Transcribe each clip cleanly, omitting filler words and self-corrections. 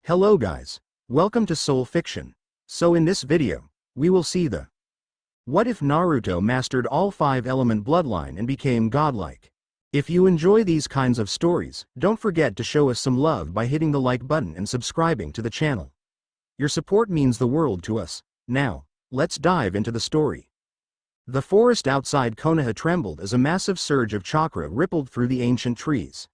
Hello guys. Welcome to Soul Fiction. So in this video, we will see the What if Naruto mastered all 5-element bloodline and became godlike? If you enjoy these kinds of stories, don't forget to show us some love by hitting the like button and subscribing to the channel. Your support means the world to us. Now, let's dive into the story. The forest outside Konoha trembled as a massive surge of chakra rippled through the ancient trees.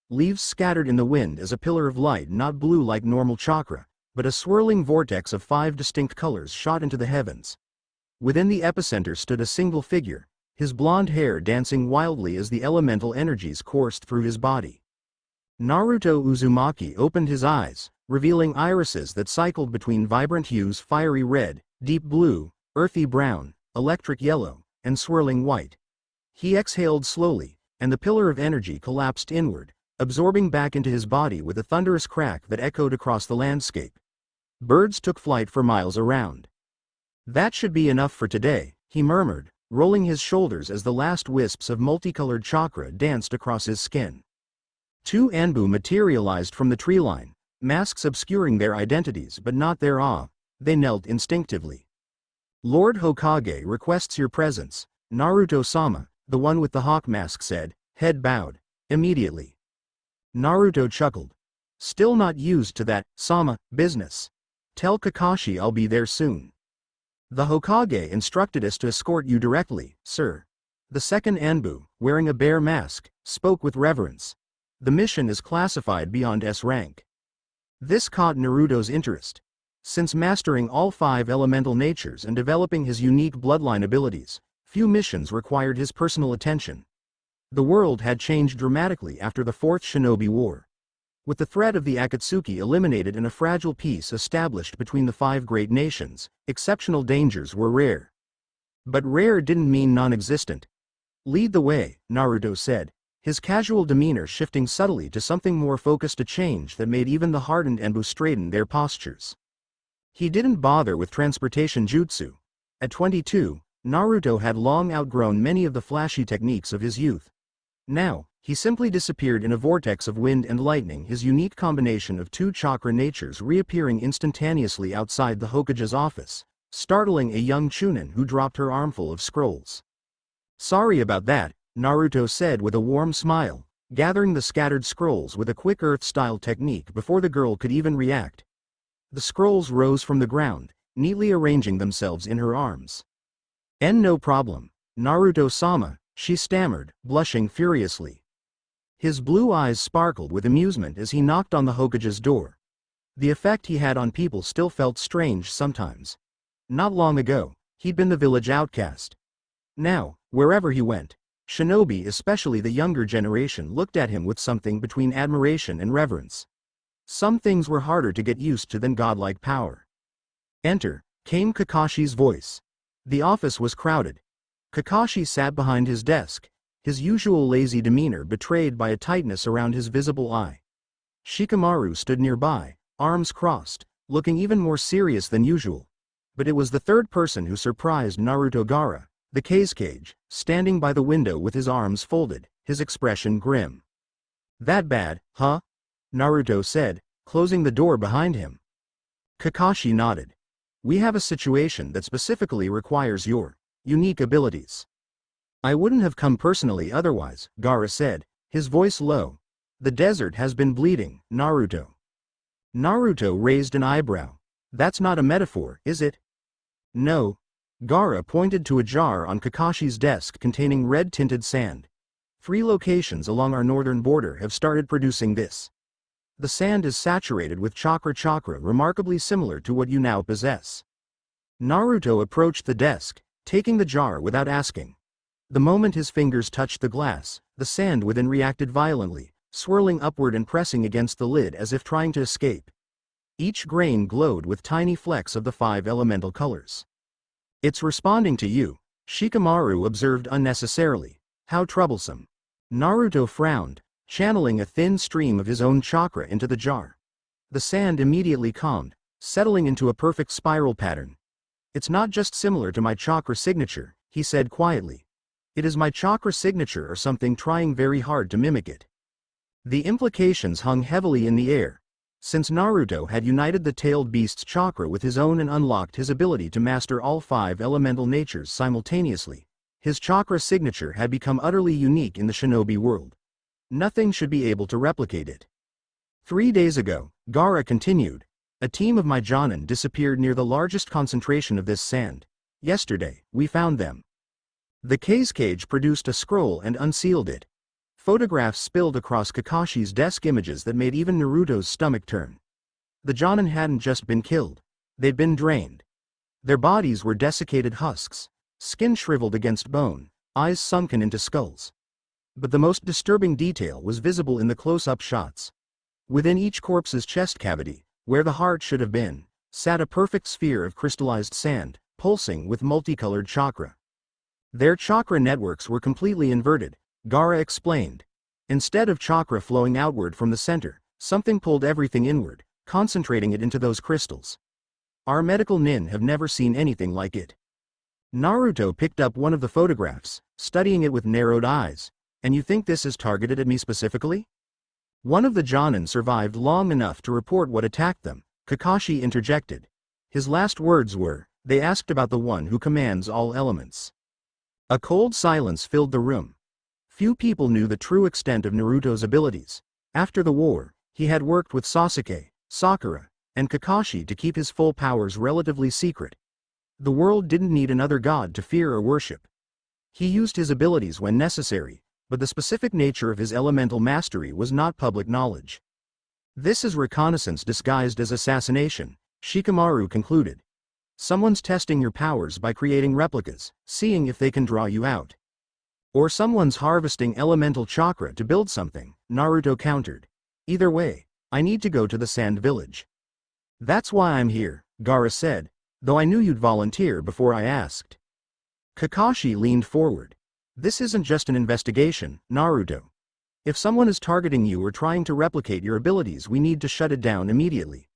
Leaves scattered in the wind as a pillar of light, not blue like normal chakra, but a swirling vortex of 5 distinct colors shot into the heavens. Within the epicenter stood a single figure, his blonde hair dancing wildly as the elemental energies coursed through his body. Naruto Uzumaki opened his eyes, revealing irises that cycled between vibrant hues: fiery red, deep blue, earthy brown, electric yellow, and swirling white. He exhaled slowly, and the pillar of energy collapsed inward, absorbing back into his body with a thunderous crack that echoed across the landscape. Birds took flight for miles around. That should be enough for today, he murmured, rolling his shoulders as the last wisps of multicolored chakra danced across his skin. 2 Anbu materialized from the tree line, masks obscuring their identities but not their awe. They knelt instinctively. Lord Hokage requests your presence, Naruto-sama, the one with the hawk mask said, head bowed. Immediately. Naruto chuckled. Still not used to that, Sama, business. Tell Kakashi I'll be there soon. The Hokage instructed us to escort you directly, sir. The second Anbu, wearing a bear mask, spoke with reverence. The mission is classified beyond S rank. This caught Naruto's interest. Since mastering all 5 elemental natures and developing his unique bloodline abilities, few missions required his personal attention. The world had changed dramatically after the Fourth Shinobi War. With the threat of the Akatsuki eliminated and a fragile peace established between the 5 great nations, exceptional dangers were rare. But rare didn't mean non-existent. Lead the way, Naruto said, his casual demeanor shifting subtly to something more focused, a change that made even the hardened Anbu straighten their postures. He didn't bother with transportation jutsu. At 22, Naruto had long outgrown many of the flashy techniques of his youth. Now, he simply disappeared in a vortex of wind and lightning, his unique combination of 2 chakra natures reappearing instantaneously outside the Hokage's office, startling a young Chunin who dropped her armful of scrolls. Sorry about that, Naruto said with a warm smile, gathering the scattered scrolls with a quick earth-style technique before the girl could even react. The scrolls rose from the ground, neatly arranging themselves in her arms. No problem, Naruto-sama, she stammered, blushing furiously. His blue eyes sparkled with amusement as he knocked on the Hokage's door. The effect he had on people still felt strange sometimes. Not long ago, he'd been the village outcast. Now, wherever he went, shinobi, especially the younger generation, looked at him with something between admiration and reverence. Some things were harder to get used to than godlike power. Enter, came Kakashi's voice. The office was crowded. Kakashi sat behind his desk, his usual lazy demeanor betrayed by a tightness around his visible eye. Shikamaru stood nearby, arms crossed, looking even more serious than usual. But it was the third person who surprised Naruto: Gaara, the Kazekage, standing by the window with his arms folded, his expression grim. That bad, huh? Naruto said, closing the door behind him. Kakashi nodded. We have a situation that specifically requires your unique abilities. I wouldn't have come personally otherwise, Gaara said, his voice low. The desert has been bleeding, Naruto. Naruto raised an eyebrow. That's not a metaphor, is it? No. Gaara pointed to a jar on Kakashi's desk containing red-tinted sand. 3 locations along our northern border have started producing this. The sand is saturated with chakra, remarkably similar to what you now possess. Naruto approached the desk, taking the jar without asking. The moment his fingers touched the glass, the sand within reacted violently, swirling upward and pressing against the lid as if trying to escape. Each grain glowed with tiny flecks of the 5 elemental colors. It's responding to you, Shikamaru observed unnecessarily. How troublesome. Naruto frowned, channeling a thin stream of his own chakra into the jar. The sand immediately calmed, settling into a perfect spiral pattern. It's not just similar to my chakra signature, he said quietly. It is my chakra signature or something trying very hard to mimic it. The implications hung heavily in the air. Since Naruto had united the tailed beast's chakra with his own and unlocked his ability to master all 5 elemental natures simultaneously, his chakra signature had become utterly unique in the shinobi world. Nothing should be able to replicate it. 3 days ago, Gaara continued, a team of my Jonin disappeared near the largest concentration of this sand. Yesterday, we found them. The cage produced a scroll and unsealed it. Photographs spilled across Kakashi's desk, images that made even Naruto's stomach turn. The Jonin hadn't just been killed. They'd been drained. Their bodies were desiccated husks, skin shriveled against bone, eyes sunken into skulls. But the most disturbing detail was visible in the close-up shots. Within each corpse's chest cavity, where the heart should have been, sat a perfect sphere of crystallized sand, pulsing with multicolored chakra. Their chakra networks were completely inverted, Gaara explained. Instead of chakra flowing outward from the center, something pulled everything inward, concentrating it into those crystals. Our medical nin have never seen anything like it. Naruto picked up one of the photographs, studying it with narrowed eyes. And you think this is targeted at me specifically? One of the Jonin survived long enough to report what attacked them, Kakashi interjected. His last words were, they asked about the one who commands all elements. A cold silence filled the room. Few people knew the true extent of Naruto's abilities. After the war, he had worked with Sasuke, Sakura, and Kakashi to keep his full powers relatively secret. The world didn't need another god to fear or worship. He used his abilities when necessary, but the specific nature of his elemental mastery was not public knowledge. This is reconnaissance disguised as assassination, Shikamaru concluded. Someone's testing your powers by creating replicas, seeing if they can draw you out. Or someone's harvesting elemental chakra to build something, Naruto countered. Either way, I need to go to the Sand Village. That's why I'm here, Gaara said, though I knew you'd volunteer before I asked. Kakashi leaned forward. This isn't just an investigation, Naruto. If someone is targeting you or trying to replicate your abilities, we need to shut it down immediately.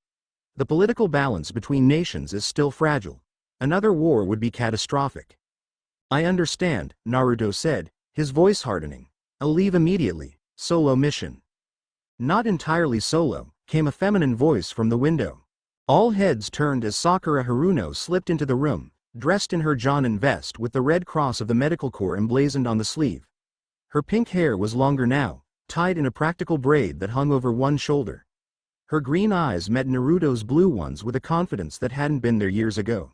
The political balance between nations is still fragile. Another war would be catastrophic. I understand, Naruto said, his voice hardening. I'll leave immediately. Solo mission. Not entirely solo, came a feminine voice from the window. All heads turned as Sakura Haruno slipped into the room, dressed in her Jonin vest with the red cross of the medical corps emblazoned on the sleeve. Her pink hair was longer now, tied in a practical braid that hung over one shoulder. Her green eyes met Naruto's blue ones with a confidence that hadn't been there years ago.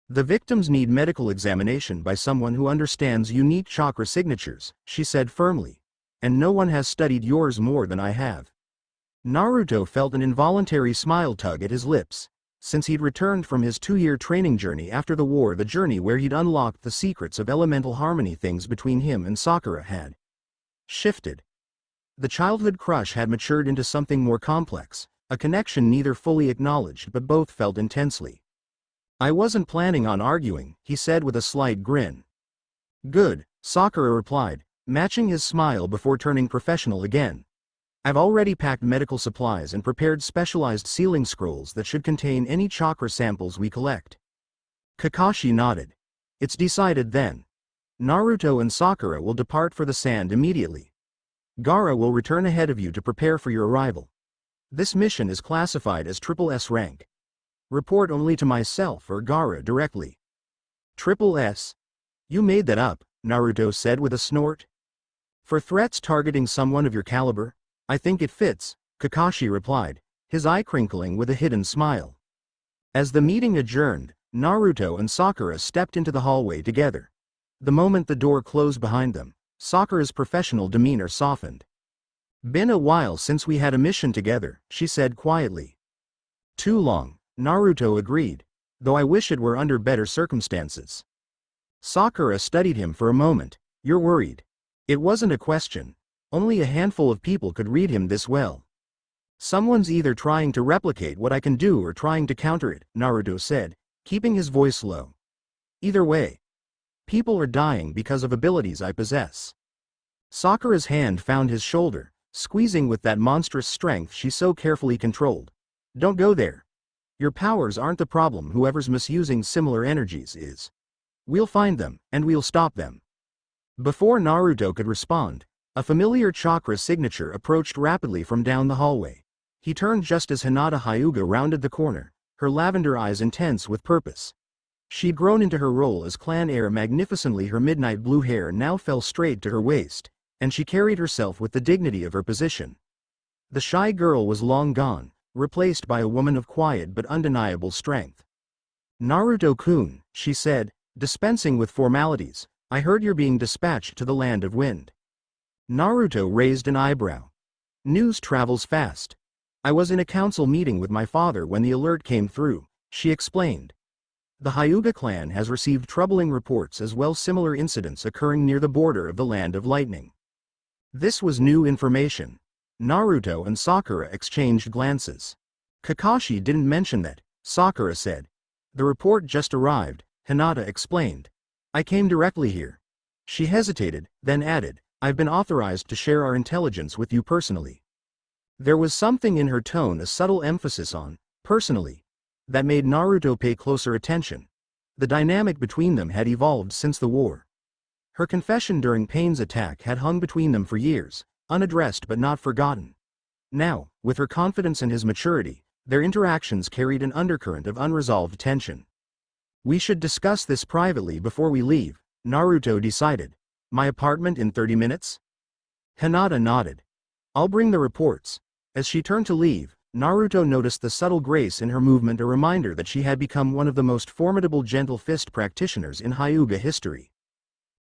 The victims need medical examination by someone who understands unique chakra signatures, she said firmly. And no one has studied yours more than I have. Naruto felt an involuntary smile tug at his lips. Since he'd returned from his 2-year training journey after the war, the journey where he'd unlocked the secrets of elemental harmony, things between him and Sakura had shifted. The childhood crush had matured into something more complex, a connection neither fully acknowledged but both felt intensely. I wasn't planning on arguing, he said with a slight grin. Good, Sakura replied, matching his smile before turning professional again. I've already packed medical supplies and prepared specialized sealing scrolls that should contain any chakra samples we collect. Kakashi nodded. It's decided then. Naruto and Sakura will depart for the sand immediately. Gaara will return ahead of you to prepare for your arrival. This mission is classified as S rank. Report only to myself or Gaara directly. S? You made that up, Naruto said with a snort. For threats targeting someone of your caliber, I think it fits, Kakashi replied, his eye crinkling with a hidden smile. As the meeting adjourned, Naruto and Sakura stepped into the hallway together. The moment the door closed behind them, Sakura's professional demeanor softened. Been a while since we had a mission together, she said quietly. Too long, Naruto agreed, though I wish it were under better circumstances. Sakura studied him for a moment. You're worried. It wasn't a question. Only a handful of people could read him this well. Someone's either trying to replicate what I can do or trying to counter it, Naruto said, keeping his voice low. Either way. People are dying because of abilities I possess. Sakura's hand found his shoulder, squeezing with that monstrous strength she so carefully controlled. Don't go there. Your powers aren't the problem, whoever's misusing similar energies is. We'll find them, and we'll stop them. Before Naruto could respond, a familiar chakra signature approached rapidly from down the hallway. He turned just as Hinata Hyuga rounded the corner, her lavender eyes intense with purpose. She'd grown into her role as clan heir magnificently. Her midnight blue hair now fell straight to her waist, and she carried herself with the dignity of her position. The shy girl was long gone, replaced by a woman of quiet but undeniable strength. "Naruto-kun," she said, dispensing with formalities, "I heard you're being dispatched to the Land of Wind." Naruto raised an eyebrow. "News travels fast. I was in a council meeting with my father when the alert came through," she explained. "The Hyuga clan has received troubling reports as well, similar incidents occurring near the border of the Land of Lightning." This was new information. Naruto and Sakura exchanged glances. "Kakashi didn't mention that," Sakura said. "The report just arrived," Hinata explained. "I came directly here." She hesitated, then added, "I've been authorized to share our intelligence with you personally." There was something in her tone, a subtle emphasis on personally, that made Naruto pay closer attention. The dynamic between them had evolved since the war. Her confession during Pain's attack had hung between them for years, unaddressed but not forgotten. Now, with her confidence and his maturity, their interactions carried an undercurrent of unresolved tension. "We should discuss this privately before we leave," Naruto decided. "My apartment in 30 minutes?" Hinata nodded. "I'll bring the reports." As she turned to leave, Naruto noticed the subtle grace in her movement, a reminder that she had become one of the most formidable gentle fist practitioners in Hyuga history.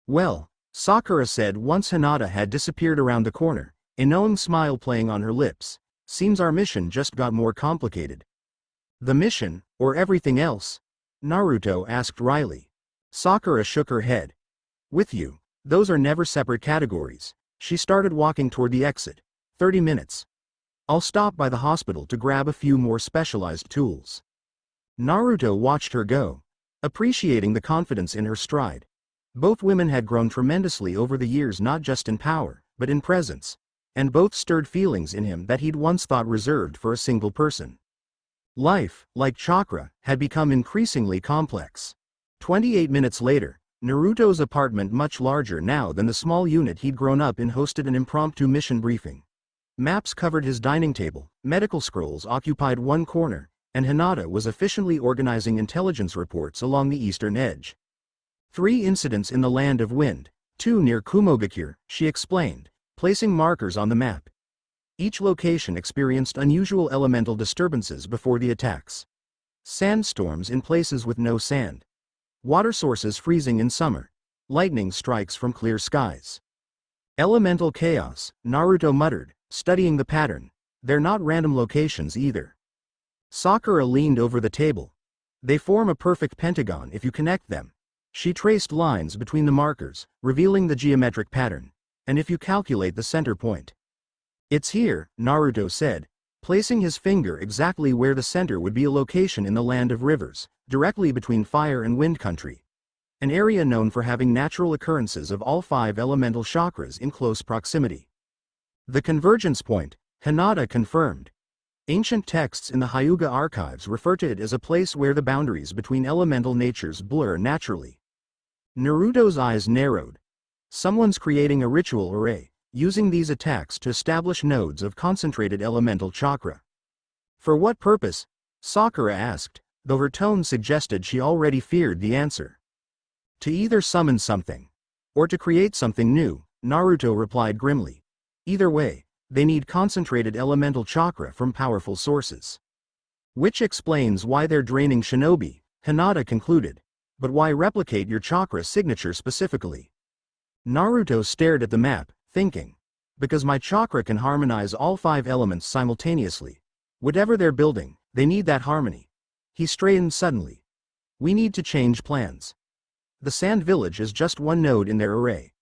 "Well," Sakura said once Hinata had disappeared around the corner, a knowing smile playing on her lips, "seems our mission just got more complicated." "The mission, or everything else?" Naruto asked wryly. Sakura shook her head. "With you, those are never separate categories." She started walking toward the exit. 30 minutes. "I'll stop by the hospital to grab a few more specialized tools." Naruto watched her go, appreciating the confidence in her stride. Both women had grown tremendously over the years, not just in power, but in presence, and both stirred feelings in him that he'd once thought reserved for a single person. Life, like chakra, had become increasingly complex. 28 minutes later, Naruto's apartment, much larger now than the small unit he'd grown up in, hosted an impromptu mission briefing. Maps covered his dining table, medical scrolls occupied one corner, and Hinata was efficiently organizing intelligence reports along the eastern edge. 3 incidents in the Land of Wind, 2 near Kumogakure, she explained, placing markers on the map. Each location experienced unusual elemental disturbances before the attacks. Sandstorms in places with no sand. Water sources freezing in summer. Lightning strikes from clear skies. "Elemental chaos," Naruto muttered, studying the pattern. "They're not random locations either." Sakura leaned over the table. "They form a perfect pentagon if you connect them." She traced lines between the markers, revealing the geometric pattern. "And if you calculate the center point." "It's here," Naruto said, placing his finger exactly where the center would be, a location in the Land of Rivers, directly between fire and wind country. An area known for having natural occurrences of all 5 elemental chakras in close proximity. "The convergence point," Hinata confirmed. Ancient texts in the Hyuga archives refer to it as a place where the boundaries between elemental natures blur naturally. Naruto's eyes narrowed. Someone's creating a ritual array, using these attacks to establish nodes of concentrated elemental chakra. "For what purpose?" Sakura asked, though her tone suggested she already feared the answer. "To either summon something, or to create something new," Naruto replied grimly. "Either way, they need concentrated elemental chakra from powerful sources." "Which explains why they're draining shinobi," Hinata concluded. "But why replicate your chakra signature specifically?" Naruto stared at the map, thinking. "Because my chakra can harmonize all 5 elements simultaneously. Whatever they're building, they need that harmony." He straightened suddenly. "We need to change plans. The Sand Village is just one node in their array.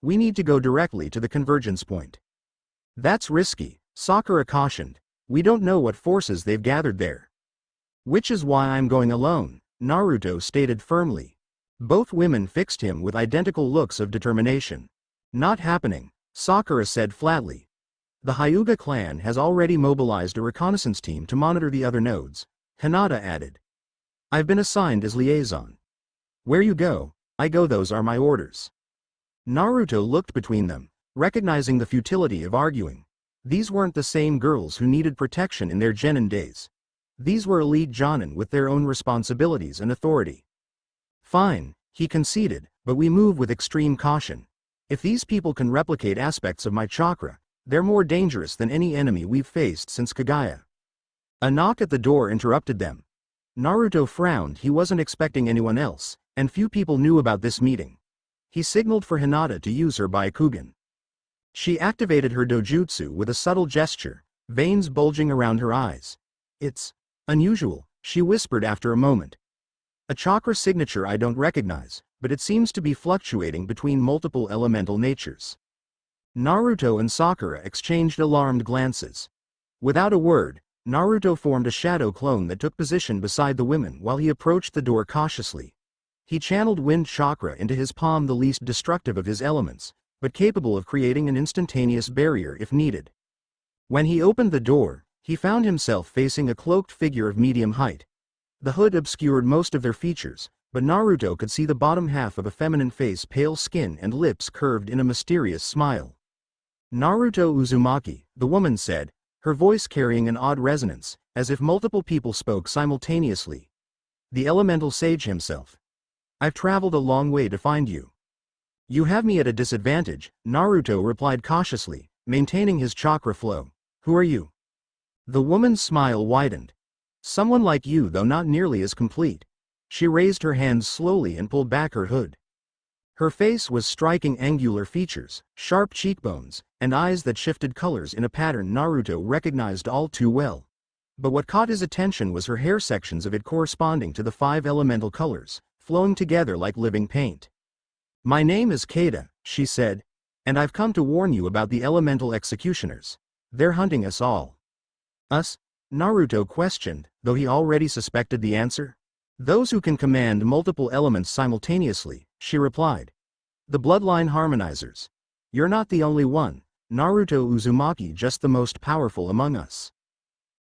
We need to go directly to the convergence point." "That's risky," Sakura cautioned. "We don't know what forces they've gathered there." "Which is why I'm going alone," Naruto stated firmly. Both women fixed him with identical looks of determination. "Not happening," Sakura said flatly. "The Hyuga clan has already mobilized a reconnaissance team to monitor the other nodes," Hinata added. "I've been assigned as liaison. Where you go, I go, those are my orders." Naruto looked between them, recognizing the futility of arguing. These weren't the same girls who needed protection in their genin days. These were elite jonin with their own responsibilities and authority. Fine, he conceded, but we move with extreme caution. If these people can replicate aspects of my chakra, they're more dangerous than any enemy we've faced since Kagaya. A knock at the door interrupted them. Naruto frowned. He wasn't expecting anyone else, and few people knew about this meeting. He signaled for Hinata to use her Byakugan. She activated her dojutsu with a subtle gesture, veins bulging around her eyes. It's unusual, she whispered after a moment. A chakra signature I don't recognize, but it seems to be fluctuating between multiple elemental natures. Naruto and Sakura exchanged alarmed glances. Without a word, Naruto formed a shadow clone that took position beside the women while he approached the door cautiously. He channeled wind chakra into his palm, the least destructive of his elements, but capable of creating an instantaneous barrier if needed. When he opened the door, he found himself facing a cloaked figure of medium height. The hood obscured most of their features, but Naruto could see the bottom half of a feminine face, pale skin and lips curved in a mysterious smile. Naruto Uzumaki, the woman said, her voice carrying an odd resonance, as if multiple people spoke simultaneously. The elemental sage himself. I've traveled a long way to find you. You have me at a disadvantage, Naruto replied cautiously, maintaining his chakra flow. Who are you? The woman's smile widened. Someone like you, though not nearly as complete. She raised her hands slowly and pulled back her hood. Her face was striking, angular features, sharp cheekbones, and eyes that shifted colors in a pattern Naruto recognized all too well. But what caught his attention was her hair, sections of it corresponding to the 5 elemental colors, flowing together like living paint. My name is Keita, she said, and I've come to warn you about the elemental executioners. They're hunting us all. Us? Naruto questioned, though he already suspected the answer. Those who can command multiple elements simultaneously, she replied. The bloodline harmonizers. You're not the only one, Naruto Uzumaki, just the most powerful among us.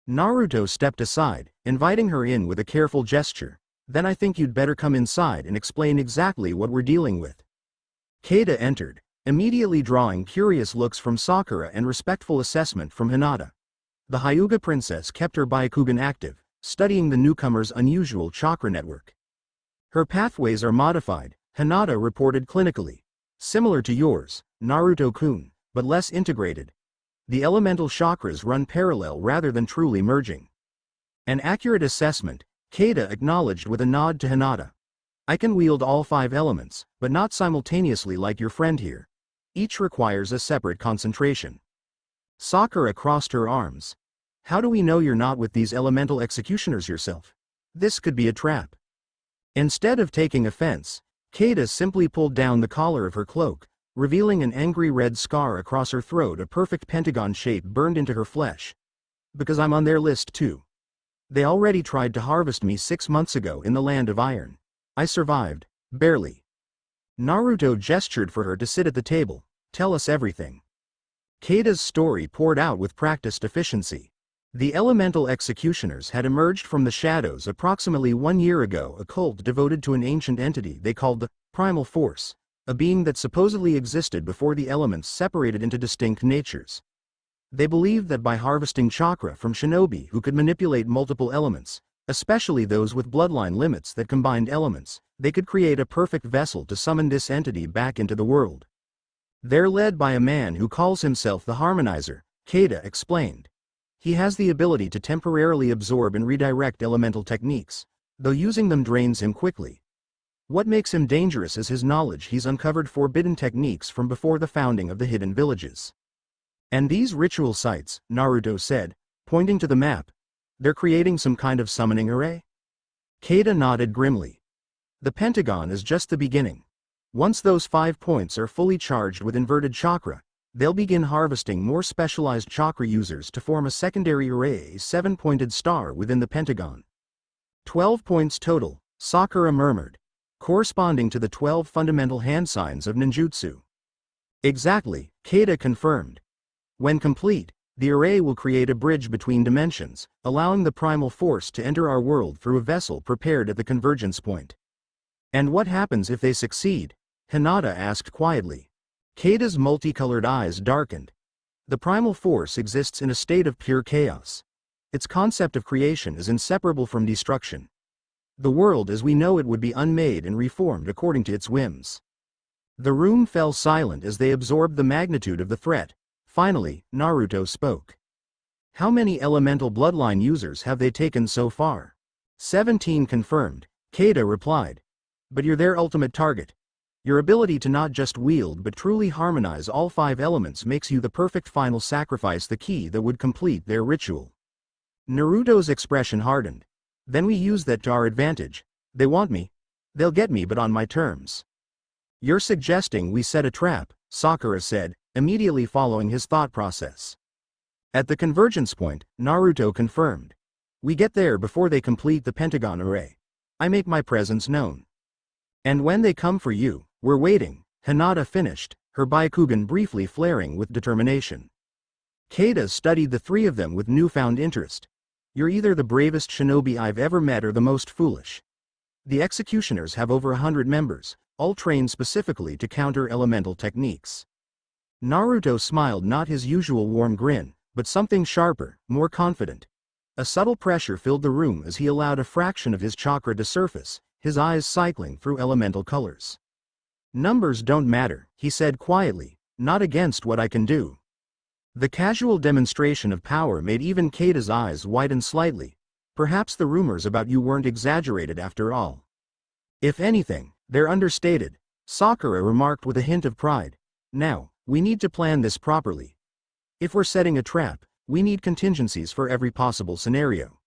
Naruto stepped aside, inviting her in with a careful gesture. Then I think you'd better come inside and explain exactly what we're dealing with. Keita entered, immediately drawing curious looks from Sakura and respectful assessment from Hinata. The Hyuga princess kept her Byakugan active, studying the newcomer's unusual chakra network. Her pathways are modified, Hinata reported clinically. Similar to yours, Naruto-kun, but less integrated. The elemental chakras run parallel rather than truly merging. An accurate assessment, Keita acknowledged with a nod to Hinata. I can wield all 5 elements, but not simultaneously like your friend here. Each requires a separate concentration. Sakura crossed her arms. How do we know you're not with these elemental executioners yourself? This could be a trap. Instead of taking offense, Keita simply pulled down the collar of her cloak, revealing an angry red scar across her throat, a perfect pentagon shape burned into her flesh. Because I'm on their list too. They already tried to harvest me 6 months ago in the Land of Iron. I survived, barely. Naruto gestured for her to sit at the table. Tell us everything. Keita's story poured out with practiced efficiency. The elemental executioners had emerged from the shadows approximately 1 year ago, a cult devoted to an ancient entity they called the Primal Force, a being that supposedly existed before the elements separated into distinct natures. They believed that by harvesting chakra from shinobi who could manipulate multiple elements, especially those with bloodline limits that combined elements, they could create a perfect vessel to summon this entity back into the world. They're led by a man who calls himself the Harmonizer, Keita explained. He has the ability to temporarily absorb and redirect elemental techniques, though using them drains him quickly. What makes him dangerous is his knowledge. He's uncovered forbidden techniques from before the founding of the hidden villages. And these ritual sites, Naruto said, pointing to the map, they're creating some kind of summoning array? Keita nodded grimly. The pentagon is just the beginning. Once those 5 points are fully charged with inverted chakra, they'll begin harvesting more specialized chakra users to form a secondary array, a 7-pointed star within the pentagon. 12 points total, Sakura murmured, corresponding to the 12 fundamental hand signs of ninjutsu. Exactly, Keita confirmed. When complete, the array will create a bridge between dimensions, allowing the primal force to enter our world through a vessel prepared at the convergence point. And what happens if they succeed? Hinata asked quietly. Keita's multicolored eyes darkened. The primal force exists in a state of pure chaos. Its concept of creation is inseparable from destruction. The world as we know it would be unmade and reformed according to its whims. The room fell silent as they absorbed the magnitude of the threat. Finally, Naruto spoke. How many elemental bloodline users have they taken so far? 17 confirmed, Keita replied. But you're their ultimate target. Your ability to not just wield but truly harmonize all 5 elements makes you the perfect final sacrifice, the key that would complete their ritual. Naruto's expression hardened. Then we use that to our advantage. They want me. They'll get me, but on my terms. You're suggesting we set a trap, Sakura said, immediately following his thought process. At the convergence point, Naruto confirmed. We get there before they complete the pentagon array. I make my presence known. And when they come for you, we're waiting, Hinata finished, her Byakugan briefly flaring with determination. Keita studied the 3 of them with newfound interest. You're either the bravest shinobi I've ever met or the most foolish. The executioners have over 100 members, all trained specifically to counter elemental techniques. Naruto smiled, not his usual warm grin, but something sharper, more confident. A subtle pressure filled the room as he allowed a fraction of his chakra to surface, his eyes cycling through elemental colors. Numbers don't matter, he said quietly, not against what I can do. The casual demonstration of power made even Keita's eyes widen slightly. Perhaps the rumors about you weren't exaggerated after all. If anything, they're understated, Sakura remarked with a hint of pride. Now, we need to plan this properly. If we're setting a trap, we need contingencies for every possible scenario.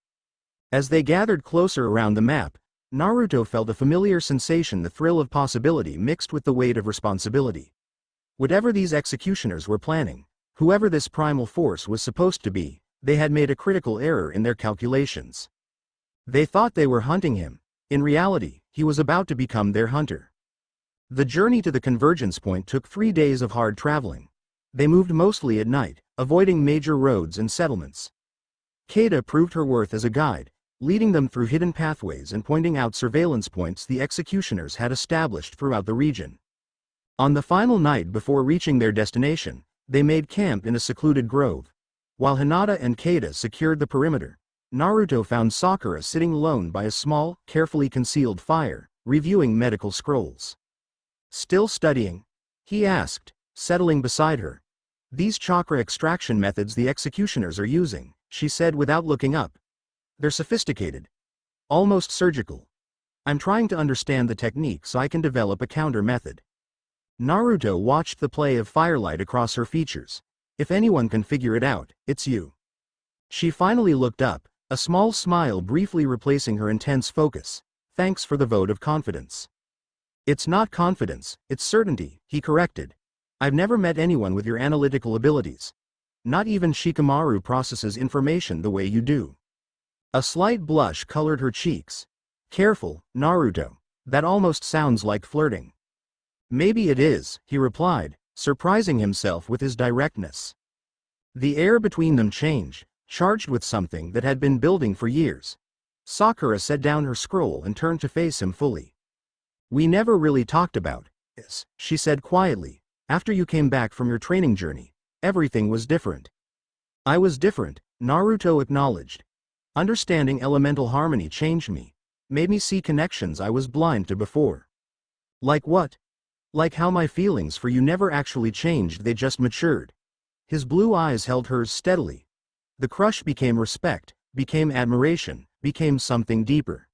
As they gathered closer around the map, Naruto felt a familiar sensation, the thrill of possibility mixed with the weight of responsibility. Whatever these executioners were planning, whoever this primal force was supposed to be, they had made a critical error in their calculations. They thought they were hunting him. In reality, he was about to become their hunter. The journey to the convergence point took 3 days of hard traveling. They moved mostly at night, avoiding major roads and settlements. Keita proved her worth as a guide, leading them through hidden pathways and pointing out surveillance points the executioners had established throughout the region. On the final night before reaching their destination, they made camp in a secluded grove. While Hinata and Keita secured the perimeter, Naruto found Sakura sitting alone by a small, carefully concealed fire, reviewing medical scrolls. Still studying? He asked, settling beside her. These chakra extraction methods the executioners are using, she said without looking up. They're sophisticated. Almost surgical. I'm trying to understand the technique so I can develop a counter method. Naruto watched the play of firelight across her features. If anyone can figure it out, it's you. She finally looked up, a small smile briefly replacing her intense focus. Thanks for the vote of confidence. It's not confidence, it's certainty, he corrected. I've never met anyone with your analytical abilities. Not even Shikamaru processes information the way you do. A slight blush colored her cheeks. Careful, Naruto. That almost sounds like flirting. Maybe it is, he replied, surprising himself with his directness. The air between them changed, charged with something that had been building for years. Sakura set down her scroll and turned to face him fully. We never really talked about this, she said quietly. After you came back from your training journey, everything was different. I was different, Naruto acknowledged. Understanding elemental harmony changed me, made me see connections I was blind to before. Like what? Like how my feelings for you never actually changed, they just matured. His blue eyes held hers steadily. The crush became respect, became admiration, became something deeper.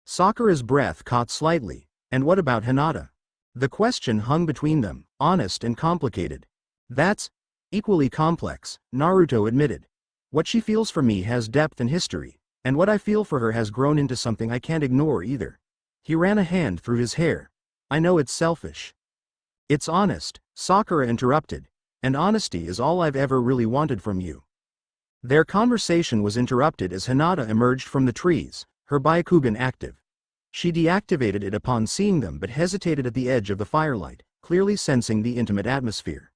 Sakura's breath caught slightly. And what about Hinata? The question hung between them, honest and complicated. That's equally complex, Naruto admitted. What she feels for me has depth and history, and what I feel for her has grown into something I can't ignore either. He ran a hand through his hair. I know it's selfish. It's honest, Sakura interrupted, and honesty is all I've ever really wanted from you. Their conversation was interrupted as Hinata emerged from the trees, her Byakugan active. She deactivated it upon seeing them but hesitated at the edge of the firelight, clearly sensing the intimate atmosphere.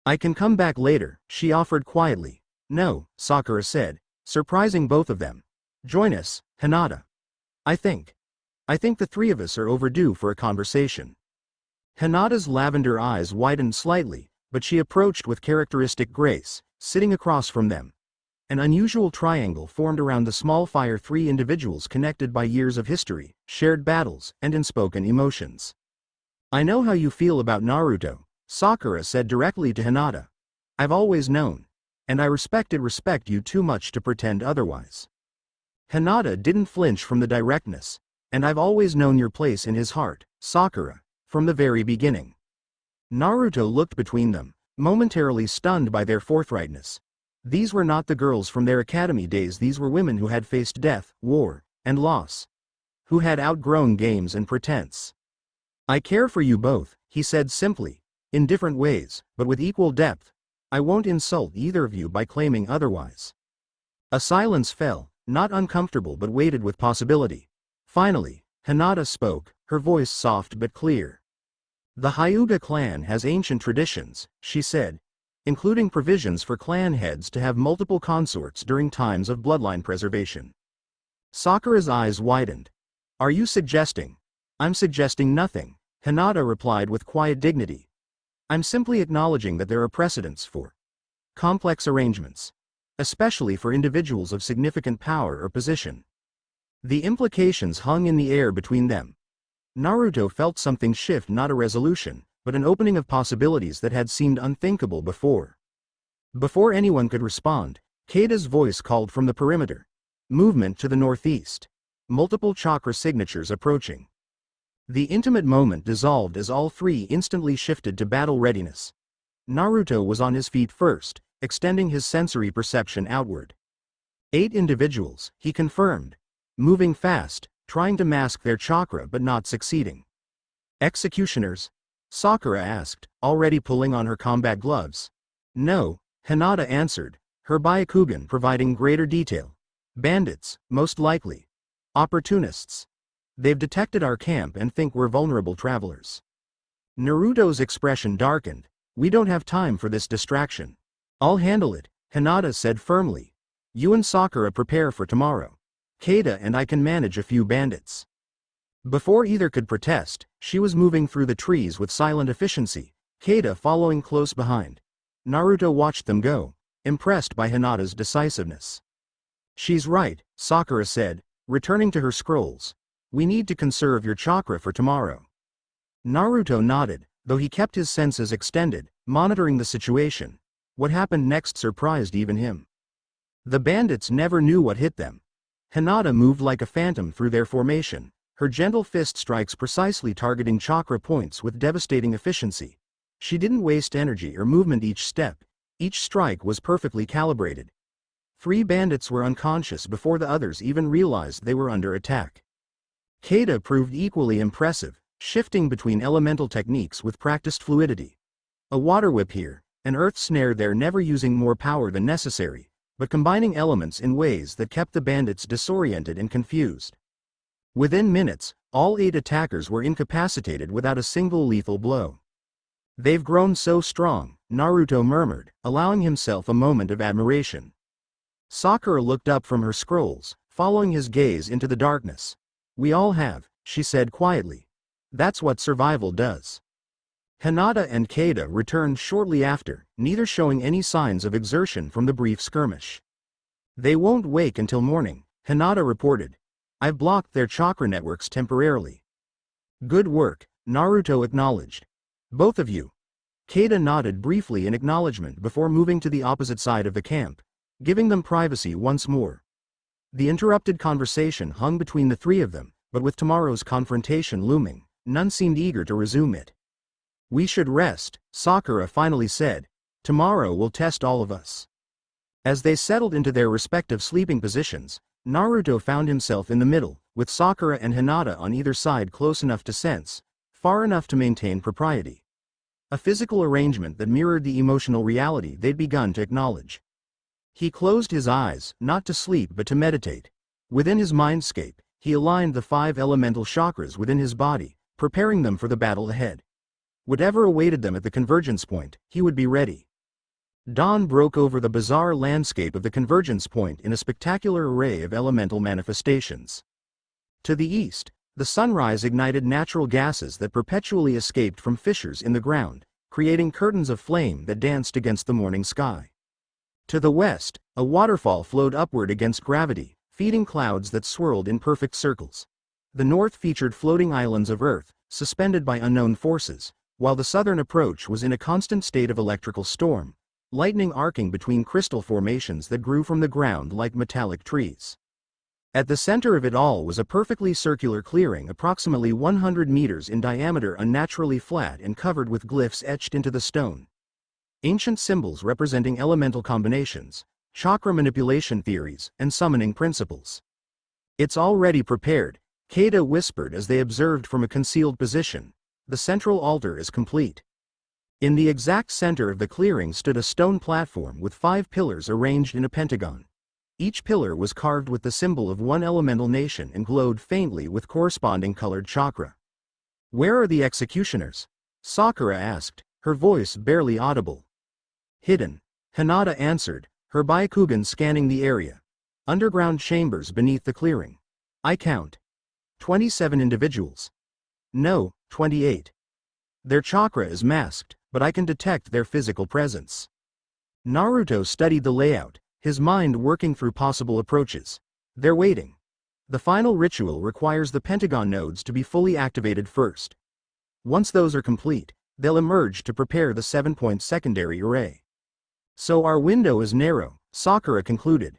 I can come back later, she offered quietly. No, Sakura said, surprising both of them. Join us, Hinata. I think the 3 of us are overdue for a conversation. Hinata's lavender eyes widened slightly, but she approached with characteristic grace, sitting across from them. An unusual triangle formed around the small fire, three individuals connected by years of history, shared battles, and unspoken emotions. "I know how you feel about Naruto," Sakura said directly to Hinata. "I've always known. And I respect you too much to pretend otherwise." Hinata didn't flinch from the directness. "And I've always known your place in his heart, Sakura, from the very beginning." Naruto looked between them, momentarily stunned by their forthrightness. These were not the girls from their academy days, these were women who had faced death, war, and loss. Who had outgrown games and pretense. "I care for you both," he said simply, "in different ways, but with equal depth. I won't insult either of you by claiming otherwise." A silence fell, not uncomfortable but weighted with possibility. Finally, Hinata spoke, her voice soft but clear. "The Hyuga clan has ancient traditions," she said, "including provisions for clan heads to have multiple consorts during times of bloodline preservation." Sakura's eyes widened. "Are you suggesting?" "I'm suggesting nothing," Hinata replied with quiet dignity. "I'm simply acknowledging that there are precedents for complex arrangements, especially for individuals of significant power or position." The implications hung in the air between them. Naruto felt something shift, not a resolution, but an opening of possibilities that had seemed unthinkable before. Before anyone could respond, Keida's voice called from the perimeter. "Movement to the northeast. Multiple chakra signatures approaching." The intimate moment dissolved as all three instantly shifted to battle readiness. Naruto was on his feet first, extending his sensory perception outward. 8 individuals, he confirmed. Moving fast, trying to mask their chakra but not succeeding. "Executioners?" Sakura asked, already pulling on her combat gloves. "No," Hinata answered, her Byakugan providing greater detail. "Bandits, most likely. Opportunists. They've detected our camp and think we're vulnerable travelers." Naruto's expression darkened. "We don't have time for this distraction." "I'll handle it," Hinata said firmly. "You and Sakura prepare for tomorrow. Keida and I can manage a few bandits." Before either could protest, she was moving through the trees with silent efficiency, Keida following close behind. Naruto watched them go, impressed by Hinata's decisiveness. "She's right," Sakura said, returning to her scrolls. "We need to conserve your chakra for tomorrow." Naruto nodded, though he kept his senses extended, monitoring the situation. What happened next surprised even him. The bandits never knew what hit them. Hinata moved like a phantom through their formation, her gentle fist strikes precisely targeting chakra points with devastating efficiency. She didn't waste energy or movement each step. Each strike was perfectly calibrated. 3 bandits were unconscious before the others even realized they were under attack. Keida proved equally impressive, shifting between elemental techniques with practiced fluidity. A water whip here, an earth snare there, never using more power than necessary, but combining elements in ways that kept the bandits disoriented and confused. Within minutes, all 8 attackers were incapacitated without a single lethal blow. "They've grown so strong," Naruto murmured, allowing himself a moment of admiration. Sakura looked up from her scrolls, following his gaze into the darkness. "We all have," she said quietly. "That's what survival does." Hinata and Keida returned shortly after, neither showing any signs of exertion from the brief skirmish. "They won't wake until morning," Hinata reported. "I've blocked their chakra networks temporarily." "Good work," Naruto acknowledged. "Both of you." Keida nodded briefly in acknowledgement before moving to the opposite side of the camp, giving them privacy once more. The interrupted conversation hung between the 3 of them, but with tomorrow's confrontation looming, none seemed eager to resume it. "We should rest," Sakura finally said. "Tomorrow will test all of us." As they settled into their respective sleeping positions, Naruto found himself in the middle, with Sakura and Hinata on either side, close enough to sense, far enough to maintain propriety. A physical arrangement that mirrored the emotional reality they'd begun to acknowledge. He closed his eyes, not to sleep but to meditate. Within his mindscape, he aligned the 5 elemental chakras within his body, preparing them for the battle ahead. Whatever awaited them at the convergence point, he would be ready. Dawn broke over the bizarre landscape of the convergence point in a spectacular array of elemental manifestations. To the east, the sunrise ignited natural gases that perpetually escaped from fissures in the ground, creating curtains of flame that danced against the morning sky. To the west, a waterfall flowed upward against gravity, feeding clouds that swirled in perfect circles. The north featured floating islands of earth, suspended by unknown forces, while the southern approach was in a constant state of electrical storm, lightning arcing between crystal formations that grew from the ground like metallic trees. At the center of it all was a perfectly circular clearing approximately 100 meters in diameter, unnaturally flat and covered with glyphs etched into the stone. Ancient symbols representing elemental combinations, chakra manipulation theories, and summoning principles. "It's already prepared," Keita whispered as they observed from a concealed position. "The central altar is complete." In the exact center of the clearing stood a stone platform with 5 pillars arranged in a pentagon. Each pillar was carved with the symbol of one elemental nation and glowed faintly with corresponding colored chakra. "Where are the executioners?" Sakura asked, her voice barely audible. "Hidden," Hinata answered, her Byakugan scanning the area. "Underground chambers beneath the clearing. I count 27 individuals. No, 28. Their chakra is masked, but I can detect their physical presence." Naruto studied the layout, his mind working through possible approaches. "They're waiting. The final ritual requires the pentagon nodes to be fully activated first. Once those are complete, they'll emerge to prepare the 7-point secondary array. So our window is narrow," Sakura concluded.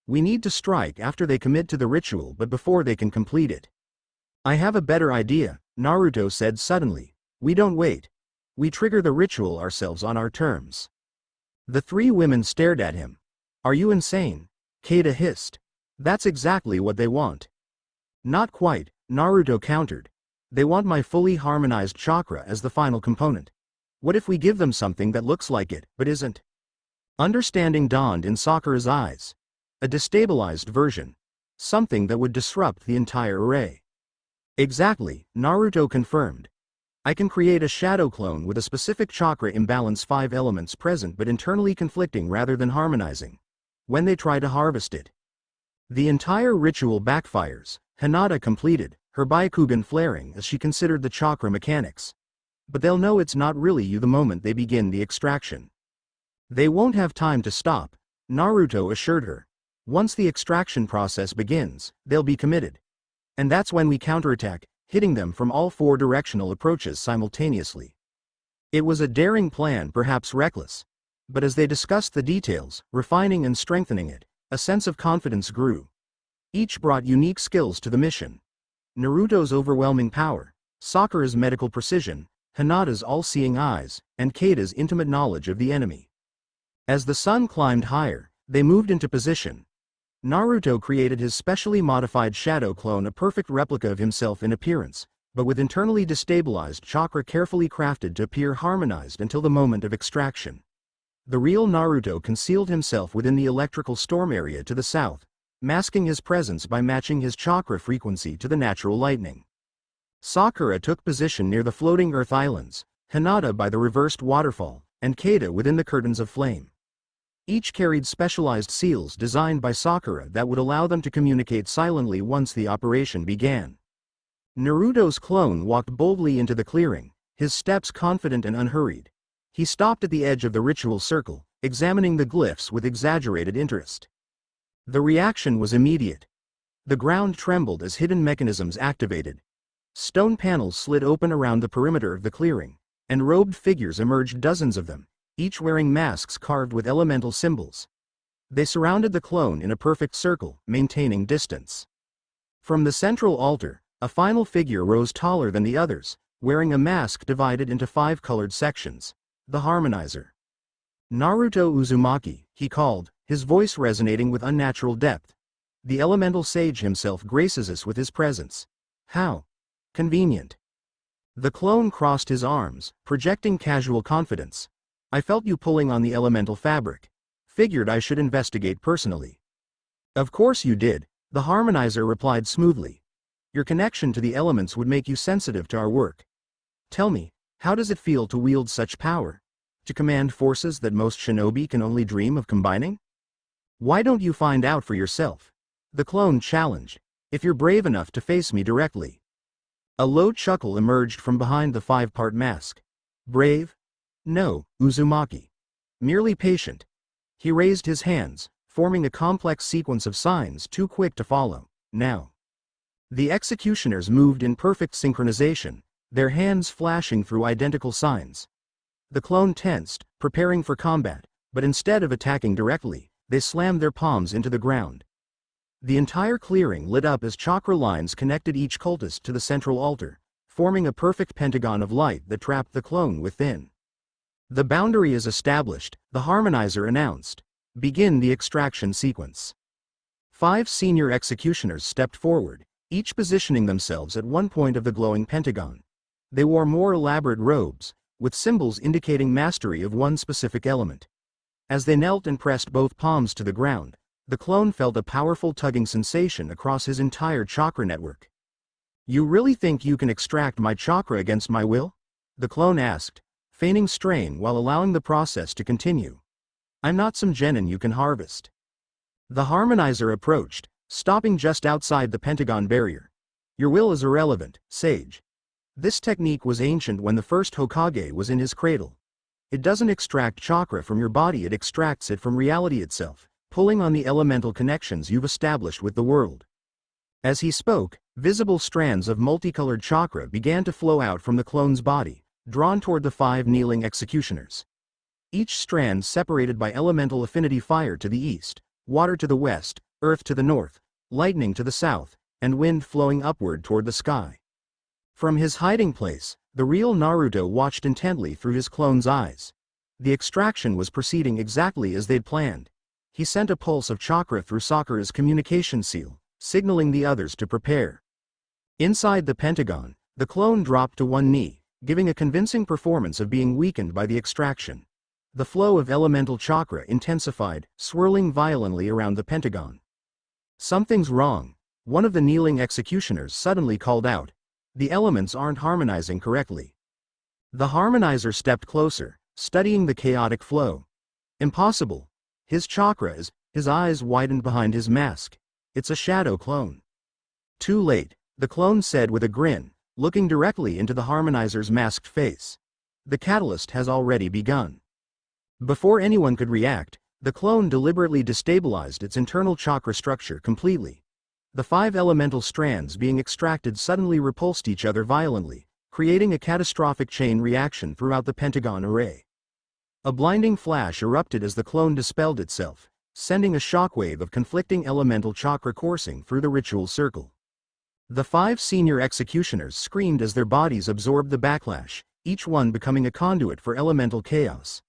"We need to strike after they commit to the ritual but before they can complete it." "I have a better idea," Naruto said suddenly. "We don't wait. We trigger the ritual ourselves on our terms." The 3 women stared at him. "Are you insane?" Keita hissed. "That's exactly what they want." "Not quite," Naruto countered. "They want my fully harmonized chakra as the final component. What if we give them something that looks like it, but isn't?" Understanding dawned in Sakura's eyes. A destabilized version. Something that would disrupt the entire array. "Exactly," Naruto confirmed. "I can create a shadow clone with a specific chakra imbalance, 5 elements present but internally conflicting rather than harmonizing. When they try to harvest it, the entire ritual backfires," Hinata completed, her Byakugan flaring as she considered the chakra mechanics. "But they'll know it's not really you the moment they begin the extraction." "They won't have time to stop," Naruto assured her. "Once the extraction process begins, they'll be committed. And that's when we counterattack, hitting them from all 4 directional approaches simultaneously." It was a daring plan, perhaps reckless. But as they discussed the details, refining and strengthening it, a sense of confidence grew. Each brought unique skills to the mission. Naruto's overwhelming power, Sakura's medical precision, Hinata's all-seeing eyes, and Keita's intimate knowledge of the enemy. As the sun climbed higher, they moved into position. Naruto created his specially modified shadow clone, a perfect replica of himself in appearance, but with internally destabilized chakra carefully crafted to appear harmonized until the moment of extraction. The real Naruto concealed himself within the electrical storm area to the south, masking his presence by matching his chakra frequency to the natural lightning. Sakura took position near the floating earth islands, Hinata by the reversed waterfall, and Keita within the curtains of flame. Each carried specialized seals designed by Sakura that would allow them to communicate silently once the operation began. Naruto's clone walked boldly into the clearing, his steps confident and unhurried. He stopped at the edge of the ritual circle, examining the glyphs with exaggerated interest. The reaction was immediate. The ground trembled as hidden mechanisms activated. Stone panels slid open around the perimeter of the clearing, and robed figures emerged, dozens of them, each wearing masks carved with elemental symbols. They surrounded the clone in a perfect circle, maintaining distance. From the central altar, a final figure rose taller than the others, wearing a mask divided into 5 colored sections. The Harmonizer. "Naruto Uzumaki," he called, his voice resonating with unnatural depth. "The elemental sage himself graces us with his presence. How convenient." The clone crossed his arms, projecting casual confidence. "I felt you pulling on the elemental fabric. Figured I should investigate personally." "Of course you did," the Harmonizer replied smoothly. "Your connection to the elements would make you sensitive to our work. Tell me, how does it feel to wield such power? To command forces that most shinobi can only dream of combining? Why don't you find out for yourself?" the clone challenged. "If you're brave enough to face me directly." A low chuckle emerged from behind the 5-part mask. "Brave? No, Uzumaki. Merely patient. He raised his hands, forming a complex sequence of signs too quick to follow. Now. The executioners moved in perfect synchronization, their hands flashing through identical signs. The clone tensed, preparing for combat, but instead of attacking directly, they slammed their palms into the ground. The entire clearing lit up as chakra lines connected each cultist to the central altar, forming a perfect pentagon of light that trapped the clone within. The boundary is established, the harmonizer announced. Begin the extraction sequence. 5 senior executioners stepped forward, each positioning themselves at one point of the glowing pentagon. They wore more elaborate robes, with symbols indicating mastery of one specific element. As they knelt and pressed both palms to the ground, the clone felt a powerful tugging sensation across his entire chakra network. "You really think you can extract my chakra against my will?" the clone asked, feigning strain while allowing the process to continue. "I'm not some genin you can harvest." The harmonizer approached, stopping just outside the pentagon barrier. "Your will is irrelevant, sage. This technique was ancient when the first Hokage was in his cradle. It doesn't extract chakra from your body, it extracts it from reality itself, pulling on the elemental connections you've established with the world." As he spoke, visible strands of multicolored chakra began to flow out from the clone's body, drawn toward the 5 kneeling executioners. Each strand separated by elemental affinity: fire to the east, water to the west, earth to the north, lightning to the south, and wind flowing upward toward the sky. From his hiding place, the real Naruto watched intently through his clone's eyes. The extraction was proceeding exactly as they'd planned. He sent a pulse of chakra through Sakura's communication seal, signaling the others to prepare. Inside the pentagon, the clone dropped to one knee, giving a convincing performance of being weakened by the extraction. The flow of elemental chakra intensified, swirling violently around the pentagon. "Something's wrong," one of the kneeling executioners suddenly called out. "The elements aren't harmonizing correctly." The harmonizer stepped closer, studying the chaotic flow. "Impossible. His chakra is..." His eyes widened behind his mask. "It's a shadow clone." "Too late," the clone said with a grin, looking directly into the harmonizer's masked face. "The catalyst has already begun." Before anyone could react, the clone deliberately destabilized its internal chakra structure completely. The 5 elemental strands being extracted suddenly repulsed each other violently, creating a catastrophic chain reaction throughout the pentagon array. A blinding flash erupted as the clone dispelled itself, sending a shockwave of conflicting elemental chakra coursing through the ritual circle. The 5 senior executioners screamed as their bodies absorbed the backlash, each one becoming a conduit for elemental chaos.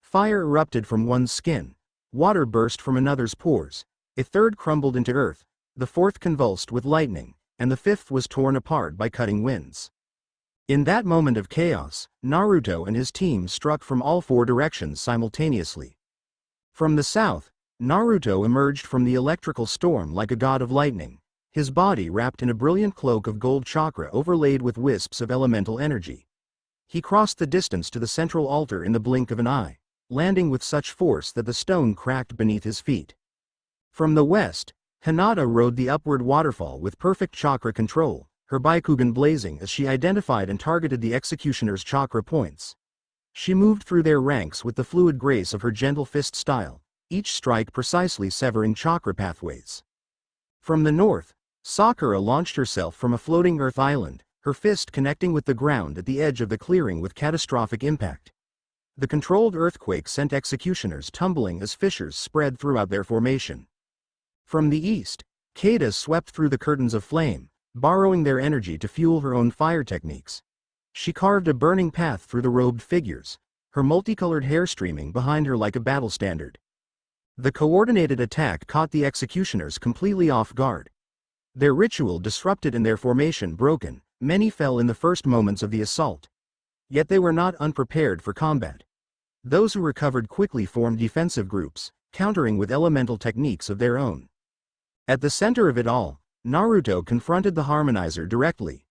Fire erupted from one's skin, water burst from another's pores, a third crumbled into earth, the fourth convulsed with lightning, and the fifth was torn apart by cutting winds. In that moment of chaos, Naruto and his team struck from all 4 directions simultaneously. From the south, Naruto emerged from the electrical storm like a god of lightning, his body wrapped in a brilliant cloak of gold chakra overlaid with wisps of elemental energy. He crossed the distance to the central altar in the blink of an eye, landing with such force that the stone cracked beneath his feet. From the west, Hinata rode the upward waterfall with perfect chakra control, her Byakugan blazing as she identified and targeted the executioner's chakra points. She moved through their ranks with the fluid grace of her gentle fist style, each strike precisely severing chakra pathways. From the north, Sakura launched herself from a floating earth island, her fist connecting with the ground at the edge of the clearing with catastrophic impact. The controlled earthquake sent executioners tumbling as fissures spread throughout their formation. From the east, Kada swept through the curtains of flame, borrowing their energy to fuel her own fire techniques. She carved a burning path through the robed figures, her multicolored hair streaming behind her like a battle standard. The coordinated attack caught the executioners completely off guard. Their ritual disrupted and their formation broken, many fell in the first moments of the assault. Yet they were not unprepared for combat. Those who recovered quickly formed defensive groups, countering with elemental techniques of their own. At the center of it all, Naruto confronted the harmonizer directly.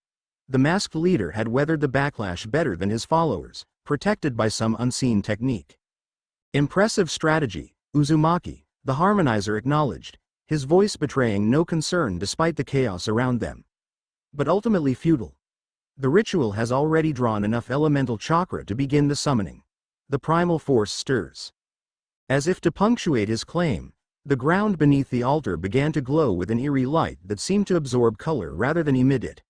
The masked leader had weathered the backlash better than his followers, protected by some unseen technique. "Impressive strategy, Uzumaki," the harmonizer acknowledged, his voice betraying no concern despite the chaos around them. "But ultimately futile. The ritual has already drawn enough elemental chakra to begin the summoning." The primal force stirs. As if to punctuate his claim, the ground beneath the altar began to glow with an eerie light that seemed to absorb color rather than emit it.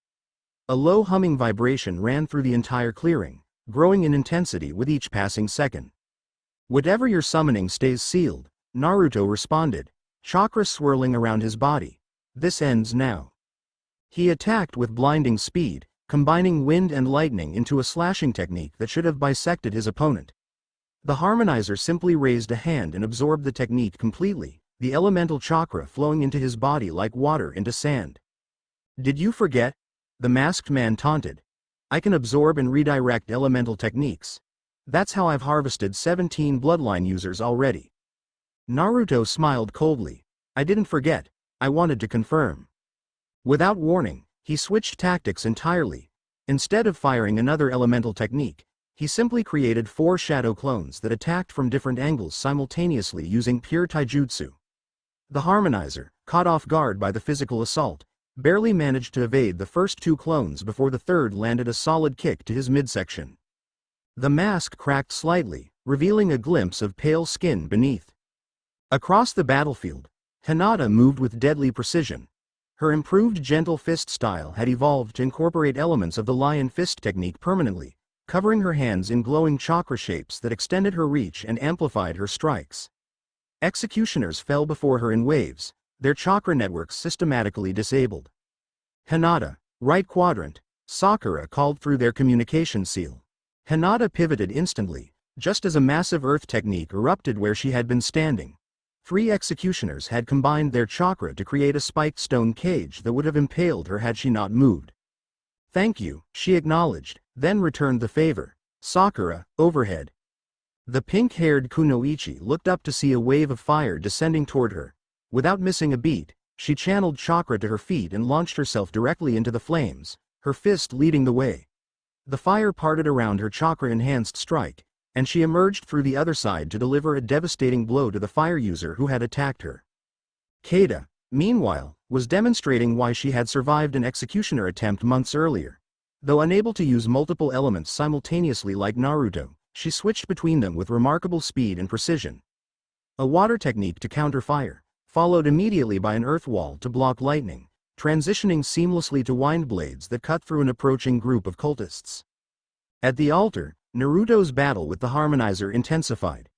A low humming vibration ran through the entire clearing, growing in intensity with each passing second. "Whatever you're summoning stays sealed," Naruto responded, chakra swirling around his body. "This ends now." He attacked with blinding speed, combining wind and lightning into a slashing technique that should have bisected his opponent. The harmonizer simply raised a hand and absorbed the technique completely, the elemental chakra flowing into his body like water into sand. "Did you forget?" the masked man taunted. "I can absorb and redirect elemental techniques. That's how I've harvested 17 bloodline users already." Naruto smiled coldly. "I didn't forget, I wanted to confirm." Without warning, he switched tactics entirely. Instead of firing another elemental technique, he simply created 4 shadow clones that attacked from different angles simultaneously using pure taijutsu. The harmonizer, caught off guard by the physical assault, barely managed to evade the first 2 clones before the third landed a solid kick to his midsection. The mask cracked slightly, revealing a glimpse of pale skin beneath. Across the battlefield, Hinata moved with deadly precision. Her improved gentle fist style had evolved to incorporate elements of the lion fist technique permanently, covering her hands in glowing chakra shapes that extended her reach and amplified her strikes. Executioners fell before her in waves, their chakra networks systematically disabled. "Hinata, right quadrant," Sakura called through their communication seal. Hinata pivoted instantly, just as a massive earth technique erupted where she had been standing. 3 executioners had combined their chakra to create a spiked stone cage that would have impaled her had she not moved. "Thank you," she acknowledged, then returned the favor. "Sakura, overhead." The pink-haired Kunoichi looked up to see a wave of fire descending toward her. Without missing a beat, she channeled chakra to her feet and launched herself directly into the flames, her fist leading the way. The fire parted around her chakra-enhanced strike, and she emerged through the other side to deliver a devastating blow to the fire user who had attacked her. Keita, meanwhile, was demonstrating why she had survived an executioner attempt months earlier. Though unable to use multiple elements simultaneously like Naruto, she switched between them with remarkable speed and precision. A water technique to counter fire, followed immediately by an earth wall to block lightning, transitioning seamlessly to wind blades that cut through an approaching group of cultists. At the altar, Naruto's battle with the harmonizer intensified.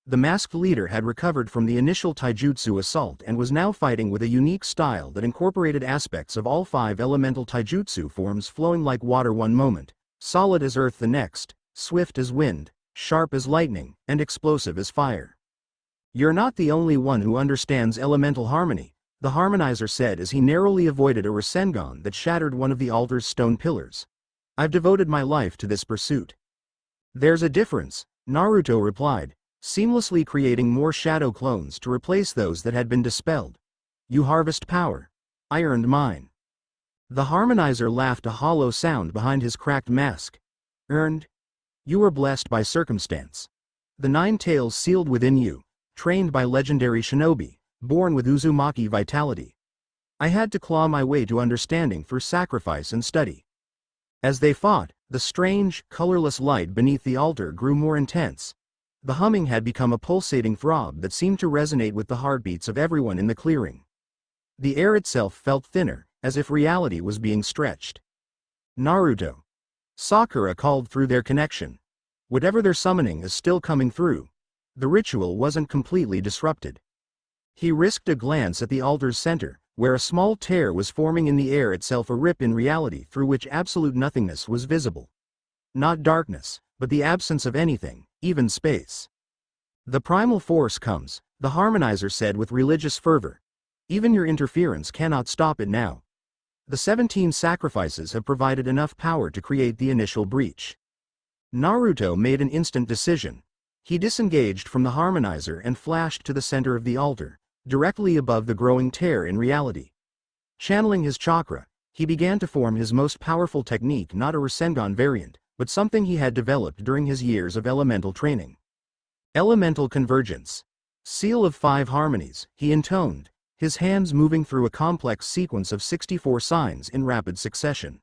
The masked leader had recovered from the initial taijutsu assault and was now fighting with a unique style that incorporated aspects of all 5 elemental taijutsu forms flowing like water one moment, solid as earth the next, swift as wind, sharp as lightning, and explosive as fire. "You're not the only one who understands elemental harmony," the harmonizer said as he narrowly avoided a Rasengan that shattered one of the altar's stone pillars. "I've devoted my life to this pursuit." "There's a difference," Naruto replied, seamlessly creating more shadow clones to replace those that had been dispelled. "You harvest power. I earned mine." The harmonizer laughed a hollow sound behind his cracked mask. "Earned? You were blessed by circumstance. The 9 tails sealed within you, trained by legendary shinobi, born with Uzumaki vitality. I had to claw my way to understanding through sacrifice and study." As they fought, the strange, colorless light beneath the altar grew more intense. The humming had become a pulsating throb that seemed to resonate with the heartbeats of everyone in the clearing. The air itself felt thinner, as if reality was being stretched. "Naruto," Sakura called through their connection. "Whatever they're summoning is still coming through." The ritual wasn't completely disrupted. He risked a glance at the altar's center, where a small tear was forming in the air itself, a rip in reality through which absolute nothingness was visible. Not darkness, but the absence of anything, even space. "The primal force comes," the harmonizer said with religious fervor. "Even your interference cannot stop it now. The 17 sacrifices have provided enough power to create the initial breach." Naruto made an instant decision. He disengaged from the harmonizer and flashed to the center of the altar, directly above the growing tear in reality. Channeling his chakra, he began to form his most powerful technique, not a Rasengan variant, but something he had developed during his years of elemental training. Elemental convergence. Seal of 5 harmonies, he intoned, his hands moving through a complex sequence of 64 signs in rapid succession.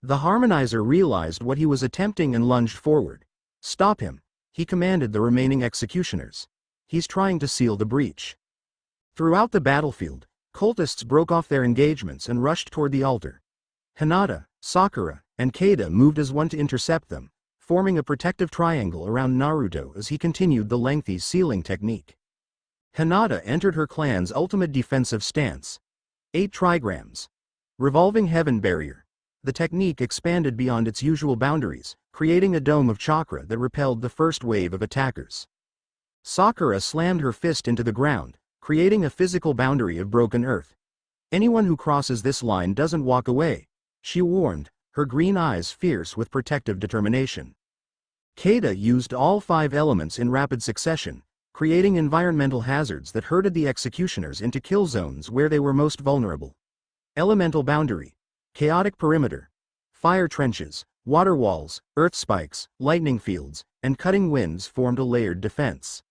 The harmonizer realized what he was attempting and lunged forward. "Stop him," he commanded the remaining executioners. He's trying to seal the breach. Throughout the battlefield, cultists broke off their engagements and rushed toward the altar. Hinata, Sakura, and Keita moved as one to intercept them, forming a protective triangle around Naruto as he continued the lengthy sealing technique. Hinata entered her clan's ultimate defensive stance. 8 trigrams. Revolving heaven barrier. The technique expanded beyond its usual boundaries, creating a dome of chakra that repelled the first wave of attackers. Sakura slammed her fist into the ground, creating a physical boundary of broken earth. Anyone who crosses this line doesn't walk away, she warned, her green eyes fierce with protective determination. Keita used all 5 elements in rapid succession, creating environmental hazards that herded the executioners into kill zones where they were most vulnerable. Elemental boundary. Chaotic perimeter. Fire trenches, water walls, earth spikes, lightning fields, and cutting winds formed a layered defense.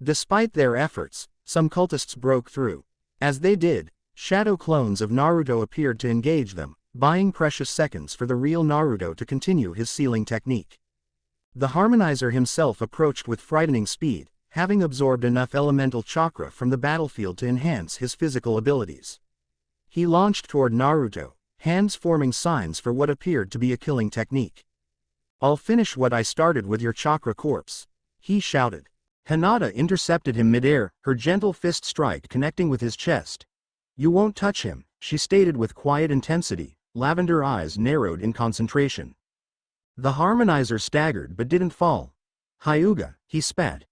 Despite their efforts, some cultists broke through. As they did, shadow clones of Naruto appeared to engage them, buying precious seconds for the real Naruto to continue his sealing technique. The harmonizer himself approached with frightening speed, having absorbed enough elemental chakra from the battlefield to enhance his physical abilities. He launched toward Naruto, hands forming signs for what appeared to be a killing technique. "I'll finish what I started with your chakra corpse," he shouted. Hinata intercepted him midair, her gentle fist strike connecting with his chest. "You won't touch him," she stated with quiet intensity, lavender eyes narrowed in concentration. The harmonizer staggered but didn't fall. "Hyuga," he spat.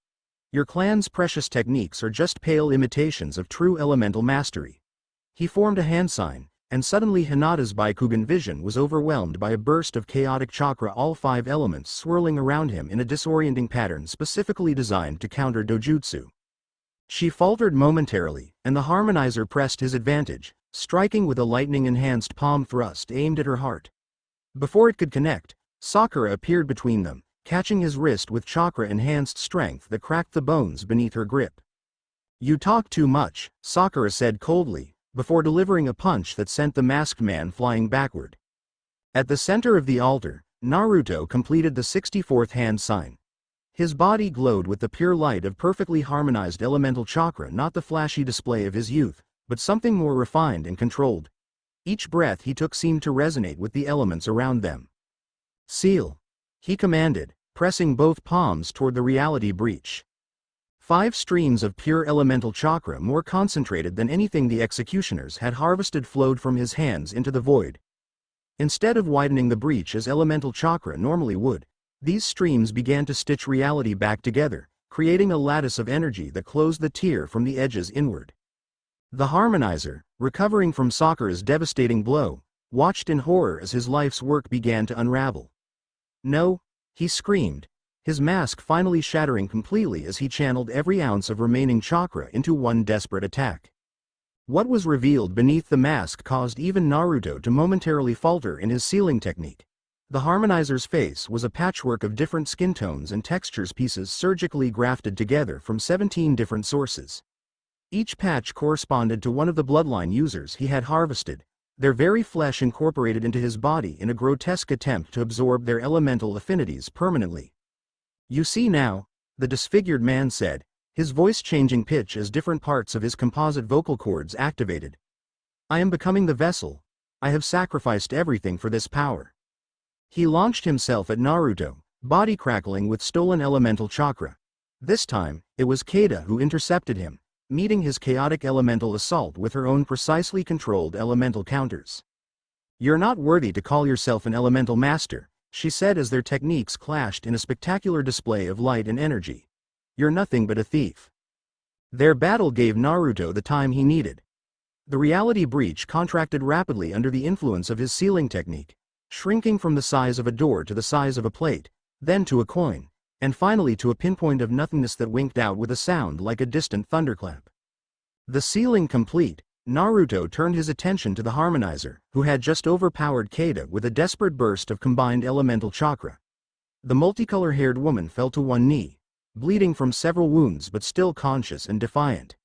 "Your clan's precious techniques are just pale imitations of true elemental mastery." He formed a hand sign, and suddenly Hinata's Byakugan vision was overwhelmed by a burst of chaotic chakra, all 5 elements swirling around him in a disorienting pattern specifically designed to counter dojutsu. She faltered momentarily, and the harmonizer pressed his advantage, striking with a lightning-enhanced palm thrust aimed at her heart. Before it could connect, Sakura appeared between them, catching his wrist with chakra-enhanced strength that cracked the bones beneath her grip. "You talk too much," Sakura said coldly, before delivering a punch that sent the masked man flying backward. At the center of the altar, Naruto completed the 64th hand sign. His body glowed with the pure light of perfectly harmonized elemental chakra, not the flashy display of his youth, but something more refined and controlled. Each breath he took seemed to resonate with the elements around them. "Seal," he commanded, pressing both palms toward the reality breach. 5 streams of pure elemental chakra, more concentrated than anything the executioners had harvested, flowed from his hands into the void. Instead of widening the breach as elemental chakra normally would, these streams began to stitch reality back together, creating a lattice of energy that closed the tear from the edges inward. The harmonizer, recovering from Sakura's devastating blow, watched in horror as his life's work began to unravel. "No," he screamed, his mask finally shattering completely as he channeled every ounce of remaining chakra into one desperate attack. What was revealed beneath the mask caused even Naruto to momentarily falter in his sealing technique. The harmonizer's face was a patchwork of different skin tones and textures, pieces surgically grafted together from 17 different sources. Each patch corresponded to one of the bloodline users he had harvested, their very flesh incorporated into his body in a grotesque attempt to absorb their elemental affinities permanently. "You see now," the disfigured man said, his voice changing pitch as different parts of his composite vocal cords activated. "I am becoming the vessel. I have sacrificed everything for this power." He launched himself at Naruto, body crackling with stolen elemental chakra. This time, it was Keita who intercepted him, meeting his chaotic elemental assault with her own precisely controlled elemental counters. "You're not worthy to call yourself an elemental master," she said as their techniques clashed in a spectacular display of light and energy. "You're nothing but a thief." Their battle gave Naruto the time he needed. The reality breach contracted rapidly under the influence of his sealing technique, shrinking from the size of a door to the size of a plate, then to a coin, and finally to a pinpoint of nothingness that winked out with a sound like a distant thunderclap. The sealing complete, Naruto turned his attention to the harmonizer, who had just overpowered Keita with a desperate burst of combined elemental chakra. The multicolor-haired woman fell to one knee, bleeding from several wounds but still conscious and defiant.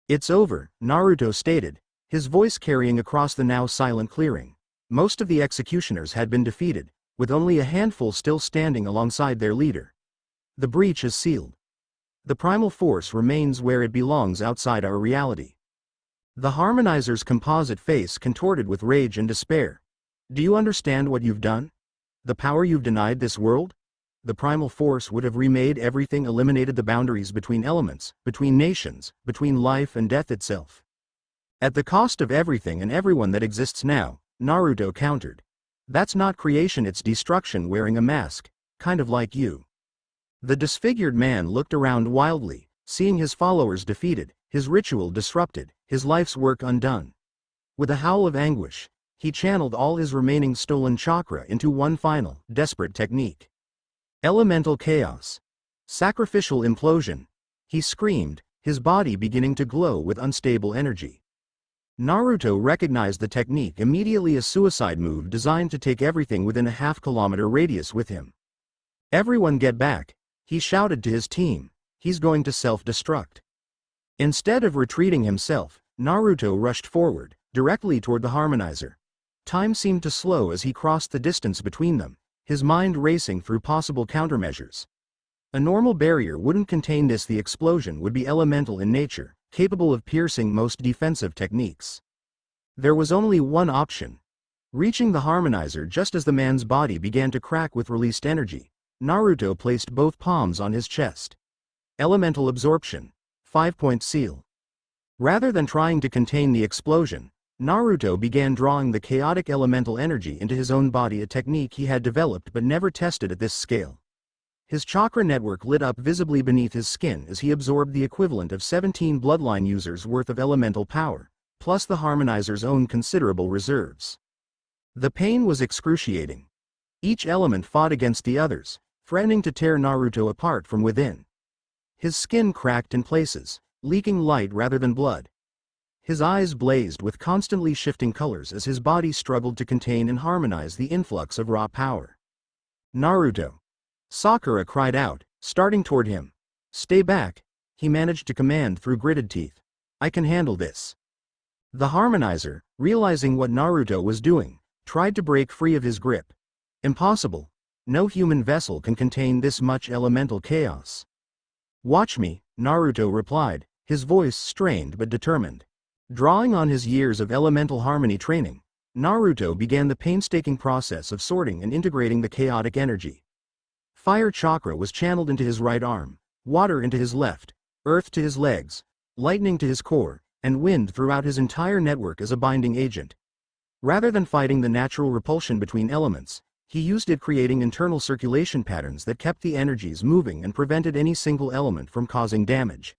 "It's over," Naruto stated, his voice carrying across the now silent clearing. Most of the executioners had been defeated, with only a handful still standing alongside their leader. The breach is sealed. The primal force remains where it belongs outside our reality. The harmonizer's composite face contorted with rage and despair. Do you understand what you've done? The power you've denied this world? The primal force would have remade everything, eliminated the boundaries between elements, between nations, between life and death itself. At the cost of everything and everyone that exists now, Naruto countered. That's not creation, it's destruction wearing a mask, kind of like you. The disfigured man looked around wildly, seeing his followers defeated, his ritual disrupted, his life's work undone. With a howl of anguish, he channeled all his remaining stolen chakra into one final, desperate technique. Elemental chaos. Sacrificial implosion. He screamed, his body beginning to glow with unstable energy. Naruto recognized the technique immediately, a suicide move designed to take everything within a half-kilometer radius with him. Everyone get back, he shouted to his team, he's going to self-destruct. Instead of retreating himself, Naruto rushed forward, directly toward the harmonizer. Time seemed to slow as he crossed the distance between them, his mind racing through possible countermeasures. A normal barrier wouldn't contain this. The explosion would be elemental in nature, capable of piercing most defensive techniques. There was only one option. Reaching the harmonizer just as the man's body began to crack with released energy, Naruto placed both palms on his chest. Elemental absorption. 5-point seal. Rather than trying to contain the explosion, Naruto began drawing the chaotic elemental energy into his own body, a technique he had developed but never tested at this scale. His chakra network lit up visibly beneath his skin as he absorbed the equivalent of 17 bloodline users worth of elemental power, plus the harmonizer's own considerable reserves. The pain was excruciating. Each element fought against the others, threatening to tear Naruto apart from within. His skin cracked in places, leaking light rather than blood. His eyes blazed with constantly shifting colors as his body struggled to contain and harmonize the influx of raw power. Naruto! Sakura cried out, starting toward him. Stay back, he managed to command through gritted teeth. I can handle this. The harmonizer, realizing what Naruto was doing, tried to break free of his grip. Impossible. No human vessel can contain this much elemental chaos. Watch me, Naruto replied, his voice strained but determined. Drawing on his years of elemental harmony training, Naruto began the painstaking process of sorting and integrating the chaotic energy. Fire chakra was channeled into his right arm, water into his left, earth to his legs, lightning to his core, and wind throughout his entire network as a binding agent. Rather than fighting the natural repulsion between elements, he used it, creating internal circulation patterns that kept the energies moving and prevented any single element from causing damage.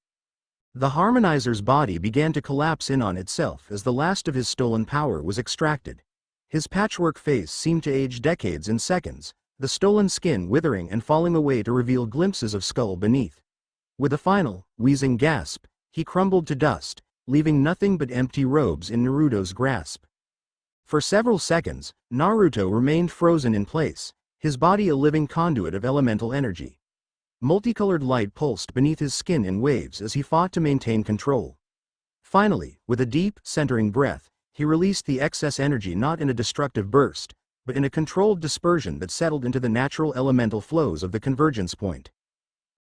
The harmonizer's body began to collapse in on itself as the last of his stolen power was extracted. His patchwork face seemed to age decades in seconds, the stolen skin withering and falling away to reveal glimpses of skull beneath. With a final, wheezing gasp, he crumbled to dust, leaving nothing but empty robes in Naruto's grasp. For several seconds, Naruto remained frozen in place, his body a living conduit of elemental energy. Multicolored light pulsed beneath his skin in waves as he fought to maintain control. Finally, with a deep, centering breath, he released the excess energy not in a destructive burst, but in a controlled dispersion that settled into the natural elemental flows of the convergence point.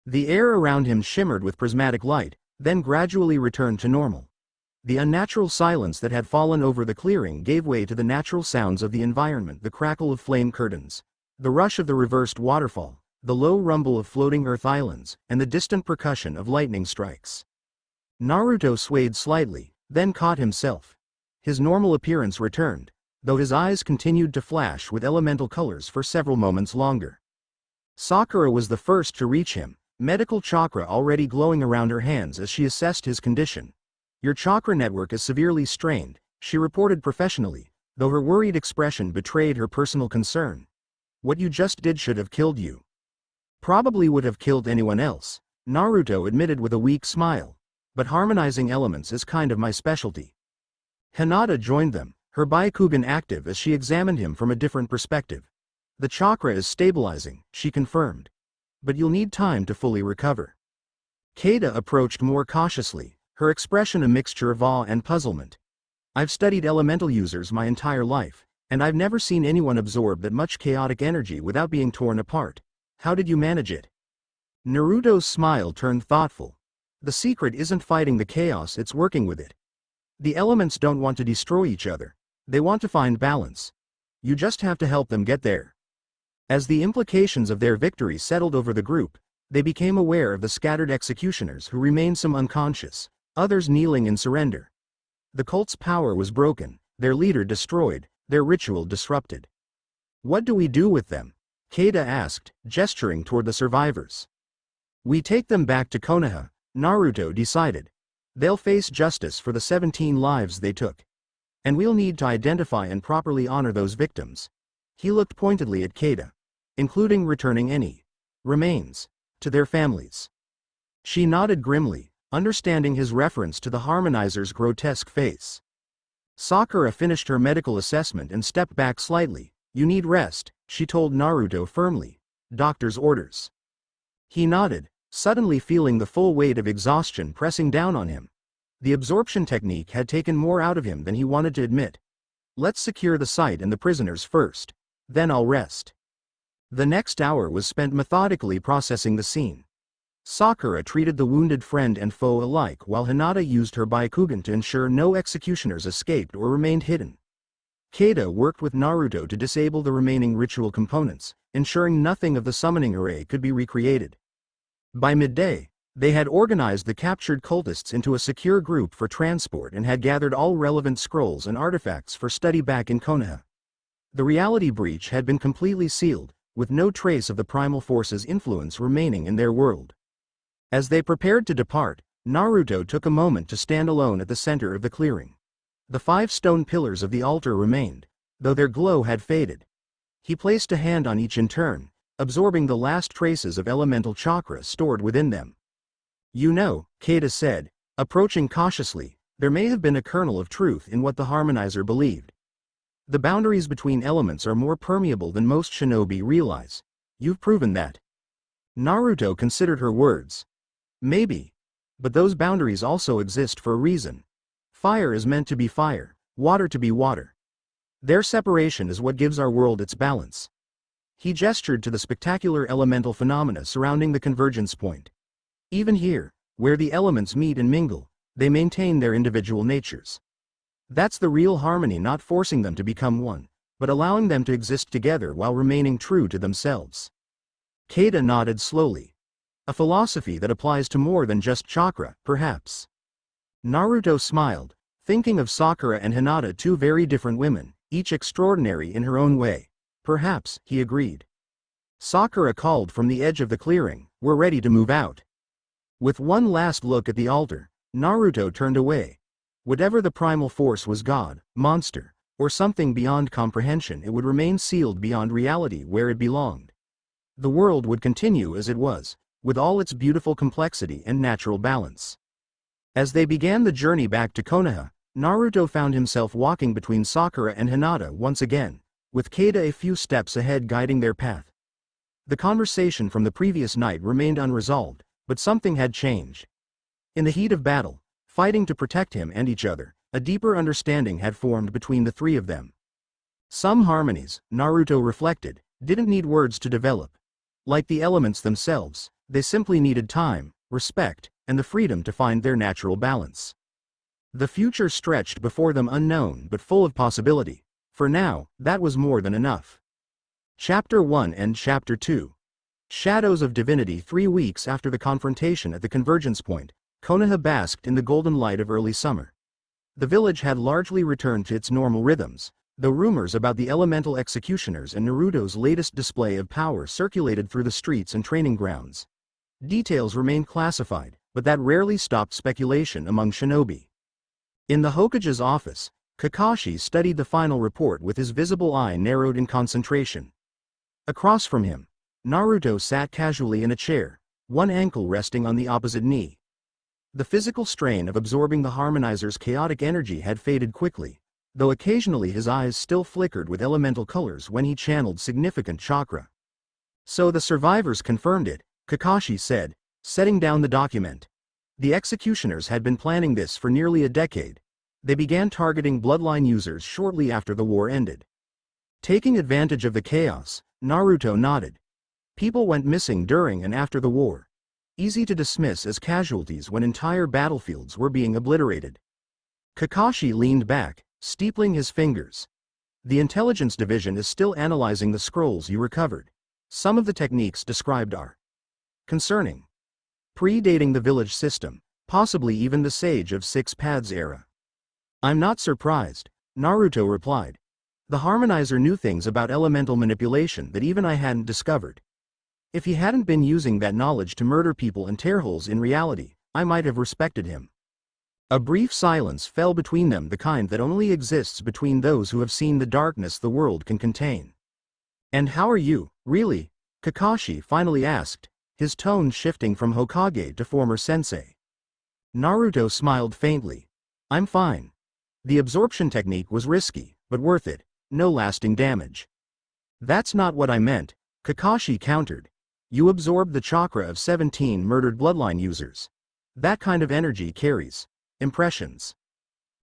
The air around him shimmered with prismatic light, then gradually returned to normal. The unnatural silence that had fallen over the clearing gave way to the natural sounds of the environment, the crackle of flame curtains, the rush of the reversed waterfall, the low rumble of floating earth islands, and the distant percussion of lightning strikes. Naruto swayed slightly, then caught himself. His normal appearance returned, though his eyes continued to flash with elemental colors for several moments longer. Sakura was the first to reach him, medical chakra already glowing around her hands as she assessed his condition. Your chakra network is severely strained, she reported professionally, though her worried expression betrayed her personal concern. What you just did should have killed you. Probably would have killed anyone else, Naruto admitted with a weak smile, but harmonizing elements is kind of my specialty. Hinata joined them, her Byakugan active as she examined him from a different perspective. The chakra is stabilizing, she confirmed. But you'll need time to fully recover. Keita approached more cautiously, her expression a mixture of awe and puzzlement. I've studied elemental users my entire life, and I've never seen anyone absorb that much chaotic energy without being torn apart. How did you manage it? Naruto's smile turned thoughtful. The secret isn't fighting the chaos, it's working with it. The elements don't want to destroy each other. They want to find balance. You just have to help them get there. As the implications of their victory settled over the group, they became aware of the scattered executioners who remained, some unconscious, others kneeling in surrender. The cult's power was broken, their leader destroyed, their ritual disrupted. What do we do with them? Keita asked, gesturing toward the survivors. We take them back to Konoha, Naruto decided. They'll face justice for the 17 lives they took. And we'll need to identify and properly honor those victims. He looked pointedly at Keita. Including returning any remains to their families. She nodded grimly, understanding his reference to the harmonizer's grotesque face. Sakura finished her medical assessment and stepped back slightly. You need rest, she told Naruto firmly. Doctor's orders. He nodded, suddenly feeling the full weight of exhaustion pressing down on him. The absorption technique had taken more out of him than he wanted to admit. Let's secure the site and the prisoners first. Then I'll rest. The next hour was spent methodically processing the scene. Sakura treated the wounded friend and foe alike, while Hinata used her Byakugan to ensure no executioners escaped or remained hidden. Keita worked with Naruto to disable the remaining ritual components, ensuring nothing of the summoning array could be recreated. By midday, they had organized the captured cultists into a secure group for transport and had gathered all relevant scrolls and artifacts for study back in Konoha. The reality breach had been completely sealed, with no trace of the primal force's influence remaining in their world. As they prepared to depart, Naruto took a moment to stand alone at the center of the clearing. The 5 stone pillars of the altar remained, though their glow had faded. He placed a hand on each in turn, absorbing the last traces of elemental chakra stored within them. You know, Keita said, approaching cautiously, there may have been a kernel of truth in what the harmonizer believed. The boundaries between elements are more permeable than most shinobi realize. You've proven that. Naruto considered her words. Maybe. But those boundaries also exist for a reason. Fire is meant to be fire, water to be water. Their separation is what gives our world its balance. He gestured to the spectacular elemental phenomena surrounding the convergence point. Even here, where the elements meet and mingle, they maintain their individual natures. That's the real harmony, not forcing them to become one, but allowing them to exist together while remaining true to themselves. Keita nodded slowly. A philosophy that applies to more than just chakra, perhaps. Naruto smiled, thinking of Sakura and Hinata, 2 very different women, each extraordinary in her own way. Perhaps, he agreed. Sakura called from the edge of the clearing, we're ready to move out. With one last look at the altar, Naruto turned away. Whatever the primal force was, god, monster, or something beyond comprehension, it would remain sealed beyond reality where it belonged. The world would continue as it was, with all its beautiful complexity and natural balance. As they began the journey back to Konoha, Naruto found himself walking between Sakura and Hinata once again, with Keita a few steps ahead guiding their path. The conversation from the previous night remained unresolved, but something had changed. In the heat of battle, fighting to protect him and each other, a deeper understanding had formed between the 3 of them. Some harmonies, Naruto reflected, didn't need words to develop. Like the elements themselves, they simply needed time, respect, and the freedom to find their natural balance. The future stretched before them, unknown but full of possibility. For now, that was more than enough. Chapter 1 and Chapter 2. Shadows of Divinity. 3 weeks after the confrontation at the convergence point, Konoha basked in the golden light of early summer. The village had largely returned to its normal rhythms, though rumors about the elemental executioners and Naruto's latest display of power circulated through the streets and training grounds. Details remained classified, but that rarely stopped speculation among shinobi. In the Hokage's office, Kakashi studied the final report with his visible eye narrowed in concentration. Across from him, Naruto sat casually in a chair, one ankle resting on the opposite knee. The physical strain of absorbing the harmonizer's chaotic energy had faded quickly, though occasionally his eyes still flickered with elemental colors when he channeled significant chakra. So the survivors confirmed it, Kakashi said, setting down the document. The executioners had been planning this for nearly a decade. They began targeting bloodline users shortly after the war ended. Taking advantage of the chaos, Naruto nodded. People went missing during and after the war, easy to dismiss as casualties when entire battlefields were being obliterated. Kakashi leaned back, steepling his fingers. The intelligence division is still analyzing the scrolls you recovered. Some of the techniques described are concerning, predating the village system, possibly even the Sage of Six Paths era. I'm not surprised, Naruto replied. The Harmonizer knew things about elemental manipulation that even I hadn't discovered. If he hadn't been using that knowledge to murder people and tear holes in reality, I might have respected him. A brief silence fell between them, the kind that only exists between those who have seen the darkness the world can contain. And how are you, really? Kakashi finally asked, his tone shifting from Hokage to former sensei. Naruto smiled faintly. I'm fine. The absorption technique was risky, but worth it. No lasting damage. That's not what I meant, Kakashi countered. You absorbed the chakra of 17 murdered bloodline users. That kind of energy carries impressions.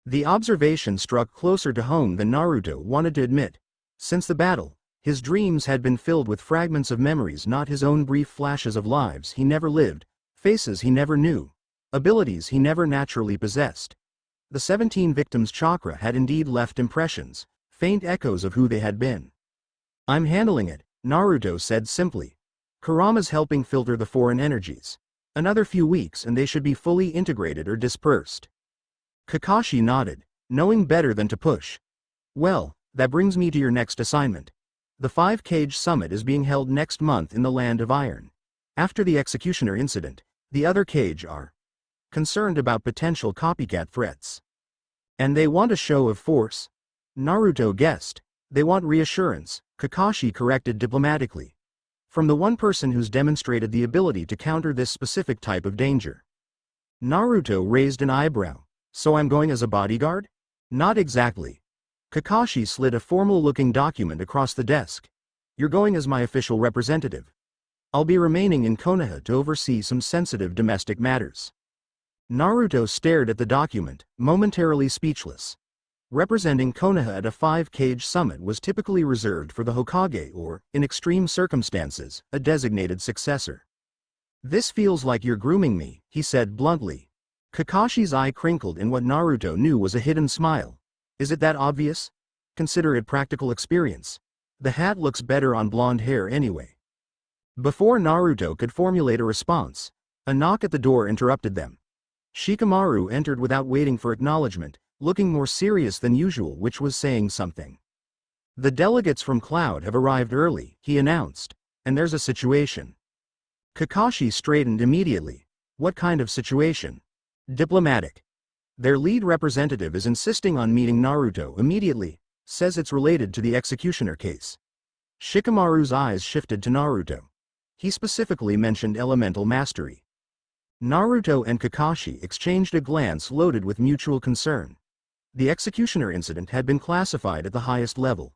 The observation struck closer to home than Naruto wanted to admit. Since the battle, his dreams had been filled with fragments of memories, not his own brief flashes of lives he never lived, faces he never knew, abilities he never naturally possessed. The 17 victims' chakra had indeed left impressions, faint echoes of who they had been. I'm handling it, Naruto said simply. Kurama's helping filter the foreign energies. Another few weeks and they should be fully integrated or dispersed. Kakashi nodded, knowing better than to push. Well, that brings me to your next assignment. The 5-Cage Summit is being held next month in the Land of Iron. After the Executioner incident, the other Cage are concerned about potential copycat threats. And they want a show of force? Naruto guessed. They want reassurance, Kakashi corrected diplomatically. From the one person who's demonstrated the ability to counter this specific type of danger. Naruto raised an eyebrow. So I'm going as a bodyguard? Not exactly. Kakashi slid a formal-looking document across the desk. You're going as my official representative. I'll be remaining in Konoha to oversee some sensitive domestic matters. Naruto stared at the document, momentarily speechless. Representing Konoha at a 5-Cage Summit was typically reserved for the Hokage or, in extreme circumstances, a designated successor. This feels like you're grooming me, he said bluntly. Kakashi's eye crinkled in what Naruto knew was a hidden smile. Is it that obvious? Consider it practical experience. The hat looks better on blonde hair anyway. Before Naruto could formulate a response, a knock at the door interrupted them. Shikamaru entered without waiting for acknowledgement, looking more serious than usual, which was saying something. The delegates from Cloud have arrived early, he announced, and there's a situation. Kakashi straightened immediately. What kind of situation? Diplomatic. Their lead representative is insisting on meeting Naruto immediately, says it's related to the Executioner case. Shikamaru's eyes shifted to Naruto. He specifically mentioned elemental mastery. Naruto and Kakashi exchanged a glance loaded with mutual concern. The Executioner incident had been classified at the highest level.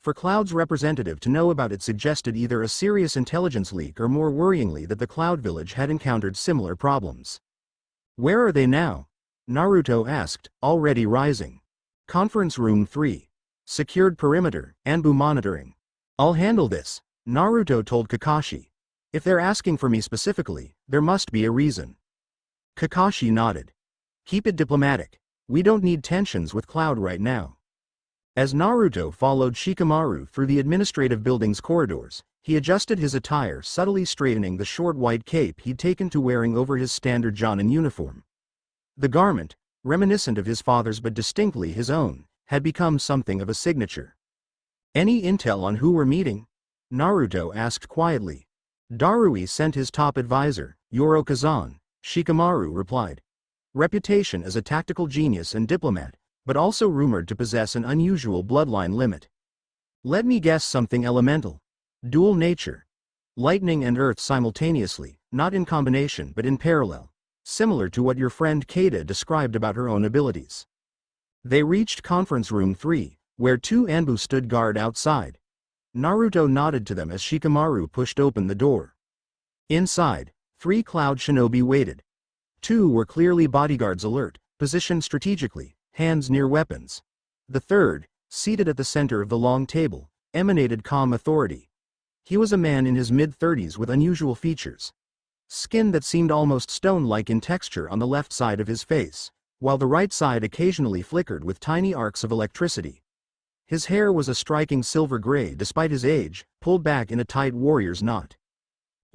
For Cloud's representative to know about it suggested either a serious intelligence leak or, more worryingly, that the Cloud Village had encountered similar problems. Where are they now? Naruto asked, already rising. Conference Room 3. Secured perimeter, Anbu monitoring. I'll handle this, Naruto told Kakashi. If they're asking for me specifically, there must be a reason. Kakashi nodded. Keep it diplomatic. We don't need tensions with Cloud right now. As Naruto followed Shikamaru through the administrative building's corridors, he adjusted his attire, subtly straightening the short white cape he'd taken to wearing over his standard Jonin uniform. The garment, reminiscent of his father's but distinctly his own, had become something of a signature. Any intel on who we're meeting? Naruto asked quietly. Darui sent his top advisor, Yoro Kazan, Shikamaru replied. Reputation as a tactical genius and diplomat, but also rumored to possess an unusual bloodline limit. Let me guess something elemental. Dual nature. Lightning and earth simultaneously, not in combination but in parallel. Similar to what your friend Keita described about her own abilities. They reached Conference Room 3, where 2 Anbu stood guard outside. Naruto nodded to them as Shikamaru pushed open the door. Inside, 3 Cloud Shinobi waited. 2 were clearly bodyguards alert, positioned strategically, hands near weapons. The third, seated at the center of the long table, emanated calm authority. He was a man in his mid-30s with unusual features. Skin that seemed almost stone-like in texture on the left side of his face, while the right side occasionally flickered with tiny arcs of electricity. His hair was a striking silver gray despite his age, pulled back in a tight warrior's knot.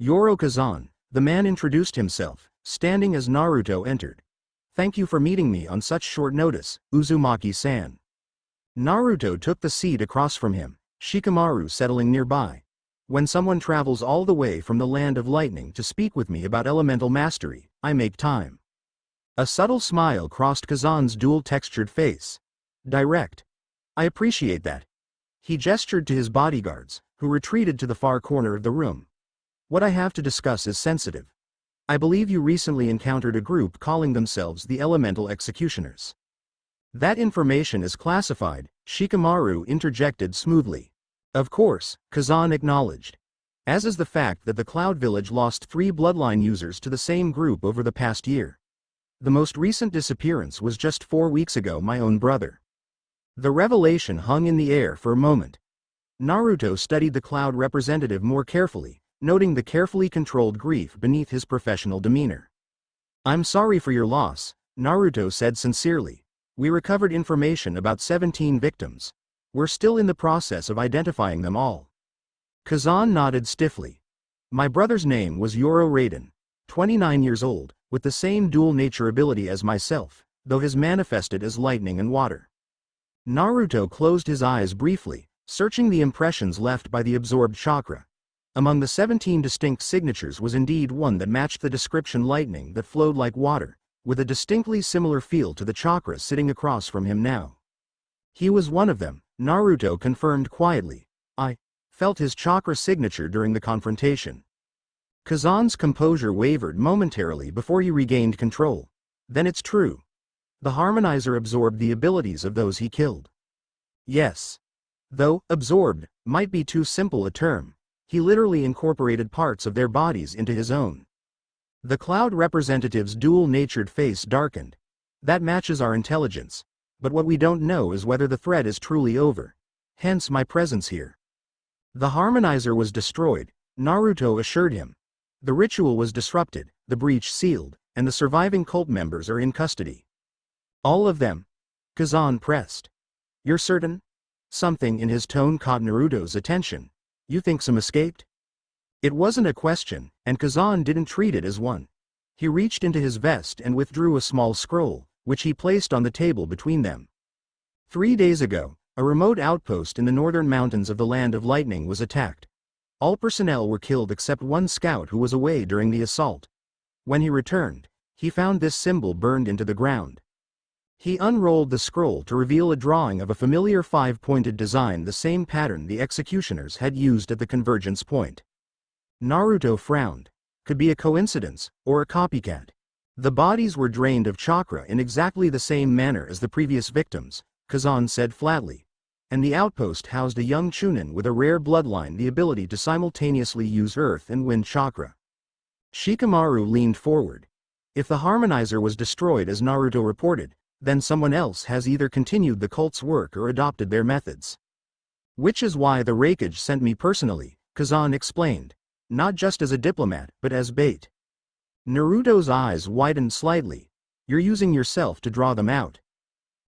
Yoro Kazan, the man introduced himself, standing as Naruto entered. "Thank you for meeting me on such short notice, Uzumaki-san." Naruto took the seat across from him, Shikamaru settling nearby. "When someone travels all the way from the land of lightning to speak with me about elemental mastery, I make time." A subtle smile crossed Kazan's dual-textured face. "Direct. I appreciate that." He gestured to his bodyguards, who retreated to the far corner of the room. "What I have to discuss is sensitive. I believe you recently encountered a group calling themselves the Elemental Executioners." "That information is classified," Shikamaru interjected smoothly. "Of course," Kazan acknowledged. "As is the fact that the Cloud Village lost 3 bloodline users to the same group over the past year. The most recent disappearance was just 4 weeks ago, my own brother." The revelation hung in the air for a moment. Naruto studied the Cloud representative more carefully, noting the carefully controlled grief beneath his professional demeanor. "I'm sorry for your loss," Naruto said sincerely. "We recovered information about 17 victims. We're still in the process of identifying them all." Kazan nodded stiffly. "My brother's name was Yoro Raiden, 29 years old, with the same dual nature ability as myself, though his manifested as lightning and water." Naruto closed his eyes briefly, searching the impressions left by the absorbed chakra. Among the 17 distinct signatures was indeed one that matched the description: lightning that flowed like water, with a distinctly similar feel to the chakra sitting across from him now. He was one of them, Naruto confirmed quietly. "I felt his chakra signature during the confrontation." Kazan's composure wavered momentarily before he regained control. "Then it's true. The harmonizer absorbed the abilities of those he killed." "Yes. Though absorbed might be too simple a term. He literally incorporated parts of their bodies into his own." The Cloud representative's dual-natured face darkened. "That matches our intelligence. But what we don't know is whether the threat is truly over. Hence my presence here." "The harmonizer was destroyed," Naruto assured him. "The ritual was disrupted, the breach sealed, and the surviving cult members are in custody." "All of them?" Kazan pressed. "You're certain?" Something in his tone caught Naruto's attention. "You think some escaped?" It wasn't a question, and Kazan didn't treat it as one. He reached into his vest and withdrew a small scroll, which he placed on the table between them. 3 days ago, a remote outpost in the northern mountains of the Land of Lightning was attacked. All personnel were killed except one scout who was away during the assault. When he returned, he found this symbol burned into the ground. He unrolled the scroll to reveal a drawing of a familiar 5-pointed design, the same pattern the executioners had used at the convergence point. Naruto frowned. Could be a coincidence, or a copycat. "The bodies were drained of chakra in exactly the same manner as the previous victims," Kazan said flatly. "And the outpost housed a young Chunin with a rare bloodline, the ability to simultaneously use earth and wind chakra." Shikamaru leaned forward. "If the harmonizer was destroyed as Naruto reported, then someone else has either continued the cult's work or adopted their methods. Which is why the Raikage sent me personally," Kazan explained. "Not just as a diplomat, but as bait." Naruto's eyes widened slightly. "You're using yourself to draw them out."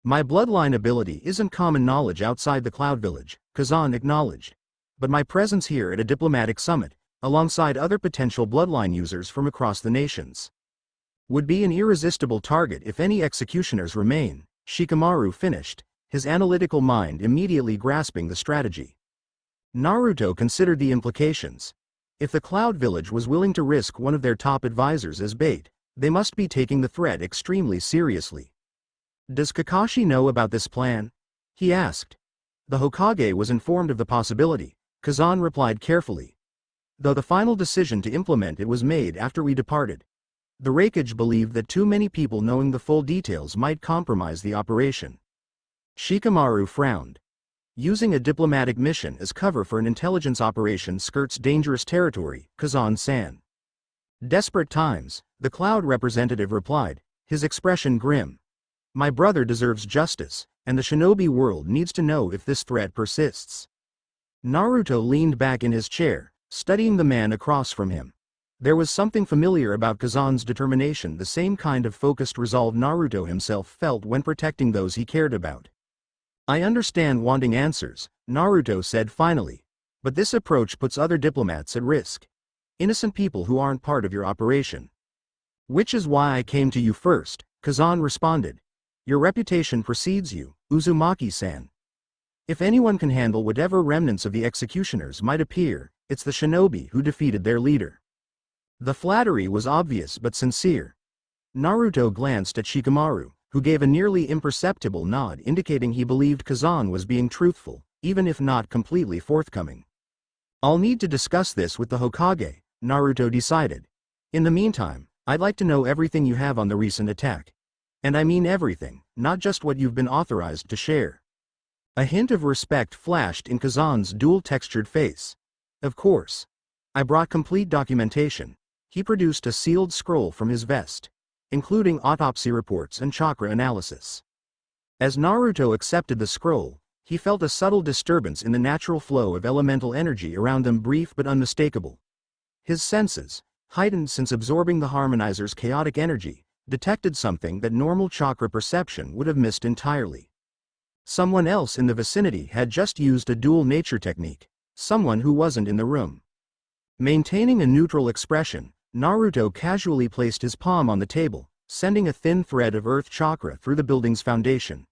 "My bloodline ability isn't common knowledge outside the Cloud Village," Kazan acknowledged. "But my presence here at a diplomatic summit, alongside other potential bloodline users from across the nations, would be an irresistible target if any executioners remain," Shikamaru finished, his analytical mind immediately grasping the strategy. Naruto considered the implications. If the Cloud Village was willing to risk one of their top advisors as bait, they must be taking the threat extremely seriously. "Does Kakashi know about this plan?" he asked. "The Hokage was informed of the possibility," Kazan replied carefully. "Though the final decision to implement it was made after we departed. The Raikage believed that too many people knowing the full details might compromise the operation." Shikamaru frowned. "Using a diplomatic mission as cover for an intelligence operation skirts dangerous territory, Kazan-san." "Desperate times," the Cloud representative replied, his expression grim. "My brother deserves justice, and the shinobi world needs to know if this threat persists." Naruto leaned back in his chair, studying the man across from him. There was something familiar about Kazan's determination, the same kind of focused resolve Naruto himself felt when protecting those he cared about. I understand wanting answers, Naruto said finally. But this approach puts other diplomats at risk. Innocent people who aren't part of your operation. Which is why I came to you first, Kazan responded. Your reputation precedes you, Uzumaki-san. If anyone can handle whatever remnants of the executioners might appear, it's the shinobi who defeated their leader. The flattery was obvious but sincere. Naruto glanced at Shikamaru, who gave a nearly imperceptible nod indicating he believed Kazan was being truthful, even if not completely forthcoming. I'll need to discuss this with the Hokage, Naruto decided. In the meantime, I'd like to know everything you have on the recent attack. And I mean everything, not just what you've been authorized to share. A hint of respect flashed in Kazan's dual-textured face. Of course. I brought complete documentation. He produced a sealed scroll from his vest, including autopsy reports and chakra analysis. As Naruto accepted the scroll, he felt a subtle disturbance in the natural flow of elemental energy around them, brief but unmistakable. His senses, heightened since absorbing the harmonizer's chaotic energy, detected something that normal chakra perception would have missed entirely. Someone else in the vicinity had just used a dual nature technique, someone who wasn't in the room. Maintaining a neutral expression, Naruto casually placed his palm on the table, sending a thin thread of earth chakra through the building's foundation.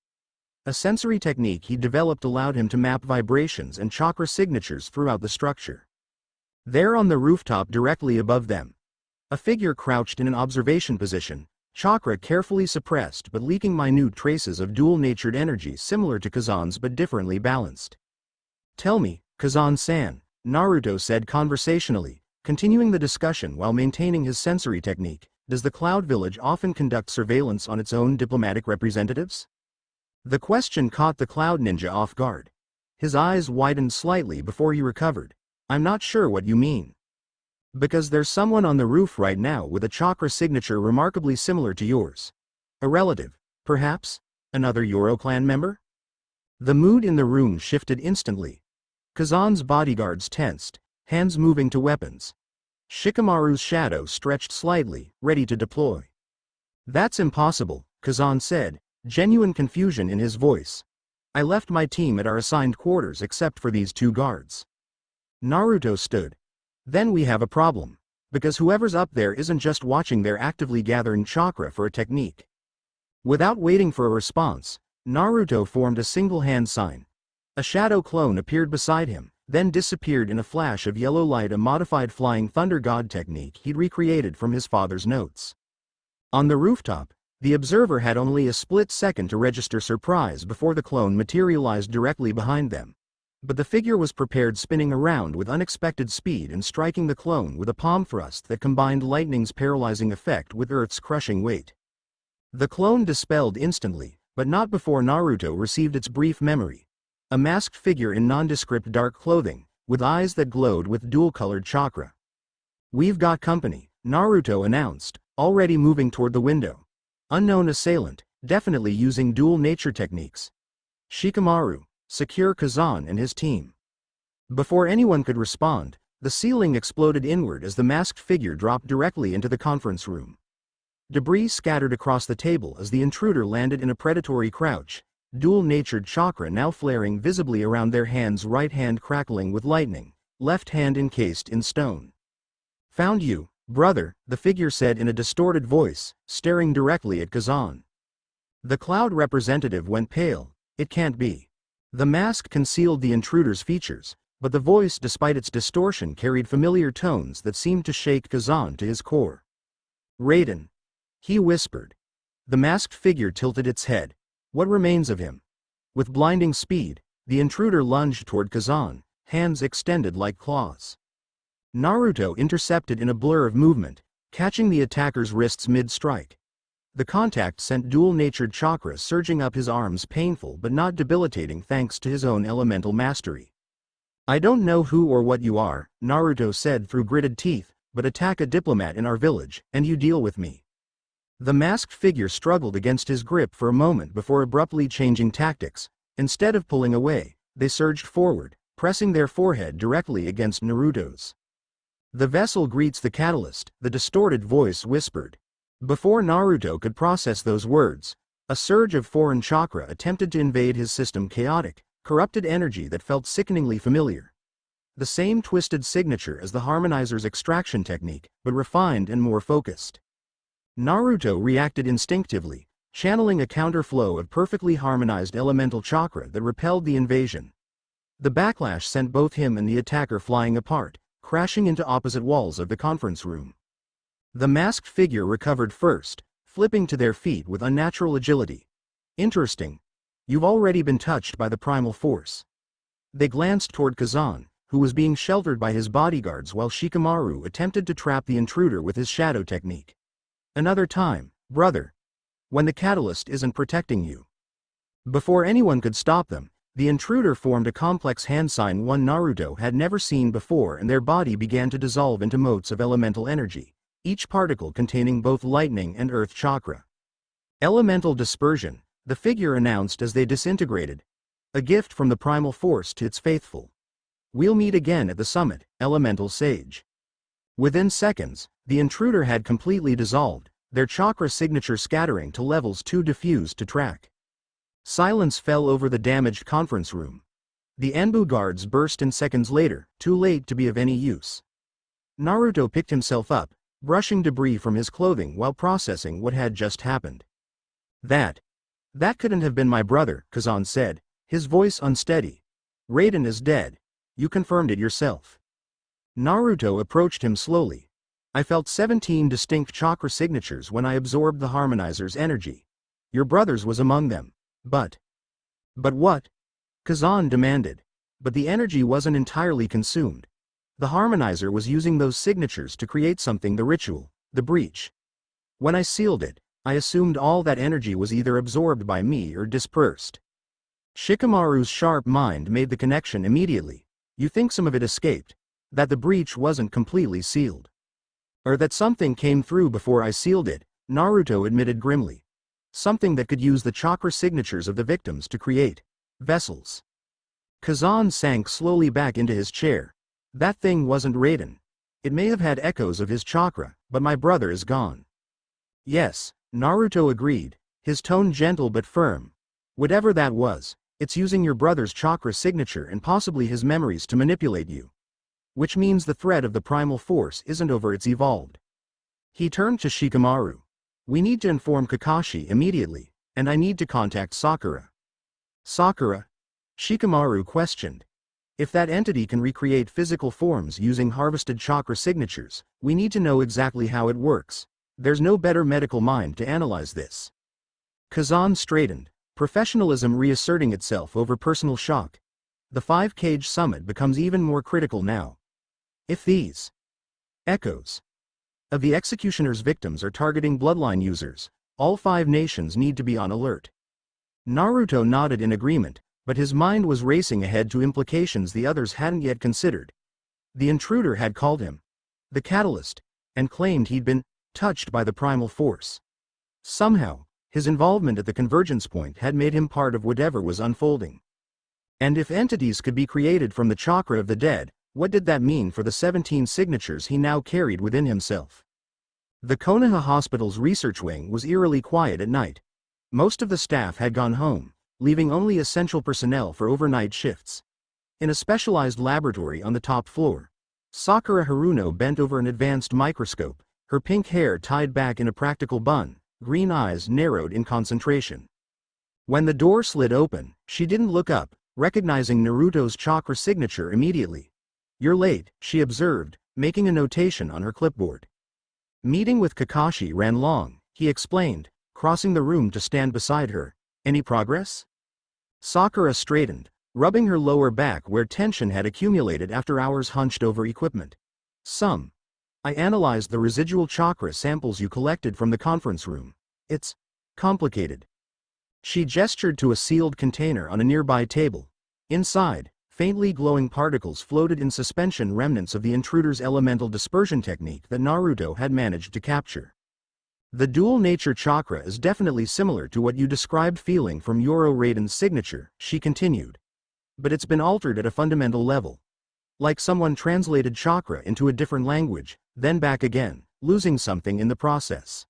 A sensory technique he developed allowed him to map vibrations and chakra signatures throughout the structure. There on the rooftop directly above them, a figure crouched in an observation position, chakra carefully suppressed but leaking minute traces of dual-natured energy similar to Kazan's but differently balanced. Tell me, Kazan-san, Naruto said conversationally, continuing the discussion while maintaining his sensory technique, does the Cloud Village often conduct surveillance on its own diplomatic representatives? The question caught the Cloud Ninja off guard. His eyes widened slightly before he recovered. I'm not sure what you mean. Because there's someone on the roof right now with a chakra signature remarkably similar to yours. A relative, perhaps? Another Yoro clan member? The mood in the room shifted instantly. Kazan's bodyguards tensed, hands moving to weapons. Shikamaru's shadow stretched slightly, ready to deploy. That's impossible, Kazan said, genuine confusion in his voice. I left my team at our assigned quarters except for these two guards. Naruto stood. Then we have a problem. Because whoever's up there isn't just watching, they're actively gathering chakra for a technique. Without waiting for a response, Naruto formed a single hand sign. A shadow clone appeared beside him, then disappeared in a flash of yellow light, a modified flying thunder god technique he'd recreated from his father's notes. On the rooftop, the observer had only a split second to register surprise before the clone materialized directly behind them. But the figure was prepared, spinning around with unexpected speed and striking the clone with a palm thrust that combined lightning's paralyzing effect with Earth's crushing weight. The clone dispelled instantly, but not before Naruto received its brief memory. A masked figure in nondescript dark clothing, with eyes that glowed with dual-colored chakra. We've got company, Naruto announced, already moving toward the window. Unknown assailant, definitely using dual nature techniques. Shikamaru, secure Kazan and his team. Before anyone could respond, the ceiling exploded inward as the masked figure dropped directly into the conference room. Debris scattered across the table as the intruder landed in a predatory crouch, dual-natured chakra now flaring visibly around their hands, right hand crackling with lightning, left hand encased in stone. Found you, brother, the figure said in a distorted voice, staring directly at Kazan. The cloud representative went pale. It can't be. The mask concealed the intruder's features, but the voice, despite its distortion, carried familiar tones that seemed to shake Kazan to his core. Raiden, he whispered. The masked figure tilted its head. What remains of him? With blinding speed, the intruder lunged toward Kazan, hands extended like claws. Naruto intercepted in a blur of movement, catching the attacker's wrists mid-strike. The contact sent dual-natured chakra surging up his arms, painful but not debilitating thanks to his own elemental mastery. I don't know who or what you are, Naruto said through gritted teeth, but attack a diplomat in our village, and you deal with me. The masked figure struggled against his grip for a moment before abruptly changing tactics. Instead of pulling away, they surged forward, pressing their forehead directly against Naruto's. The vessel greets the catalyst, the distorted voice whispered. Before Naruto could process those words, a surge of foreign chakra attempted to invade his system, chaotic, corrupted energy that felt sickeningly familiar. The same twisted signature as the harmonizer's extraction technique, but refined and more focused. Naruto reacted instinctively, channeling a counterflow of perfectly harmonized elemental chakra that repelled the invasion. The backlash sent both him and the attacker flying apart, crashing into opposite walls of the conference room. The masked figure recovered first, flipping to their feet with unnatural agility. Interesting. You've already been touched by the primal force. They glanced toward Kazan, who was being sheltered by his bodyguards while Shikamaru attempted to trap the intruder with his shadow technique. Another time, brother. When the catalyst isn't protecting you. Before anyone could stop them, the intruder formed a complex hand sign one Naruto had never seen before, and their body began to dissolve into motes of elemental energy, each particle containing both lightning and earth chakra. Elemental dispersion, the figure announced as they disintegrated. A gift from the primal force to its faithful. We'll meet again at the summit, elemental sage. Within seconds, the intruder had completely dissolved, their chakra signature scattering to levels too diffused to track. Silence fell over the damaged conference room. The Anbu guards burst in seconds later, too late to be of any use. Naruto picked himself up, brushing debris from his clothing while processing what had just happened. That couldn't have been my brother, Kazan said, his voice unsteady. Raiden is dead. You confirmed it yourself. Naruto approached him slowly. I felt 17 distinct chakra signatures when I absorbed the harmonizer's energy. Your brother's was among them. But what? Kazan demanded. But the energy wasn't entirely consumed. The harmonizer was using those signatures to create something, the ritual, the breach. When I sealed it, I assumed all that energy was either absorbed by me or dispersed. Shikamaru's sharp mind made the connection immediately. You think some of it escaped? That the breach wasn't completely sealed? Or that something came through before I sealed it, Naruto admitted grimly. Something that could use the chakra signatures of the victims to create vessels. Kazan sank slowly back into his chair. That thing wasn't Raiden. It may have had echoes of his chakra, but my brother is gone. Yes, Naruto agreed, his tone gentle but firm. Whatever that was, it's using your brother's chakra signature and possibly his memories to manipulate you. Which means the threat of the primal force isn't over, it's evolved. He turned to Shikamaru. We need to inform Kakashi immediately, and I need to contact Sakura. Sakura? Shikamaru questioned. If that entity can recreate physical forms using harvested chakra signatures, we need to know exactly how it works. There's no better medical mind to analyze this. Kazan straightened, professionalism reasserting itself over personal shock. The 5-cage summit becomes even more critical now. If these echoes of the executioner's victims are targeting bloodline users, all 5 nations need to be on alert. Naruto nodded in agreement, but his mind was racing ahead to implications the others hadn't yet considered. The intruder had called him the catalyst, and claimed he'd been touched by the primal force. Somehow, his involvement at the convergence point had made him part of whatever was unfolding. And if entities could be created from the chakra of the dead, what did that mean for the 17 signatures he now carried within himself? The Konoha Hospital's research wing was eerily quiet at night. Most of the staff had gone home, leaving only essential personnel for overnight shifts. In a specialized laboratory on the top floor, Sakura Haruno bent over an advanced microscope, her pink hair tied back in a practical bun, green eyes narrowed in concentration. When the door slid open, she didn't look up, recognizing Naruto's chakra signature immediately. You're late, she observed, making a notation on her clipboard. Meeting with Kakashi ran long, he explained, crossing the room to stand beside her. Any progress? Sakura straightened, rubbing her lower back where tension had accumulated after hours hunched over equipment. Some. I analyzed the residual chakra samples you collected from the conference room. It's complicated. She gestured to a sealed container on a nearby table. Inside, faintly glowing particles floated in suspension, remnants of the intruder's elemental dispersion technique that Naruto had managed to capture. The dual nature chakra is definitely similar to what you described feeling from Yoro Raiden's signature, she continued. But it's been altered at a fundamental level. Like someone translated chakra into a different language, then back again, losing something in the process.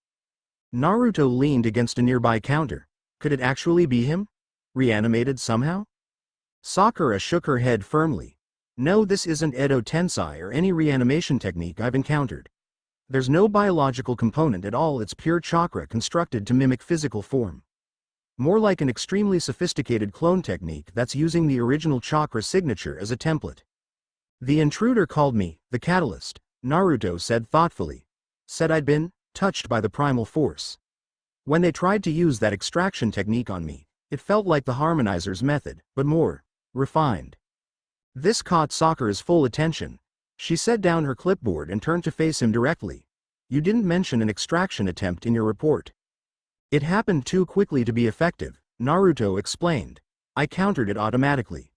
Naruto leaned against a nearby counter. Could it actually be him? Reanimated somehow? Sakura shook her head firmly. No, this isn't Edo Tensei or any reanimation technique I've encountered. There's no biological component at all, it's pure chakra constructed to mimic physical form. More like an extremely sophisticated clone technique that's using the original chakra signature as a template. The intruder called me the catalyst, Naruto said thoughtfully. Said I'd been touched by the primal force. When they tried to use that extraction technique on me, it felt like the harmonizer's method, but more refined. This caught Sakura's full attention. She set down her clipboard and turned to face him directly. You didn't mention an extraction attempt in your report. It happened too quickly to be effective, Naruto explained. I countered it automatically.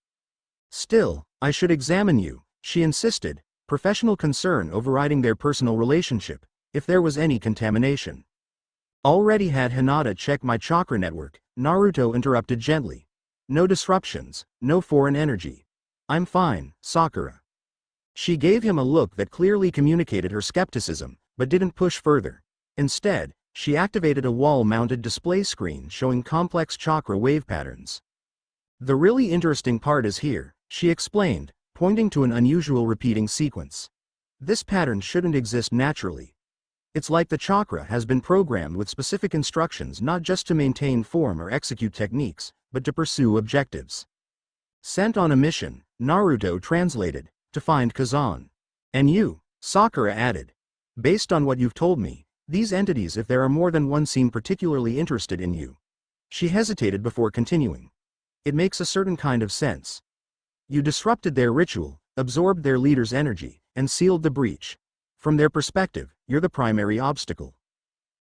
Still, I should examine you, she insisted, professional concern overriding their personal relationship, if there was any contamination. Already had Hinata check my chakra network, Naruto interrupted gently. No disruptions, no foreign energy. I'm fine, Sakura. She gave him a look that clearly communicated her skepticism, but didn't push further. Instead, she activated a wall-mounted display screen showing complex chakra wave patterns. The really interesting part is here, she explained, pointing to an unusual repeating sequence. This pattern shouldn't exist naturally. It's like the chakra has been programmed with specific instructions not just to maintain form or execute techniques, but to pursue objectives. Sent on a mission, Naruto translated, to find Kazan. And you, Sakura added. Based on what you've told me, these entities, if there are more than one, seem particularly interested in you. She hesitated before continuing. It makes a certain kind of sense. You disrupted their ritual, absorbed their leader's energy, and sealed the breach. From their perspective, you're the primary obstacle.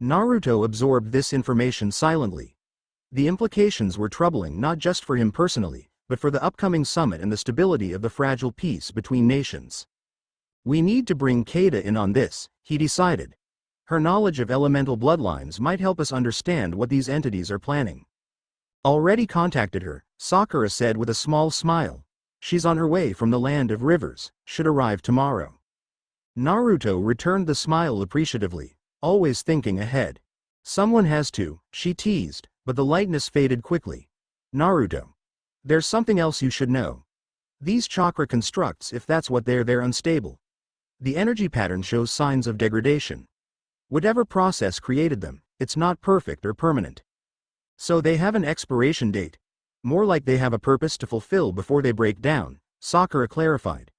Naruto absorbed this information silently. The implications were troubling not just for him personally, but for the upcoming summit and the stability of the fragile peace between nations. We need to bring Keita in on this, he decided. Her knowledge of elemental bloodlines might help us understand what these entities are planning. Already contacted her, Sakura said with a small smile. She's on her way from the land of rivers, should arrive tomorrow. Naruto returned the smile appreciatively, always thinking ahead. Someone has to, she teased, but the lightness faded quickly. Naruto. There's something else you should know. These chakra constructs, if that's what they're unstable. The energy pattern shows signs of degradation. Whatever process created them, it's not perfect or permanent. So they have an expiration date. More like they have a purpose to fulfill before they break down, Sakura clarified.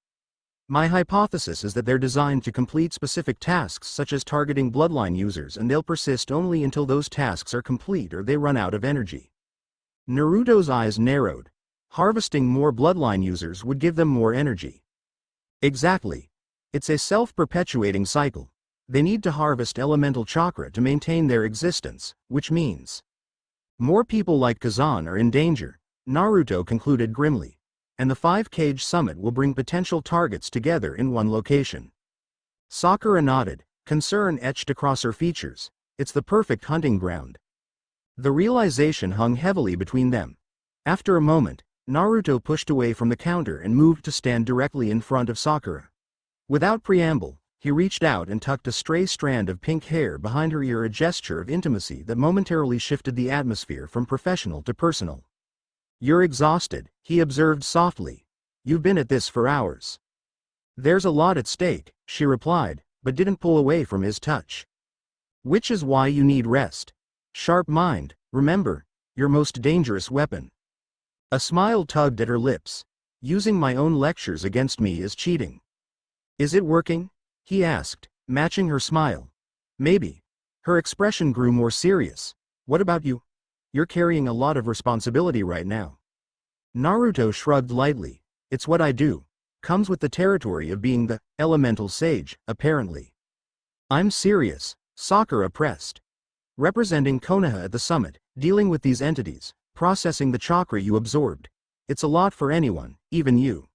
My hypothesis is that they're designed to complete specific tasks such as targeting bloodline users, and they'll persist only until those tasks are complete or they run out of energy. Naruto's eyes narrowed. Harvesting more bloodline users would give them more energy. Exactly. It's a self-perpetuating cycle. They need to harvest elemental chakra to maintain their existence, which means more people like Kazan are in danger, Naruto concluded grimly. And the 5-cage summit will bring potential targets together in one location. Sakura nodded, concern etched across her features. It's the perfect hunting ground. The realization hung heavily between them. After a moment, Naruto pushed away from the counter and moved to stand directly in front of Sakura. Without preamble, he reached out and tucked a stray strand of pink hair behind her ear, a gesture of intimacy that momentarily shifted the atmosphere from professional to personal. You're exhausted, he observed softly. You've been at this for hours. There's a lot at stake, she replied, but didn't pull away from his touch. Which is why you need rest. Sharp mind, remember, your most dangerous weapon. A smile tugged at her lips. Using my own lectures against me is cheating. Is it working? He asked, matching her smile. Maybe. Her expression grew more serious. What about you? You're carrying a lot of responsibility right now. Naruto shrugged lightly. It's what I do. Comes with the territory of being the elemental sage, apparently. I'm serious, Sakura pressed. Representing Konoha at the summit, dealing with these entities, processing the chakra you absorbed. It's a lot for anyone, even you.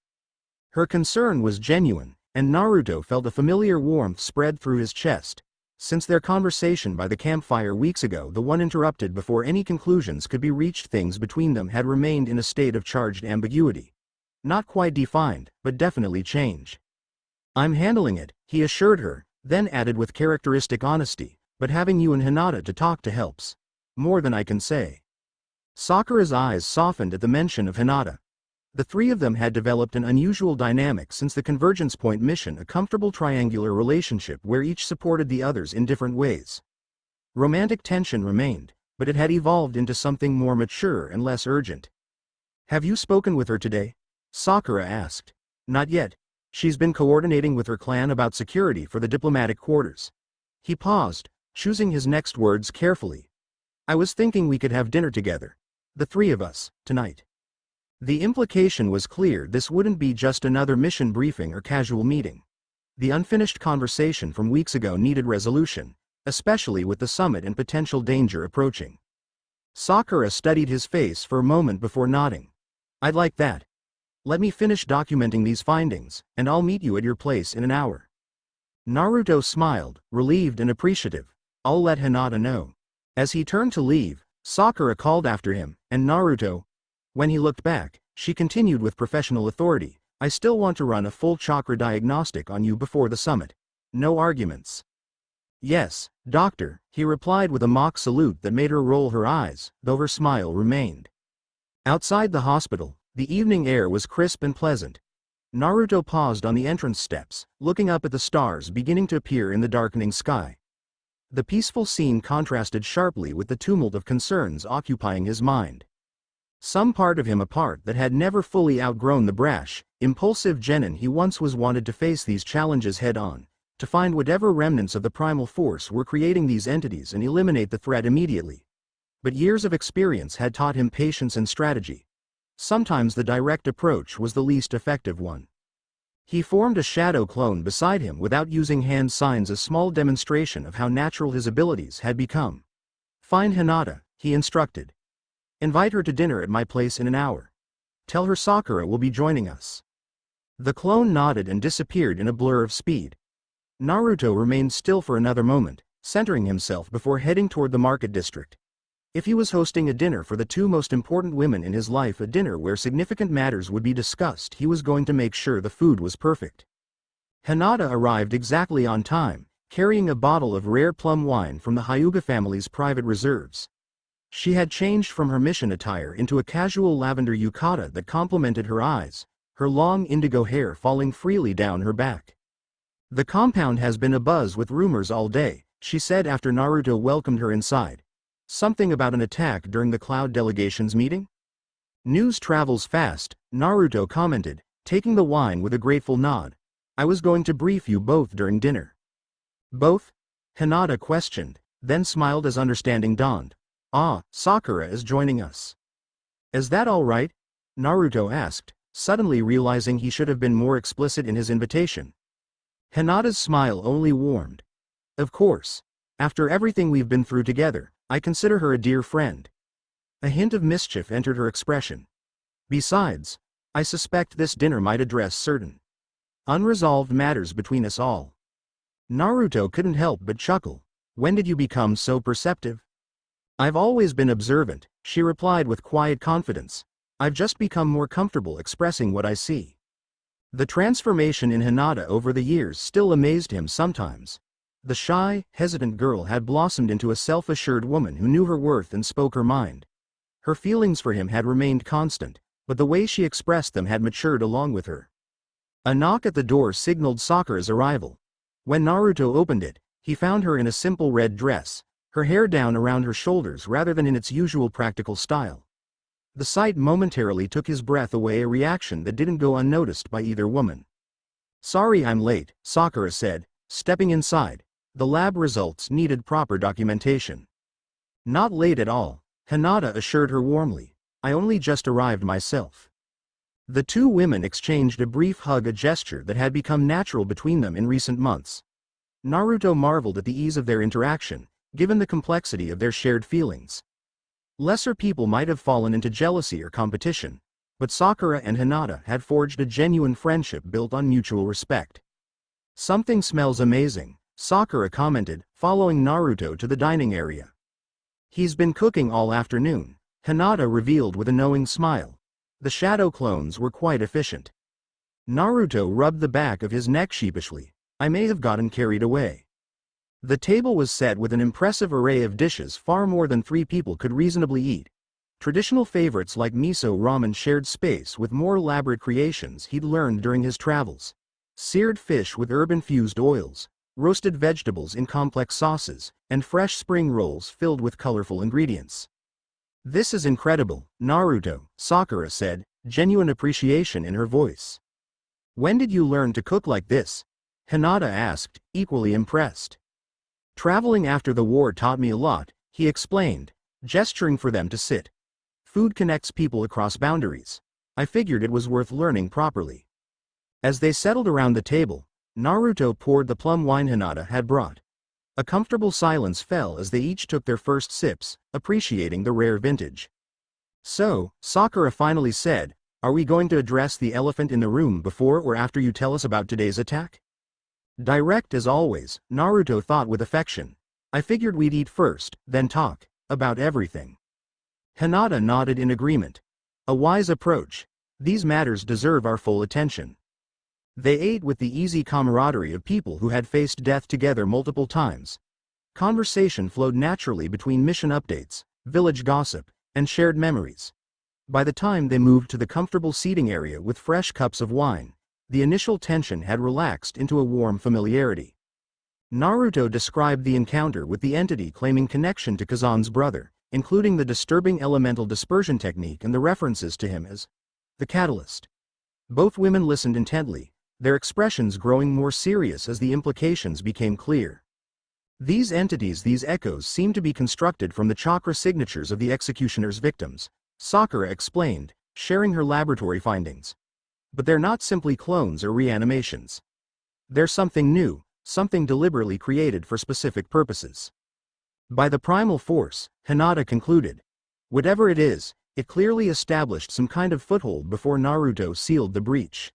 Her concern was genuine, and Naruto felt a familiar warmth spread through his chest. Since their conversation by the campfire weeks ago, the one interrupted before any conclusions could be reached, things between them had remained in a state of charged ambiguity. Not quite defined, but definitely change. I'm handling it, he assured her, then added with characteristic honesty, but having you and Hinata to talk to helps. More than I can say. Sakura's eyes softened at the mention of Hinata. The three of them had developed an unusual dynamic since the Convergence Point mission, a comfortable triangular relationship where each supported the others in different ways. Romantic tension remained, but it had evolved into something more mature and less urgent. Have you spoken with her today? Sakura asked. Not yet. She's been coordinating with her clan about security for the diplomatic quarters. He paused, choosing his next words carefully. I was thinking we could have dinner together. The three of us, tonight. The implication was clear: this wouldn't be just another mission briefing or casual meeting. The unfinished conversation from weeks ago needed resolution, especially with the summit and potential danger approaching. Sakura studied his face for a moment before nodding. I'd like that. Let me finish documenting these findings, and I'll meet you at your place in an hour. Naruto smiled, relieved and appreciative. I'll let Hinata know. As he turned to leave, Sakura called after him, and Naruto. When he looked back, she continued with professional authority. I still want to run a full chakra diagnostic on you before the summit. No arguments. Yes, doctor, he replied with a mock salute that made her roll her eyes, though her smile remained. Outside the hospital, the evening air was crisp and pleasant. Naruto paused on the entrance steps, looking up at the stars beginning to appear in the darkening sky. The peaceful scene contrasted sharply with the tumult of concerns occupying his mind. Some part of him, a part that had never fully outgrown the brash, impulsive genin he once was, wanted to face these challenges head-on, to find whatever remnants of the primal force were creating these entities and eliminate the threat immediately. But years of experience had taught him patience and strategy. Sometimes the direct approach was the least effective one. He formed a shadow clone beside him without using hand signs, a small demonstration of how natural his abilities had become. Find Hinata, he instructed. Invite her to dinner at my place in an hour. Tell her Sakura will be joining us. The clone nodded and disappeared in a blur of speed. Naruto remained still for another moment, centering himself before heading toward the market district. If he was hosting a dinner for the two most important women in his life, a dinner where significant matters would be discussed, he was going to make sure the food was perfect. Hinata arrived exactly on time, carrying a bottle of rare plum wine from the Hyuga family's private reserves. She had changed from her mission attire into a casual lavender yukata that complemented her eyes, her long indigo hair falling freely down her back. The compound has been abuzz with rumors all day, she said after Naruto welcomed her inside. Something about an attack during the Cloud delegation's meeting? News travels fast, Naruto commented, taking the wine with a grateful nod. I was going to brief you both during dinner. Both? Hinata questioned, then smiled as understanding dawned. Ah, Sakura is joining us. Is that all right? Naruto asked, suddenly realizing he should have been more explicit in his invitation. Hinata's smile only warmed. Of course. After everything we've been through together, I consider her a dear friend. A hint of mischief entered her expression. Besides, I suspect this dinner might address certain unresolved matters between us all. Naruto couldn't help but chuckle. When did you become so perceptive? I've always been observant, she replied with quiet confidence. I've just become more comfortable expressing what I see. The transformation in Hinata over the years still amazed him sometimes. The shy, hesitant girl had blossomed into a self-assured woman who knew her worth and spoke her mind. Her feelings for him had remained constant, but the way she expressed them had matured along with her. A knock at the door signaled Sakura's arrival. When Naruto opened it, he found her in a simple red dress, her hair down around her shoulders rather than in its usual practical style. The sight momentarily took his breath away, a reaction that didn't go unnoticed by either woman. Sorry I'm late, Sakura said, stepping inside. The lab results needed proper documentation. Not late at all, Hinata assured her warmly. I only just arrived myself. The two women exchanged a brief hug, a gesture that had become natural between them in recent months. Naruto marveled at the ease of their interaction, given the complexity of their shared feelings. Lesser people might have fallen into jealousy or competition, but Sakura and Hinata had forged a genuine friendship built on mutual respect. Something smells amazing, Sakura commented, following Naruto to the dining area. He's been cooking all afternoon, Hinata revealed with a knowing smile. The shadow clones were quite efficient. Naruto rubbed the back of his neck sheepishly. I may have gotten carried away. The table was set with an impressive array of dishes far more than 3 people could reasonably eat. Traditional favorites like miso ramen shared space with more elaborate creations he'd learned during his travels. Seared fish with herb-infused oils, roasted vegetables in complex sauces, and fresh spring rolls filled with colorful ingredients. This is incredible, Naruto, Sakura said, genuine appreciation in her voice. When did you learn to cook like this? Hinata asked, equally impressed. Traveling after the war taught me a lot, he explained, gesturing for them to sit. Food connects people across boundaries. I figured it was worth learning properly. As they settled around the table, Naruto poured the plum wine Hinata had brought. A comfortable silence fell as they each took their first sips, appreciating the rare vintage. So, Sakura finally said, are we going to address the elephant in the room before or after you tell us about today's attack? Direct as always, Naruto thought with affection. I figured we'd eat first, then talk about everything. Hinata nodded in agreement. A wise approach. These matters deserve our full attention. They ate with the easy camaraderie of people who had faced death together multiple times. Conversation flowed naturally between mission updates, village gossip, and shared memories. By the time they moved to the comfortable seating area with fresh cups of wine, the initial tension had relaxed into a warm familiarity. Naruto described the encounter with the entity claiming connection to Kazan's brother, including the disturbing elemental dispersion technique and the references to him as the catalyst. Both women listened intently, their expressions growing more serious as the implications became clear. These entities, these echoes, seem to be constructed from the chakra signatures of the executioner's victims, Sakura explained, sharing her laboratory findings. But they're not simply clones or reanimations. They're something new, something deliberately created for specific purposes. By the primal force, Hinata concluded. Whatever it is, it clearly established some kind of foothold before Naruto sealed the breach.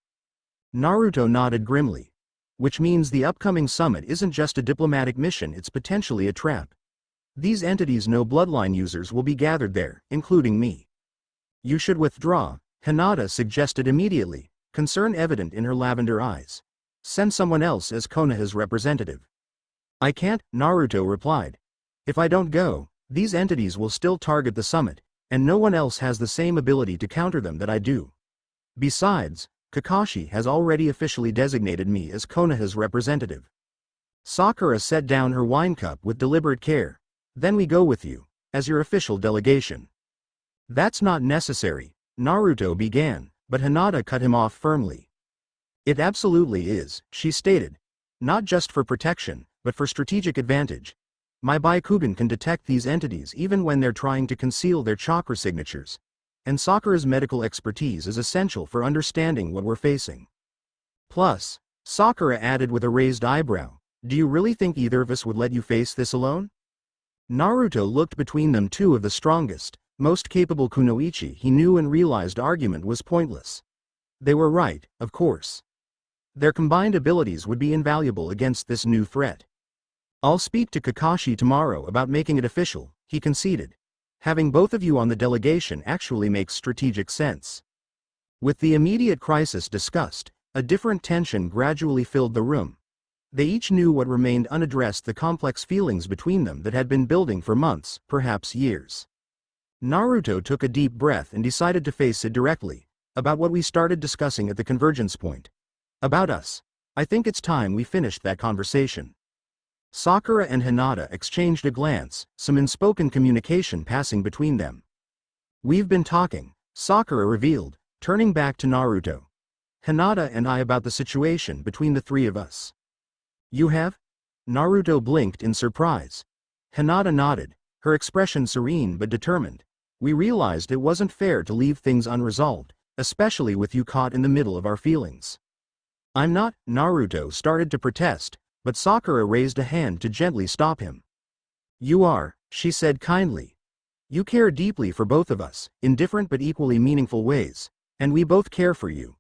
Naruto nodded grimly. Which means the upcoming summit isn't just a diplomatic mission, it's potentially a trap. These entities know bloodline users will be gathered there, including me. You should withdraw, Hinata suggested immediately, concern evident in her lavender eyes. Send someone else as Konoha's representative. I can't, Naruto replied. If I don't go, these entities will still target the summit, and no one else has the same ability to counter them that I do. Besides, Kakashi has already officially designated me as Konoha's representative. Sakura set down her wine cup with deliberate care. Then we go with you, as your official delegation. That's not necessary, Naruto began, but Hinata cut him off firmly. It absolutely is, she stated. Not just for protection, but for strategic advantage. My Byakugan can detect these entities even when they're trying to conceal their chakra signatures. And Sakura's medical expertise is essential for understanding what we're facing. Plus, Sakura added with a raised eyebrow, do you really think either of us would let you face this alone? Naruto looked between them. Two of the strongest, most capable kunoichi he knew and realized argument was pointless. They were right, of course. Their combined abilities would be invaluable against this new threat. I'll speak to Kakashi tomorrow about making it official, he conceded. Having both of you on the delegation actually makes strategic sense. With the immediate crisis discussed, a different tension gradually filled the room. They each knew what remained unaddressed, the complex feelings between them that had been building for months, perhaps years. Naruto took a deep breath and decided to face it directly. About what we started discussing at the convergence point. About us. I think it's time we finished that conversation. Sakura and Hinata exchanged a glance, some unspoken communication passing between them. We've been talking, Sakura revealed, turning back to Naruto. Hinata and I about the situation between the three of us. You have? Naruto blinked in surprise. Hinata nodded, her expression serene but determined. We realized it wasn't fair to leave things unresolved, especially with you caught in the middle of our feelings. I'm not, Naruto started to protest, but Sakura raised a hand to gently stop him. You are, she said kindly. You care deeply for both of us, in different but equally meaningful ways, and we both care for you.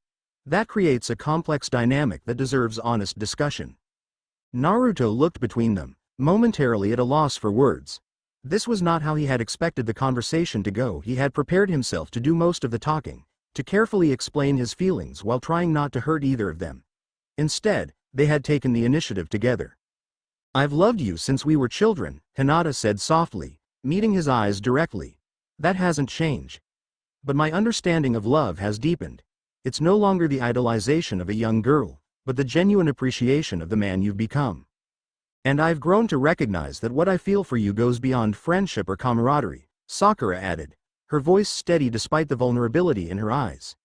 That creates a complex dynamic that deserves honest discussion. Naruto looked between them, momentarily at a loss for words. This was not how he had expected the conversation to go. He had prepared himself to do most of the talking, to carefully explain his feelings while trying not to hurt either of them. Instead, they had taken the initiative together. "I've loved you since we were children," Hinata said softly, meeting his eyes directly. "That hasn't changed. But my understanding of love has deepened. It's no longer the idolization of a young girl, but the genuine appreciation of the man you've become. And I've grown to recognize that what I feel for you goes beyond friendship or camaraderie," Sakura added, her voice steady despite the vulnerability in her eyes.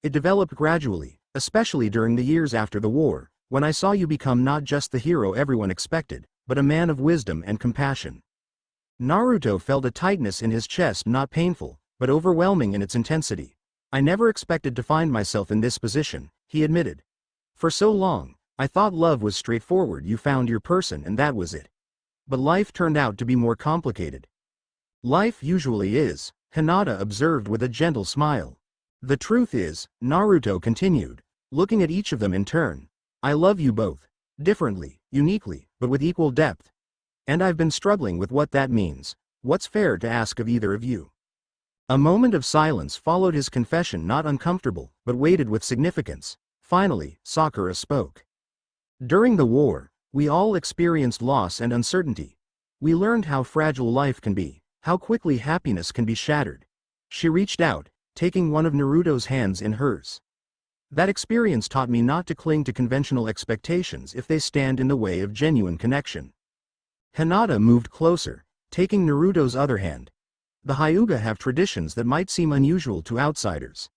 "It developed gradually, especially during the years after the war, when I saw you become not just the hero everyone expected, but a man of wisdom and compassion." Naruto felt a tightness in his chest, not painful, but overwhelming in its intensity. "I never expected to find myself in this position," he admitted. "For so long, I thought love was straightforward. You found your person and that was it. But life turned out to be more complicated." "Life usually is," Hinata observed with a gentle smile. "The truth is," Naruto continued, looking at each of them in turn, "I love you both. Differently, uniquely, but with equal depth. And I've been struggling with what that means. What's fair to ask of either of you?" A moment of silence followed his confession, not uncomfortable, but weighted with significance. Finally, Sakura spoke. "During the war, we all experienced loss and uncertainty. We learned how fragile life can be, how quickly happiness can be shattered." She reached out, taking one of Naruto's hands in hers. "That experience taught me not to cling to conventional expectations if they stand in the way of genuine connection." Hinata moved closer, taking Naruto's other hand. "The Hyuga have traditions that might seem unusual to outsiders.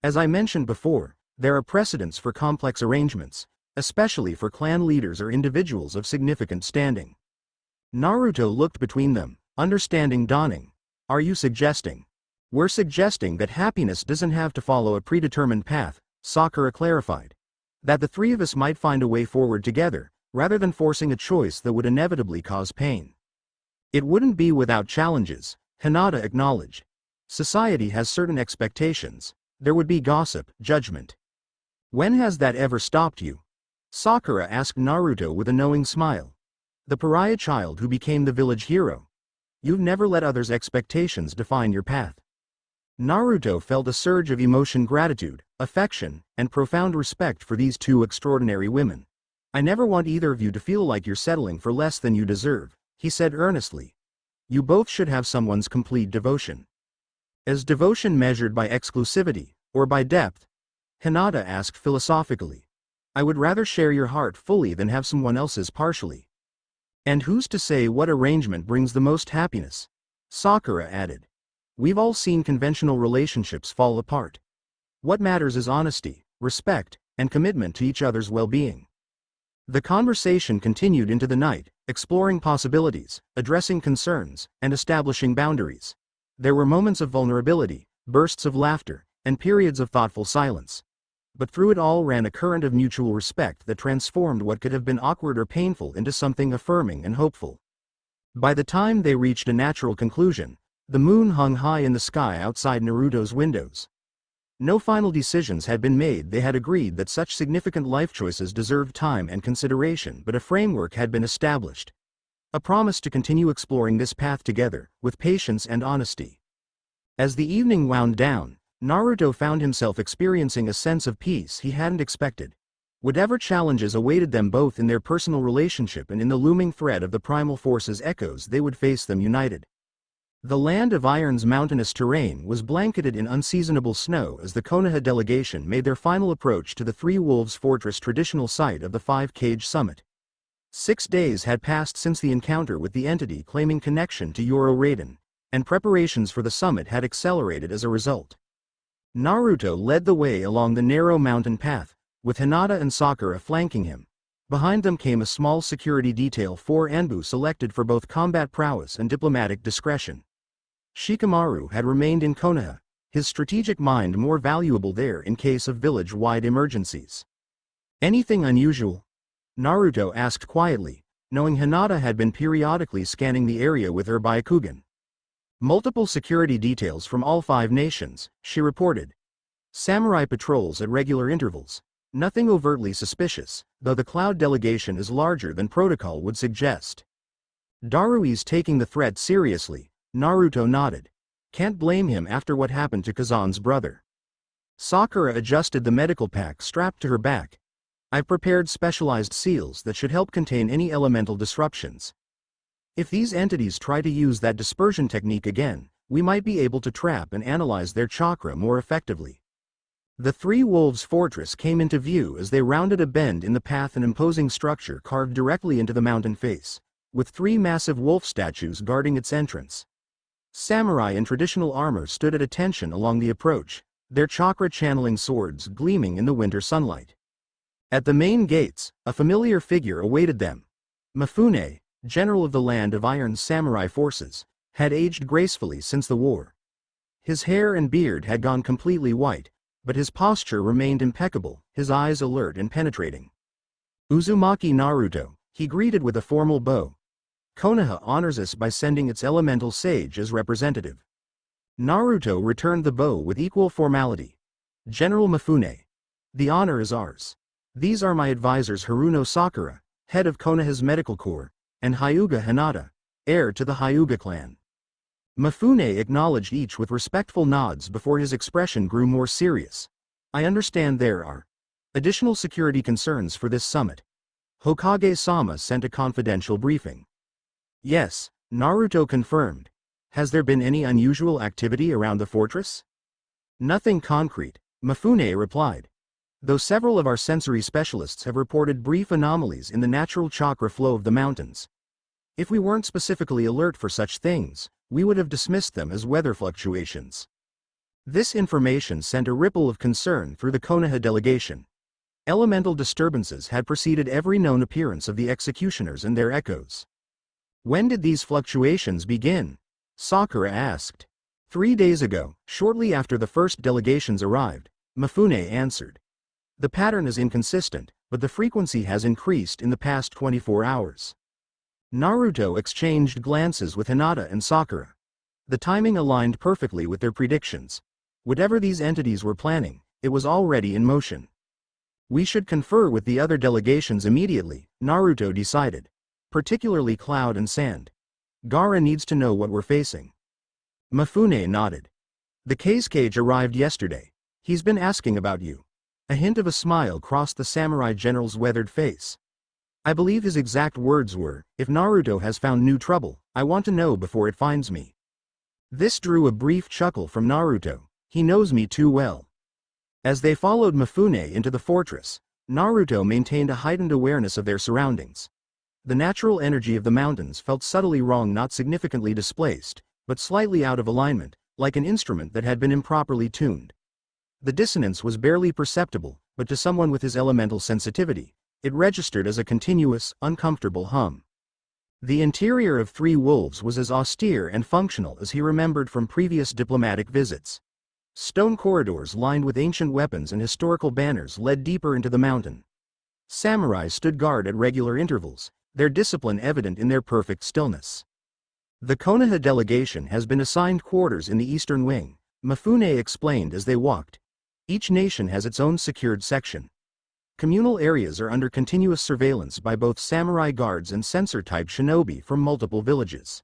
As I mentioned before, there are precedents for complex arrangements, especially for clan leaders or individuals of significant standing." Naruto looked between them, understanding dawning. "Are you suggesting?" "We're suggesting that happiness doesn't have to follow a predetermined path," Sakura clarified. "That the three of us might find a way forward together, rather than forcing a choice that would inevitably cause pain." "It wouldn't be without challenges," Hinata acknowledged. "Society has certain expectations. There would be gossip, judgment." "When has that ever stopped you?" Sakura asked Naruto with a knowing smile. "The pariah child who became the village hero. You've never let others' expectations define your path." Naruto felt a surge of emotion, gratitude, affection, and profound respect for these two extraordinary women. "I never want either of you to feel like you're settling for less than you deserve," he said earnestly. "You both should have someone's complete devotion." "Is devotion measured by exclusivity, or by depth?" Hinata asked philosophically. "I would rather share your heart fully than have someone else's partially." "And who's to say what arrangement brings the most happiness?" Sakura added. "We've all seen conventional relationships fall apart. What matters is honesty, respect, and commitment to each other's well-being." The conversation continued into the night, exploring possibilities, addressing concerns, and establishing boundaries. There were moments of vulnerability, bursts of laughter, and periods of thoughtful silence. But through it all ran a current of mutual respect that transformed what could have been awkward or painful into something affirming and hopeful. By the time they reached a natural conclusion, the moon hung high in the sky outside Naruto's windows. No final decisions had been made. They had agreed that such significant life choices deserved time and consideration, but a framework had been established. A promise to continue exploring this path together, with patience and honesty. As the evening wound down, Naruto found himself experiencing a sense of peace he hadn't expected. Whatever challenges awaited them both in their personal relationship and in the looming threat of the primal force's echoes, they would face them united. The land of Iron's mountainous terrain was blanketed in unseasonable snow as the Konoha delegation made their final approach to the Three Wolves Fortress, traditional site of the Five-Cage Summit. 6 days had passed since the encounter with the entity claiming connection to Yoro Raiden, and preparations for the summit had accelerated as a result. Naruto led the way along the narrow mountain path, with Hinata and Sakura flanking him. Behind them came a small security detail, 4 Anbu selected for both combat prowess and diplomatic discretion. Shikamaru had remained in Konoha, his strategic mind more valuable there in case of village-wide emergencies. "Anything unusual?" Naruto asked quietly, knowing Hinata had been periodically scanning the area with her Byakugan. "Multiple security details from all 5 nations," she reported. "Samurai patrols at regular intervals. Nothing overtly suspicious, though the Cloud delegation is larger than protocol would suggest." "Darui's taking the threat seriously," Naruto nodded. "Can't blame him after what happened to Kazan's brother." Sakura adjusted the medical pack strapped to her back. I've prepared specialized seals that should help contain any elemental disruptions. If these entities try to use that dispersion technique again, we might be able to trap and analyze their chakra more effectively. The Three Wolves Fortress came into view as they rounded a bend in the path, an imposing structure carved directly into the mountain face, with three massive wolf statues guarding its entrance. Samurai in traditional armor stood at attention along the approach, their chakra-channeling swords gleaming in the winter sunlight. At the main gates, a familiar figure awaited them. Mifune, general of the Land of Iron's samurai forces, had aged gracefully since the war. His hair and beard had gone completely white, but his posture remained impeccable, his eyes alert and penetrating. Uzumaki Naruto, he greeted with a formal bow. Konoha honors us by sending its elemental sage as representative. Naruto returned the bow with equal formality. General Mifune. The honor is ours. These are my advisors Haruno Sakura, head of Konoha's medical corps, and Hyuga Hinata, heir to the Hyuga clan. Mifune acknowledged each with respectful nods before his expression grew more serious. I understand there are additional security concerns for this summit. Hokage-sama sent a confidential briefing. Yes, Naruto confirmed. Has there been any unusual activity around the fortress? Nothing concrete, Mifune replied. Though several of our sensory specialists have reported brief anomalies in the natural chakra flow of the mountains. If we weren't specifically alert for such things, we would have dismissed them as weather fluctuations. This information sent a ripple of concern through the Konoha delegation. Elemental disturbances had preceded every known appearance of the executioners and their echoes. When did these fluctuations begin? Sakura asked. 3 days ago, shortly after the first delegations arrived, Mifune answered. The pattern is inconsistent, but the frequency has increased in the past 24 hours. Naruto exchanged glances with Hinata and Sakura. The timing aligned perfectly with their predictions. Whatever these entities were planning, it was already in motion. We should confer with the other delegations immediately, Naruto decided. Particularly Cloud and Sand. Gaara needs to know what we're facing. Mifune nodded. The Cage arrived yesterday. He's been asking about you. A hint of a smile crossed the samurai general's weathered face. I believe his exact words were, if Naruto has found new trouble, I want to know before it finds me. This drew a brief chuckle from Naruto. He knows me too well. As they followed Mifune into the fortress, Naruto maintained a heightened awareness of their surroundings. The natural energy of the mountains felt subtly wrong, not significantly displaced, but slightly out of alignment, like an instrument that had been improperly tuned. The dissonance was barely perceptible, but to someone with his elemental sensitivity, it registered as a continuous, uncomfortable hum. The interior of Three Wolves was as austere and functional as he remembered from previous diplomatic visits. Stone corridors lined with ancient weapons and historical banners led deeper into the mountain. Samurai stood guard at regular intervals, their discipline evident in their perfect stillness. The Konoha delegation has been assigned quarters in the eastern wing, Mifune explained as they walked. Each nation has its own secured section. Communal areas are under continuous surveillance by both samurai guards and sensor-type shinobi from multiple villages.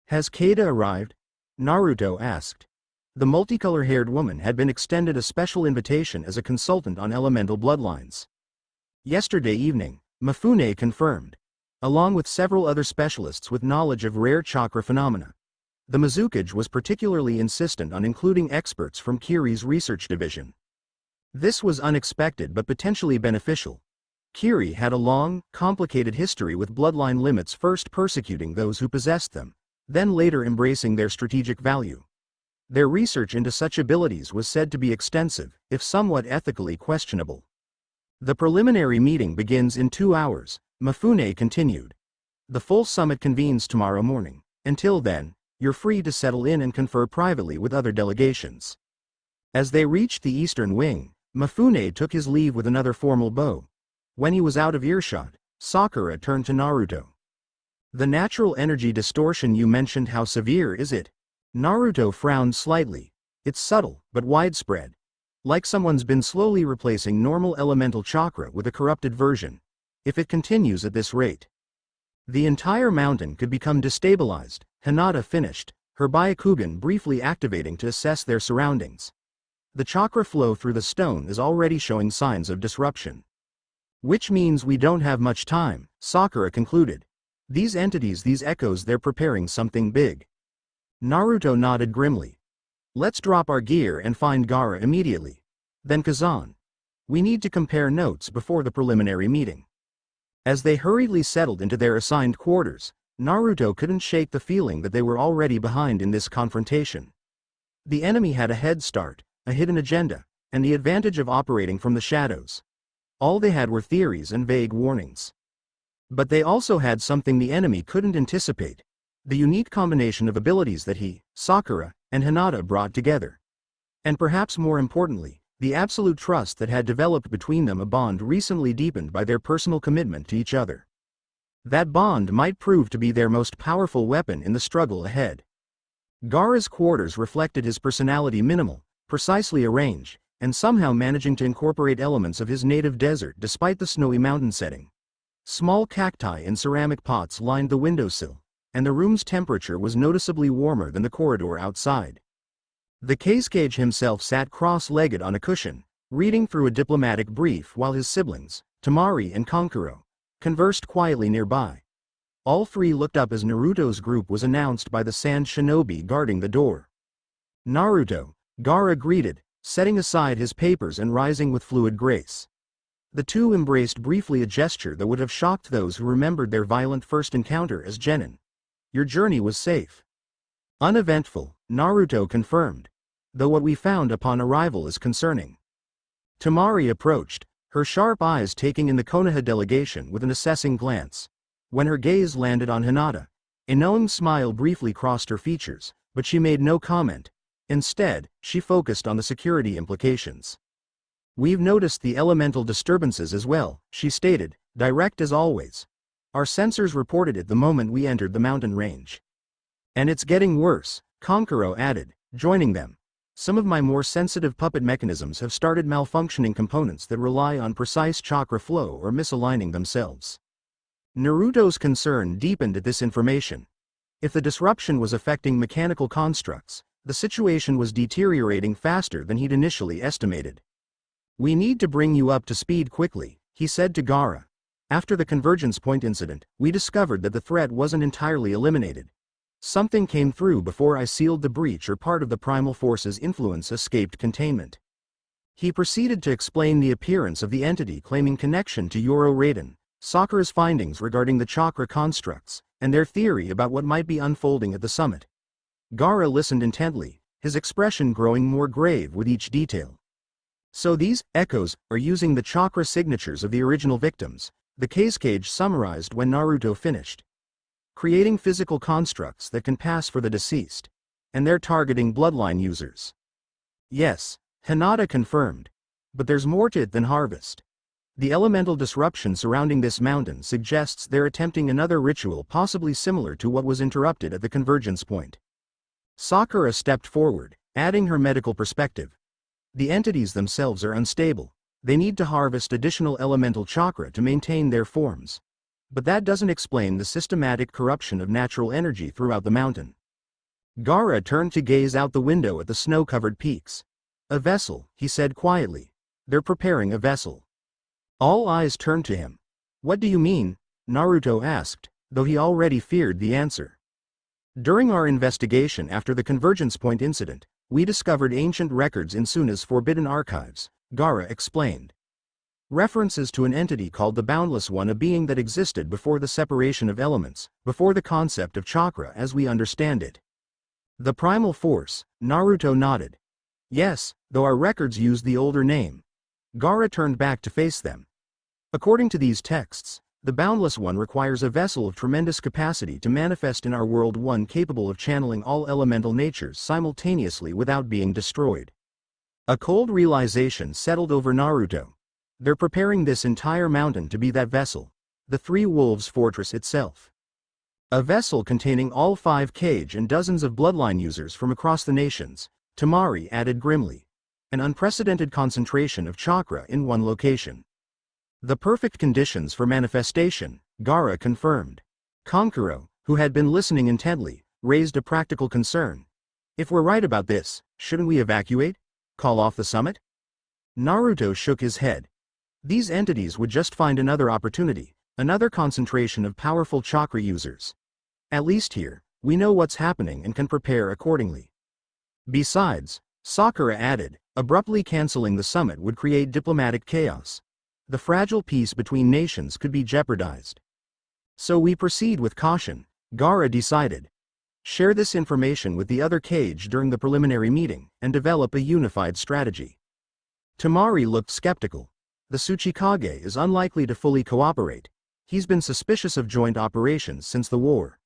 Has Keita arrived? Naruto asked. The multicolor-haired woman had been extended a special invitation as a consultant on elemental bloodlines. Yesterday evening, Mifune confirmed. Along with several other specialists with knowledge of rare chakra phenomena. The Mizukage was particularly insistent on including experts from Kiri's research division. This was unexpected but potentially beneficial. Kiri had a long, complicated history with bloodline limits, first persecuting those who possessed them, then later embracing their strategic value. Their research into such abilities was said to be extensive, if somewhat ethically questionable. The preliminary meeting begins in 2 hours, Mifune continued. The full summit convenes tomorrow morning. Until then, you're free to settle in and confer privately with other delegations. As they reached the eastern wing, Mifune took his leave with another formal bow. When he was out of earshot, Sakura turned to Naruto. The natural energy distortion you mentioned, how severe is it? Naruto frowned slightly. It's subtle, but widespread. Like someone's been slowly replacing normal elemental chakra with a corrupted version. If it continues at this rate, the entire mountain could become destabilized, Hinata finished, her Byakugan briefly activating to assess their surroundings. The chakra flow through the stone is already showing signs of disruption. Which means we don't have much time, Sakura concluded. These entities, these echoes, they're preparing something big. Naruto nodded grimly. Let's drop our gear and find Gaara immediately. Then Kazan. We need to compare notes before the preliminary meeting. As they hurriedly settled into their assigned quarters, Naruto couldn't shake the feeling that they were already behind in this confrontation. The enemy had a head start, a hidden agenda, and the advantage of operating from the shadows. All they had were theories and vague warnings. But they also had something the enemy couldn't anticipate: the unique combination of abilities that he, Sakura, and Hinata brought together. And perhaps more importantly, the absolute trust that had developed between them, a bond recently deepened by their personal commitment to each other. That bond might prove to be their most powerful weapon in the struggle ahead. Gaara's quarters reflected his personality: minimal, precisely arranged, and somehow managing to incorporate elements of his native desert despite the snowy mountain setting. Small cacti in ceramic pots lined the windowsill, and the room's temperature was noticeably warmer than the corridor outside. The Kazekage himself sat cross-legged on a cushion, reading through a diplomatic brief while his siblings, Temari and Kankuro, conversed quietly nearby. All three looked up as Naruto's group was announced by the sand shinobi guarding the door. Naruto, Gaara greeted, setting aside his papers and rising with fluid grace. The two embraced briefly, a gesture that would have shocked those who remembered their violent first encounter as genin. Your journey was safe. Uneventful, Naruto confirmed. Though what we found upon arrival is concerning. Temari approached, her sharp eyes taking in the Konoha delegation with an assessing glance. When her gaze landed on Hinata, a knowing smile briefly crossed her features, but she made no comment. Instead, she focused on the security implications. We've noticed the elemental disturbances as well, she stated, direct as always. Our sensors reported it the moment we entered the mountain range. And it's getting worse, Kankuro added, joining them. Some of my more sensitive puppet mechanisms have started malfunctioning, components that rely on precise chakra flow or misaligning themselves. Naruto's concern deepened at this information. If the disruption was affecting mechanical constructs, the situation was deteriorating faster than he'd initially estimated. We need to bring you up to speed quickly, he said to Gaara. After the convergence point incident, we discovered that the threat wasn't entirely eliminated. Something came through before I sealed the breach, or part of the primal force's influence escaped containment. He proceeded to explain the appearance of the entity claiming connection to Yoro Raiden, Sakura's findings regarding the chakra constructs, and their theory about what might be unfolding at the summit. Gaara listened intently, his expression growing more grave with each detail. So these echoes are using the chakra signatures of the original victims, the Kazekage summarized when Naruto finished. Creating physical constructs that can pass for the deceased. And they're targeting bloodline users. Yes, Hinata confirmed. But there's more to it than harvest. The elemental disruption surrounding this mountain suggests they're attempting another ritual possibly similar to what was interrupted at the convergence point. Sakura stepped forward, adding her medical perspective. The entities themselves are unstable. They need to harvest additional elemental chakra to maintain their forms. But that doesn't explain the systematic corruption of natural energy throughout the mountain. Gaara turned to gaze out the window at the snow-covered peaks. A vessel, he said quietly. They're preparing a vessel. All eyes turned to him. What do you mean? Naruto asked, though he already feared the answer. During our investigation after the convergence point incident, we discovered ancient records in Suna's forbidden archives, Gaara explained. References to an entity called the Boundless One, a being that existed before the separation of elements, before the concept of chakra as we understand it. The primal force, Naruto nodded. Yes, though our records used the older name. Gaara turned back to face them. According to these texts, the Boundless One requires a vessel of tremendous capacity to manifest in our world, one capable of channeling all elemental natures simultaneously without being destroyed. A cold realization settled over Naruto. They're preparing this entire mountain to be that vessel, the Three Wolves Fortress itself. A vessel containing all 5 Kage and dozens of bloodline users from across the nations, Temari added grimly. An unprecedented concentration of chakra in one location. The perfect conditions for manifestation, Gaara confirmed. Kankuro, who had been listening intently, raised a practical concern. If we're right about this, shouldn't we evacuate? Call off the summit? Naruto shook his head. These entities would just find another opportunity, another concentration of powerful chakra users. At least here, we know what's happening and can prepare accordingly. Besides, Sakura added, abruptly canceling the summit would create diplomatic chaos. The fragile peace between nations could be jeopardized. So we proceed with caution, Gaara decided. Share this information with the other cage during the preliminary meeting, and develop a unified strategy. Tamari looked skeptical. The Tsuchikage is unlikely to fully cooperate. He's been suspicious of joint operations since the war.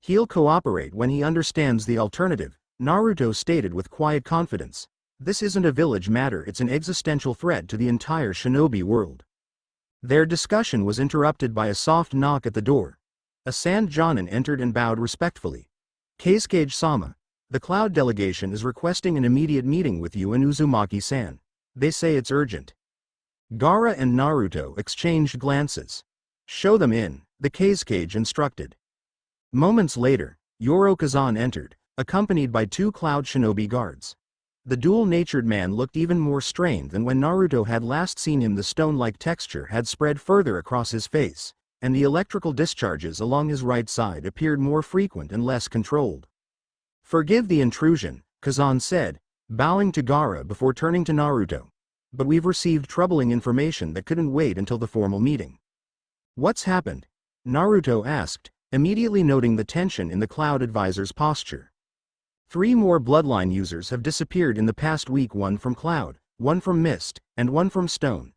He'll cooperate when he understands the alternative, Naruto stated with quiet confidence. This isn't a village matter, it's an existential threat to the entire shinobi world. Their discussion was interrupted by a soft knock at the door. A Sand Jonin entered and bowed respectfully. Kazekage-sama, the Cloud delegation is requesting an immediate meeting with you and Uzumaki-san. They say it's urgent. Gaara and Naruto exchanged glances. Show them in, the Kazekage instructed. Moments later, Yoro Kazan entered, accompanied by 2 Cloud shinobi guards. The dual-natured man looked even more strained than when Naruto had last seen him. The stone-like texture had spread further across his face, and the electrical discharges along his right side appeared more frequent and less controlled. Forgive the intrusion, Kazan said, bowing to Gaara before turning to Naruto. But we've received troubling information that couldn't wait until the formal meeting. What's happened? Naruto asked, immediately noting the tension in the Cloud advisor's posture. 3 more bloodline users have disappeared in the past week, 1 from Cloud, 1 from Mist, and 1 from Stone.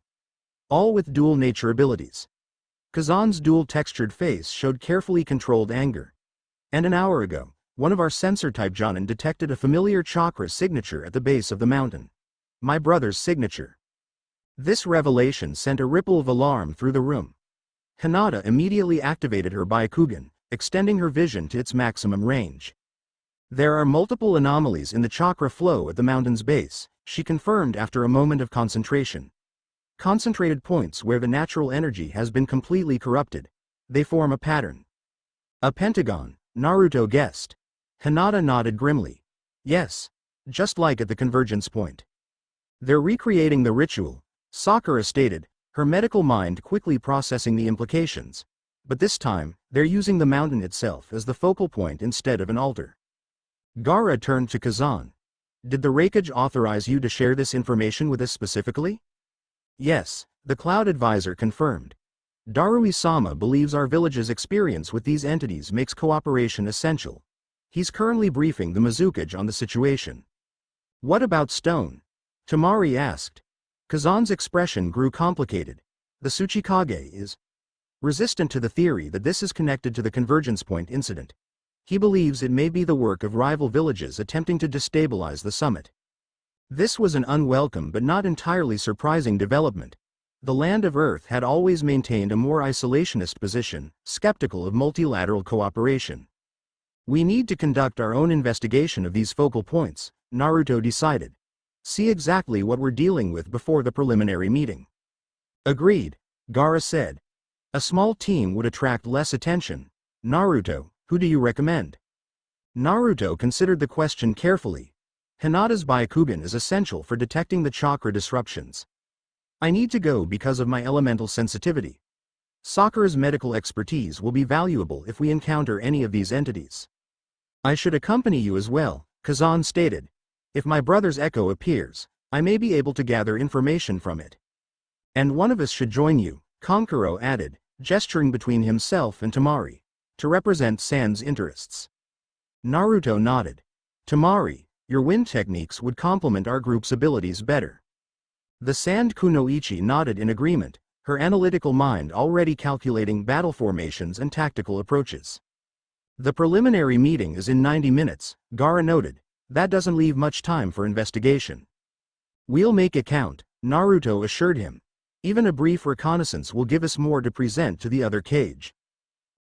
All with dual nature abilities. Kazan's dual-textured face showed carefully controlled anger. And an hour ago, one of our sensor-type Jonin detected a familiar chakra signature at the base of the mountain. My brother's signature. This revelation sent a ripple of alarm through the room. Hinata immediately activated her Byakugan, extending her vision to its maximum range. There are multiple anomalies in the chakra flow at the mountain's base, she confirmed after a moment of concentration. Concentrated points where the natural energy has been completely corrupted. They form a pattern. A pentagon, Naruto guessed. Hinata nodded grimly. Yes, just like at the convergence point. They're recreating the ritual, Sakura stated, her medical mind quickly processing the implications. But this time, they're using the mountain itself as the focal point instead of an altar. Gaara turned to Kazan. Did the Raikage authorize you to share this information with us specifically? Yes, the Cloud advisor confirmed. Darui-sama believes our village's experience with these entities makes cooperation essential. He's currently briefing the Mizukage on the situation. What about Stone? Tamari asked. Kazan's expression grew complicated. The Tsuchikage is resistant to the theory that this is connected to the convergence point incident. He believes it may be the work of rival villages attempting to destabilize the summit. This was an unwelcome but not entirely surprising development. The Land of Earth had always maintained a more isolationist position, skeptical of multilateral cooperation. We need to conduct our own investigation of these focal points, Naruto decided. See exactly what we're dealing with before the preliminary meeting. Agreed, Gaara said. A small team would attract less attention. Naruto, who do you recommend? Naruto considered the question carefully. Hinata's Byakugan is essential for detecting the chakra disruptions. I need to go because of my elemental sensitivity. Sakura's medical expertise will be valuable if we encounter any of these entities. I should accompany you as well, Kazan stated. If my brother's echo appears, I may be able to gather information from it. And one of us should join you, Kankuro added, gesturing between himself and Tamari, to represent San's interests. Naruto nodded. Tamari, your wind techniques would complement our group's abilities better. The Sand Kunoichi nodded in agreement, her analytical mind already calculating battle formations and tactical approaches. The preliminary meeting is in 90 minutes, Gaara noted. That doesn't leave much time for investigation. We'll make it count, Naruto assured him. Even a brief reconnaissance will give us more to present to the other cage.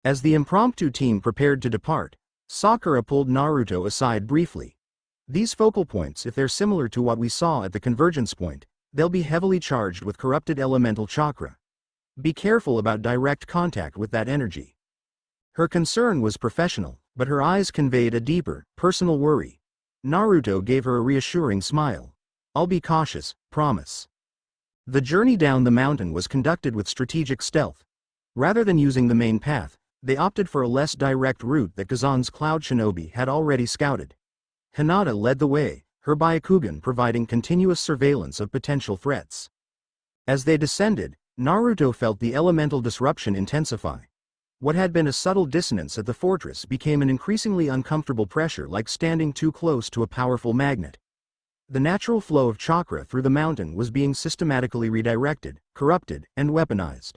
As the impromptu team prepared to depart, Sakura pulled Naruto aside briefly. These focal points, if they're similar to what we saw at the convergence point, they'll be heavily charged with corrupted elemental chakra. Be careful about direct contact with that energy. Her concern was professional, but her eyes conveyed a deeper, personal worry. Naruto gave her a reassuring smile. I'll be cautious, promise. The journey down the mountain was conducted with strategic stealth. Rather than using the main path, they opted for a less direct route that Kazan's cloud shinobi had already scouted. Hinata led the way, her Byakugan providing continuous surveillance of potential threats. As they descended, Naruto felt the elemental disruption intensify. What had been a subtle dissonance at the fortress became an increasingly uncomfortable pressure, like standing too close to a powerful magnet. The natural flow of chakra through the mountain was being systematically redirected, corrupted, and weaponized.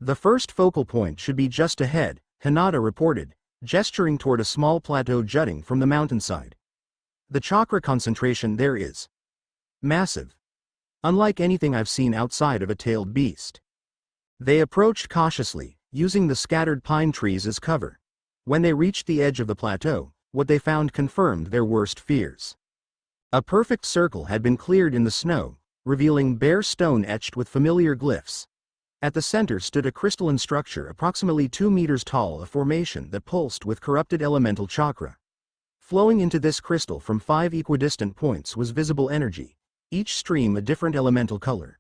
The first focal point should be just ahead, Hinata reported, gesturing toward a small plateau jutting from the mountainside. The chakra concentration there is massive. Unlike anything I've seen outside of a tailed beast. They approached cautiously, using the scattered pine trees as cover. When they reached the edge of the plateau, what they found confirmed their worst fears. A perfect circle had been cleared in the snow, revealing bare stone etched with familiar glyphs. At the center stood a crystalline structure approximately 2 meters tall, a formation that pulsed with corrupted elemental chakra. Flowing into this crystal from 5 equidistant points was visible energy, each stream a different elemental color.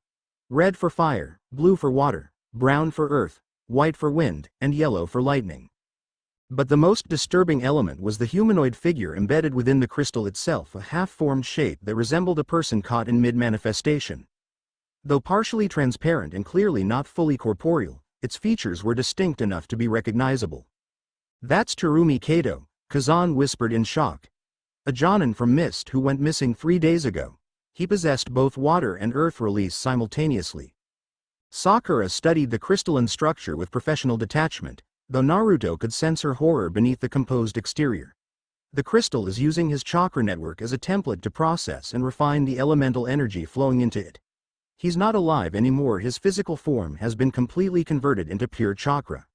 Red for fire, blue for water, brown for earth, white for wind, and yellow for lightning. But the most disturbing element was the humanoid figure embedded within the crystal itself, a half-formed shape that resembled a person caught in mid-manifestation. Though partially transparent and clearly not fully corporeal, its features were distinct enough to be recognizable. "That's Terumi Kato," Kazan whispered in shock. "A Jonin from Mist who went missing 3 days ago. He possessed both water and earth release simultaneously." Sakura studied the crystalline structure with professional detachment, though Naruto could sense her horror beneath the composed exterior. The crystal is using his chakra network as a template to process and refine the elemental energy flowing into it. He's not alive anymore, his physical form has been completely converted into pure chakra.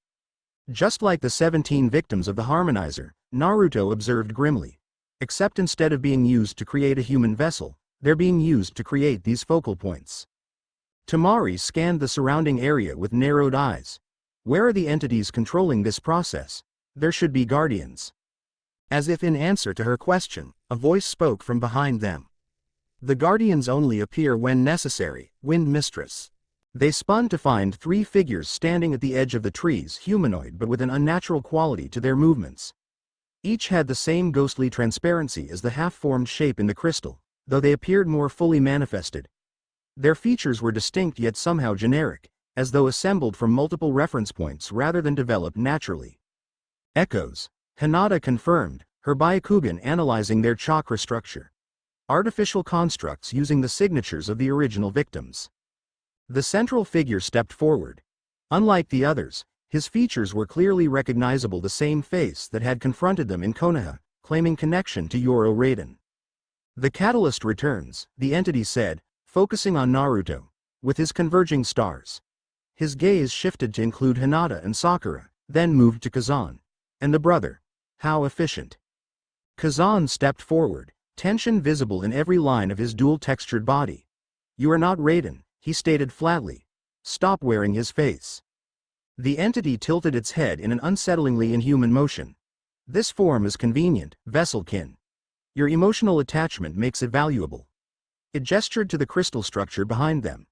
Just like the 17 victims of the harmonizer, Naruto observed grimly. Except instead of being used to create a human vessel, they're being used to create these focal points. Temari scanned the surrounding area with narrowed eyes. Where are the entities controlling this process? There should be guardians. As if in answer to her question, a voice spoke from behind them. "The guardians only appear when necessary, Wind Mistress." They spun to find 3 figures standing at the edge of the trees, humanoid but with an unnatural quality to their movements. Each had the same ghostly transparency as the half-formed shape in the crystal, though they appeared more fully manifested. Their features were distinct yet somehow generic, as though assembled from multiple reference points rather than developed naturally. "Echoes," Hinata confirmed, her Byakugan analyzing their chakra structure. "Artificial constructs using the signatures of the original victims." The central figure stepped forward. Unlike the others, his features were clearly recognizable, the same face that had confronted them in Konoha, claiming connection to Yoro Raiden. "The catalyst returns," the entity said, focusing on Naruto, with his converging stars. His gaze shifted to include Hinata and Sakura, then moved to Kazan. "And the brother. How efficient." Kazan stepped forward, tension visible in every line of his dual-textured body. "You are not Raiden," he stated flatly. "Stop wearing his face." The entity tilted its head in an unsettlingly inhuman motion. "This form is convenient, Vesselkin. Your emotional attachment makes it valuable." It gestured to the crystal structure behind them.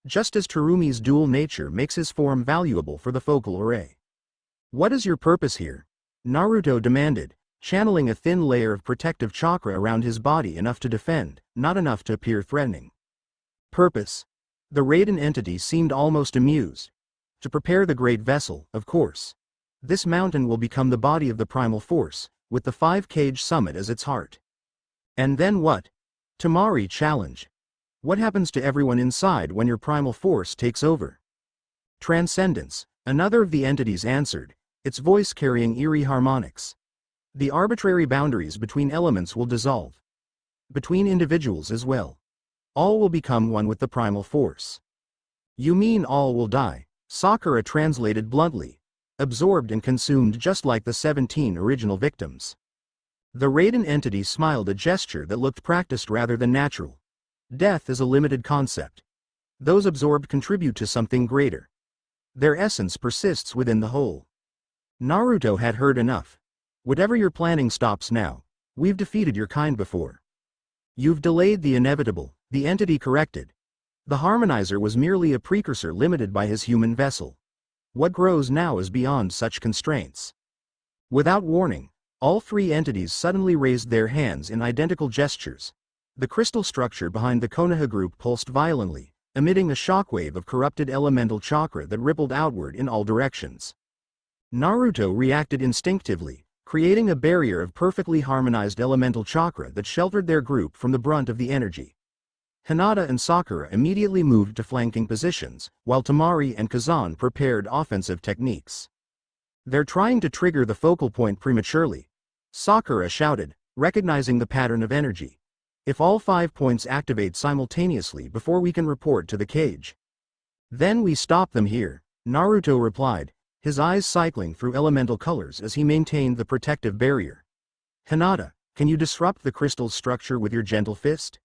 "Just as Terumi's dual nature makes his form valuable for the focal array." "What is your purpose here?" Naruto demanded, channeling a thin layer of protective chakra around his body, enough to defend, not enough to appear threatening. "Purpose?" The Raiden entity seemed almost amused. "To prepare the great vessel, of course. This mountain will become the body of the primal force, with the 5-cage summit as its heart." "And then what?" Temari challenged. "What happens to everyone inside when your primal force takes over?" "Transcendence," another of the entities answered, its voice carrying eerie harmonics. "The arbitrary boundaries between elements will dissolve. Between individuals as well. All will become one with the primal force." "You mean all will die?" Sakura translated bluntly. "Absorbed and consumed just like the 17 original victims." The Raiden entity smiled, a gesture that looked practiced rather than natural. "Death is a limited concept. Those absorbed contribute to something greater. Their essence persists within the whole." Naruto had heard enough. "Whatever you're planning stops now. We've defeated your kind before." You've delayed the inevitable, the entity corrected. The harmonizer was merely a precursor limited by his human vessel. What grows now is beyond such constraints. Without warning, all three entities suddenly raised their hands in identical gestures. The crystal structure behind the Konoha group pulsed violently, emitting a shockwave of corrupted elemental chakra that rippled outward in all directions. Naruto reacted instinctively, creating a barrier of perfectly harmonized elemental chakra that sheltered their group from the brunt of the energy. Hinata and Sakura immediately moved to flanking positions, while Temari and Kazan prepared offensive techniques. They're trying to trigger the focal point prematurely, Sakura shouted, recognizing the pattern of energy. If all 5 points activate simultaneously before we can report to the cage, then we stop them here, Naruto replied, his eyes cycling through elemental colors as he maintained the protective barrier. Hinata, can you disrupt the crystal's structure with your gentle fist?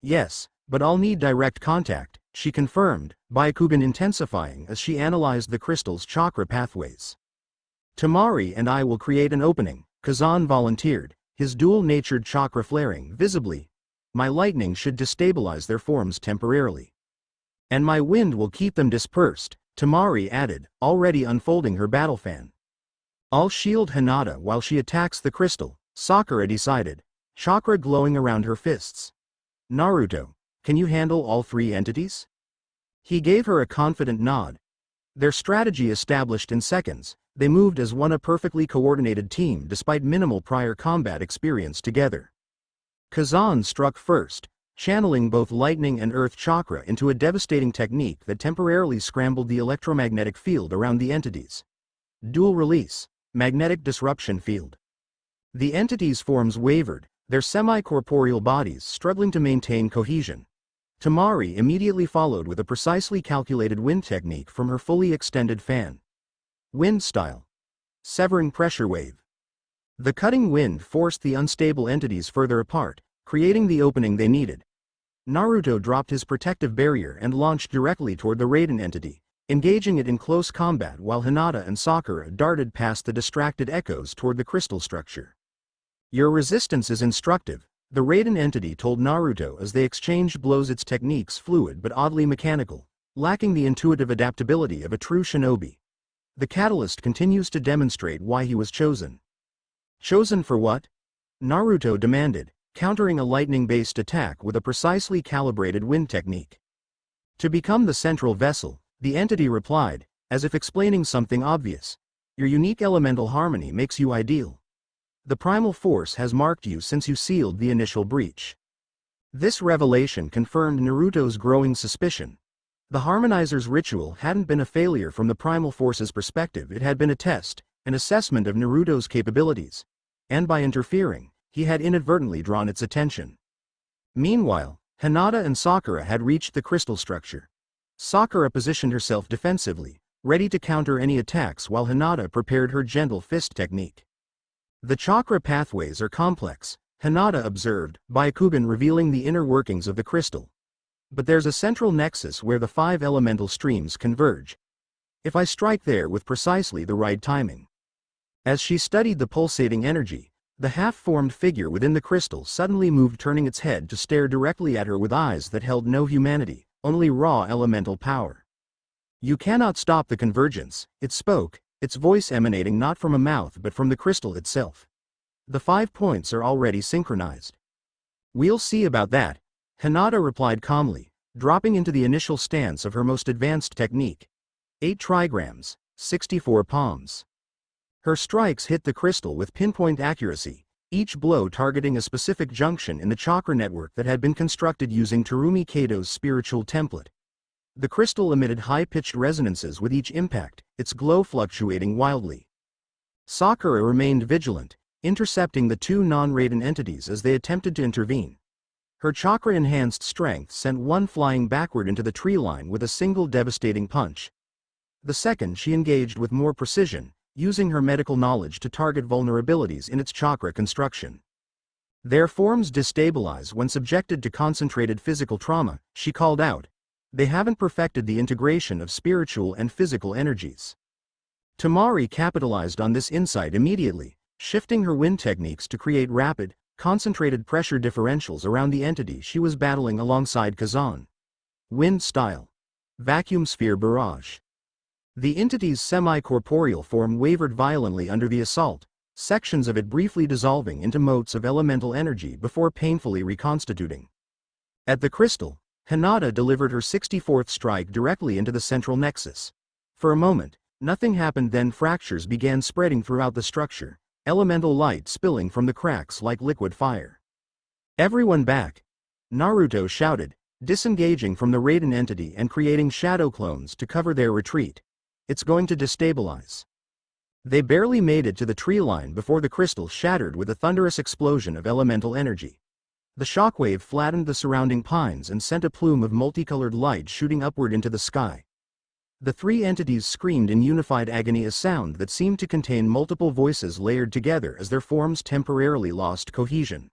Yes, but I'll need direct contact, she confirmed, Byakugan intensifying as she analyzed the crystal's chakra pathways. Temari and I will create an opening, Kazan volunteered, his dual-natured chakra flaring visibly. My lightning should destabilize their forms temporarily. And my wind will keep them dispersed, Temari added, already unfolding her battle fan. I'll shield Hinata while she attacks the crystal, Sakura decided, chakra glowing around her fists. Naruto, can you handle all three entities? He gave her a confident nod. Their strategy established in seconds, they moved as one, a perfectly coordinated team despite minimal prior combat experience together. Kazan struck first, channeling both lightning and earth chakra into a devastating technique that temporarily scrambled the electromagnetic field around the entities. Dual release, magnetic disruption field. The entities' forms wavered, their semi-corporeal bodies struggling to maintain cohesion. Temari immediately followed with a precisely calculated wind technique from her fully extended fan. Wind style. Severing pressure wave. The cutting wind forced the unstable entities further apart, creating the opening they needed. Naruto dropped his protective barrier and launched directly toward the Raiden entity, engaging it in close combat while Hinata and Sakura darted past the distracted echoes toward the crystal structure. Your resistance is instructive, the Raiden entity told Naruto as they exchanged blows, its techniques fluid but oddly mechanical, lacking the intuitive adaptability of a true shinobi. The catalyst continues to demonstrate why he was chosen. Chosen for what? Naruto demanded, countering a lightning-based attack with a precisely calibrated wind technique. To become the central vessel, the entity replied, as if explaining something obvious. Your unique elemental harmony makes you ideal. The primal force has marked you since you sealed the initial breach. This revelation confirmed Naruto's growing suspicion. The harmonizer's ritual hadn't been a failure from the primal force's perspective, it had been a test, an assessment of Naruto's capabilities. And by interfering, he had inadvertently drawn its attention. Meanwhile, Hinata and Sakura had reached the crystal structure. Sakura positioned herself defensively, ready to counter any attacks while Hinata prepared her gentle fist technique. The chakra pathways are complex, Hinata observed, Byakugan revealing the inner workings of the crystal. But there's a central nexus where the 5 elemental streams converge. If I strike there with precisely the right timing. As she studied the pulsating energy, the half-formed figure within the crystal suddenly moved, turning its head to stare directly at her with eyes that held no humanity, only raw elemental power. You cannot stop the convergence, it spoke, its voice emanating not from a mouth but from the crystal itself. The 5 points are already synchronized. We'll see about that, Hinata replied calmly, dropping into the initial stance of her most advanced technique. 8 trigrams, 64 palms. Her strikes hit the crystal with pinpoint accuracy, each blow targeting a specific junction in the chakra network that had been constructed using Terumi Kato's spiritual template. The crystal emitted high-pitched resonances with each impact, its glow fluctuating wildly. Sakura remained vigilant, intercepting the 2 non-Raiden entities as they attempted to intervene. Her chakra-enhanced strength sent one flying backward into the tree line with a single devastating punch. The second she engaged with more precision, using her medical knowledge to target vulnerabilities in its chakra construction. Their forms destabilize when subjected to concentrated physical trauma, she called out. They haven't perfected the integration of spiritual and physical energies. Temari capitalized on this insight immediately, shifting her wind techniques to create rapid, concentrated pressure differentials around the entity she was battling alongside Kazan. Wind style. Vacuum sphere barrage. The entity's semi-corporeal form wavered violently under the assault, sections of it briefly dissolving into motes of elemental energy before painfully reconstituting. At the crystal, Hinata delivered her 64th strike directly into the central nexus. For a moment, nothing happened, then fractures began spreading throughout the structure, elemental light spilling from the cracks like liquid fire. "Everyone back!" Naruto shouted, disengaging from the Raiden entity and creating shadow clones to cover their retreat. "It's going to destabilize." They barely made it to the tree line before the crystal shattered with a thunderous explosion of elemental energy. The shockwave flattened the surrounding pines and sent a plume of multicolored light shooting upward into the sky. The three entities screamed in unified agony, a sound that seemed to contain multiple voices layered together as their forms temporarily lost cohesion.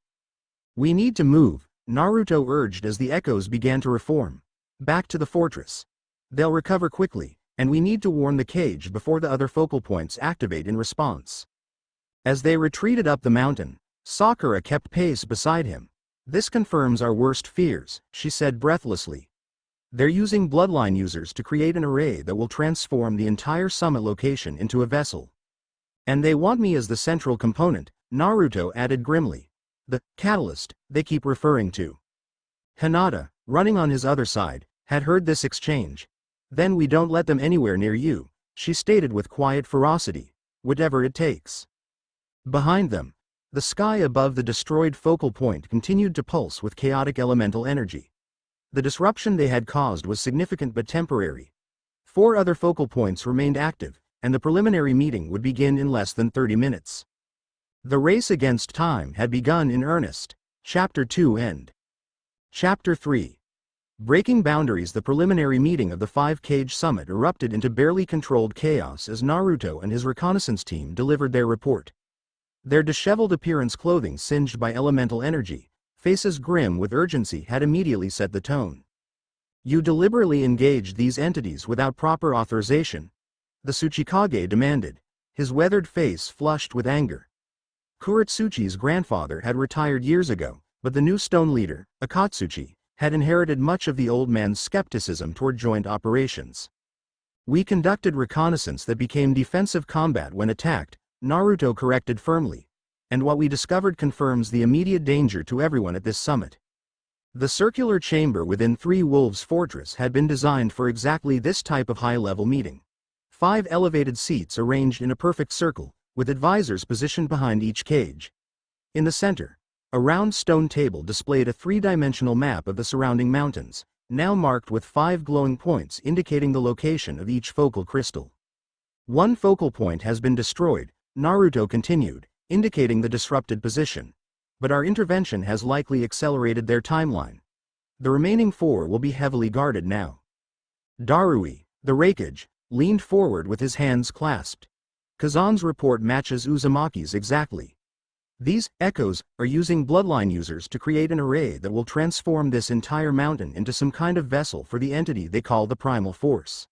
"We need to move," Naruto urged as the echoes began to reform. "Back to the fortress. They'll recover quickly, and we need to warn the cage before the other focal points activate in response." As they retreated up the mountain, Sakura kept pace beside him. "This confirms our worst fears," she said breathlessly. "They're using bloodline users to create an array that will transform the entire summit location into a vessel. And they want me as the central component," Naruto added grimly. "The catalyst they keep referring to." Hinata, running on his other side, had heard this exchange. "Then we don't let them anywhere near you," she stated with quiet ferocity. "Whatever it takes." Behind them, the sky above the destroyed focal point continued to pulse with chaotic elemental energy. The disruption they had caused was significant but temporary. 4 other focal points remained active, and the preliminary meeting would begin in less than 30 minutes. The race against time had begun in earnest. Chapter 2 End. Chapter 3. Breaking boundaries. The preliminary meeting of the 5-Cage Summit erupted into barely controlled chaos as Naruto and his reconnaissance team delivered their report. Their disheveled appearance, clothing singed by elemental energy, faces grim with urgency, had immediately set the tone. "You deliberately engaged these entities without proper authorization," the Tsuchikage demanded, his weathered face flushed with anger. Kuretsuchi's grandfather had retired years ago, but the new stone leader, Akatsuchi, had inherited much of the old man's skepticism toward joint operations. "We conducted reconnaissance that became defensive combat when attacked," Naruto corrected firmly. "And what we discovered confirms the immediate danger to everyone at this summit." The circular chamber within Three Wolves Fortress had been designed for exactly this type of high-level meeting. 5 elevated seats arranged in a perfect circle, with advisors positioned behind each cage. In the center, a round stone table displayed a 3-dimensional map of the surrounding mountains, now marked with 5 glowing points indicating the location of each focal crystal. "One focal point has been destroyed," Naruto continued, indicating the disrupted position. "But our intervention has likely accelerated their timeline. The remaining 4 will be heavily guarded now." Darui, the Raikage, leaned forward with his hands clasped. "Kazan's report matches Uzumaki's exactly. These echoes are using bloodline users to create an array that will transform this entire mountain into some kind of vessel for the entity they call the Primal Force."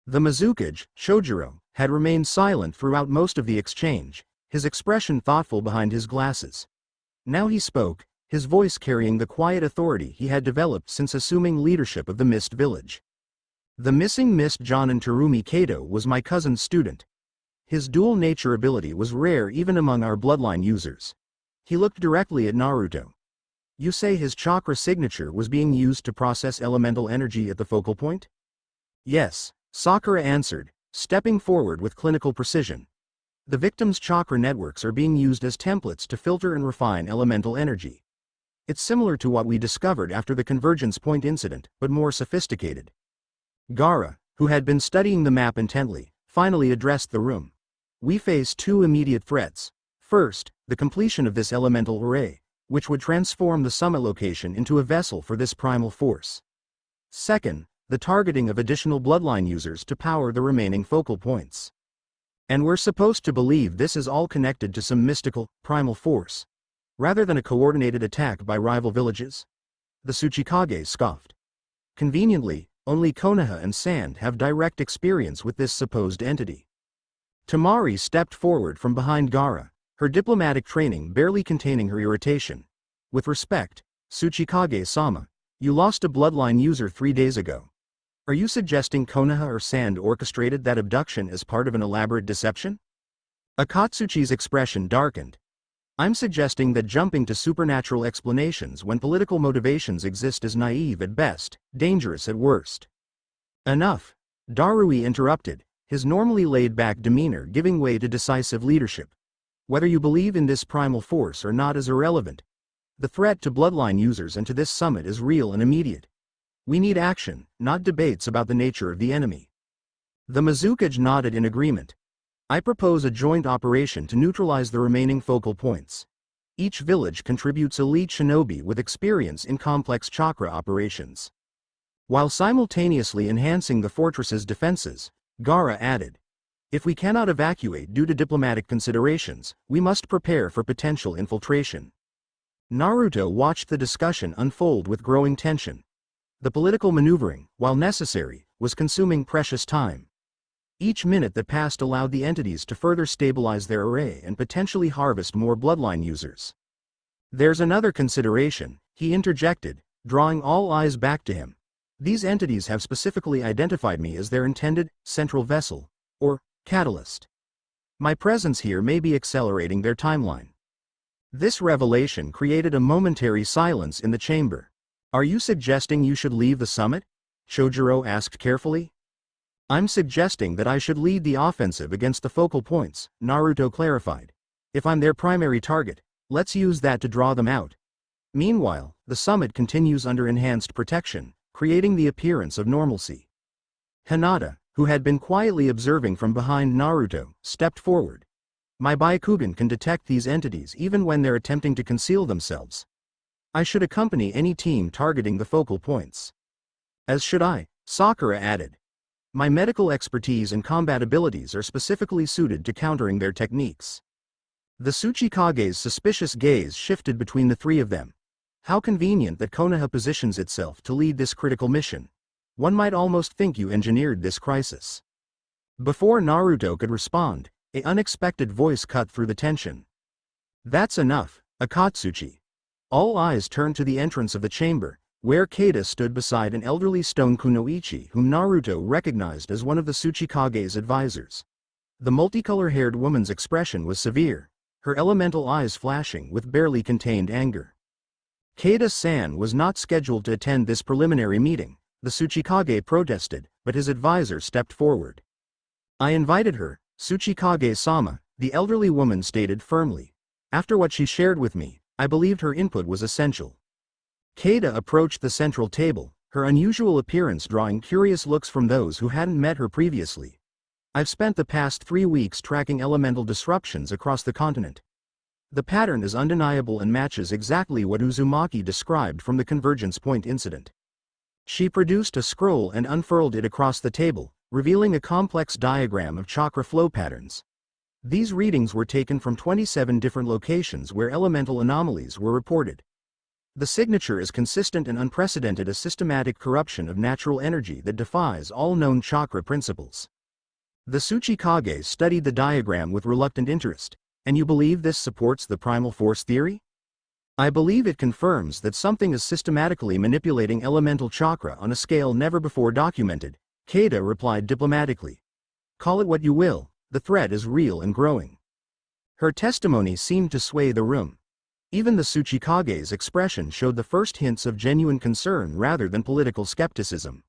The Mizukage, Shojiro, had remained silent throughout most of the exchange, his expression thoughtful behind his glasses. Now he spoke, his voice carrying the quiet authority he had developed since assuming leadership of the Mist Village. "The missing Mist Jonin Terumi Kato was my cousin's student. His dual nature ability was rare even among our bloodline users." He looked directly at Naruto. "You say his chakra signature was being used to process elemental energy at the focal point?" "Yes," Sakura answered, stepping forward with clinical precision. "The victim's chakra networks are being used as templates to filter and refine elemental energy. It's similar to what we discovered after the Convergence Point incident, but more sophisticated." Gaara, who had been studying the map intently, finally addressed the room. "We face 2 immediate threats. First, the completion of this elemental array, which would transform the summit location into a vessel for this primal force. Second, the targeting of additional bloodline users to power the remaining focal points. And we're supposed to believe this is all connected to some mystical, primal force, rather than a coordinated attack by rival villages?" The Tsuchikage scoffed. "Conveniently, only Konoha and Sand have direct experience with this supposed entity." Tamari stepped forward from behind Gaara, her diplomatic training barely containing her irritation. With respect, Tsuchikage-sama, you lost a bloodline user 3 days ago. Are you suggesting Konoha or Sand orchestrated that abduction as part of an elaborate deception? Akatsuchi's expression darkened. I'm suggesting that jumping to supernatural explanations when political motivations exist is naive at best, dangerous at worst. Enough. Darui interrupted, his normally laid-back demeanor giving way to decisive leadership. Whether you believe in this primal force or not is irrelevant. The threat to bloodline users and to this summit is real and immediate. We need action, not debates about the nature of the enemy. The Mizukage nodded in agreement. I propose a joint operation to neutralize the remaining focal points. Each village contributes elite shinobi with experience in complex chakra operations. While simultaneously enhancing the fortress's defenses, Gaara added, if we cannot evacuate due to diplomatic considerations, we must prepare for potential infiltration. Naruto watched the discussion unfold with growing tension. The political maneuvering, while necessary, was consuming precious time. Each minute that passed allowed the entities to further stabilize their array and potentially harvest more bloodline users. There's another consideration, he interjected, drawing all eyes back to him. These entities have specifically identified me as their intended, central vessel, or catalyst. My presence here may be accelerating their timeline. This revelation created a momentary silence in the chamber. Are you suggesting you should leave the summit? Chojuro asked carefully. I'm suggesting that I should lead the offensive against the focal points, Naruto clarified. If I'm their primary target, let's use that to draw them out. Meanwhile, the summit continues under enhanced protection, creating the appearance of normalcy. Hinata, who had been quietly observing from behind Naruto, stepped forward. My Byakugan can detect these entities even when they're attempting to conceal themselves. I should accompany any team targeting the focal points. As should I, Sakura added. My medical expertise and combat abilities are specifically suited to countering their techniques. The Tsuchikage's suspicious gaze shifted between the three of them. How convenient that Konoha positions itself to lead this critical mission. One might almost think you engineered this crisis. Before Naruto could respond, an unexpected voice cut through the tension. That's enough, Akatsuchi. All eyes turned to the entrance of the chamber, where Keita stood beside an elderly stone kunoichi whom Naruto recognized as one of the Tsuchikage's advisors. The multicolor-haired woman's expression was severe, her elemental eyes flashing with barely contained anger. Keita-san was not scheduled to attend this preliminary meeting, the Tsuchikage protested, but his advisor stepped forward. I invited her, Tsuchikage-sama, the elderly woman stated firmly. After what she shared with me, I believed her input was essential. Keita approached the central table, her unusual appearance drawing curious looks from those who hadn't met her previously. I've spent the past 3 weeks tracking elemental disruptions across the continent. The pattern is undeniable and matches exactly what Uzumaki described from the Convergence Point incident. She produced a scroll and unfurled it across the table, revealing a complex diagram of chakra flow patterns. These readings were taken from 27 different locations where elemental anomalies were reported. The signature is consistent and unprecedented, a systematic corruption of natural energy that defies all known chakra principles. The Tsuchikage studied the diagram with reluctant interest. And you believe this supports the primal force theory? I believe it confirms that something is systematically manipulating elemental chakra on a scale never before documented, Keita replied diplomatically. Call it what you will, the threat is real and growing. Her testimony seemed to sway the room. Even the Tsuchikage's expression showed the first hints of genuine concern rather than political skepticism.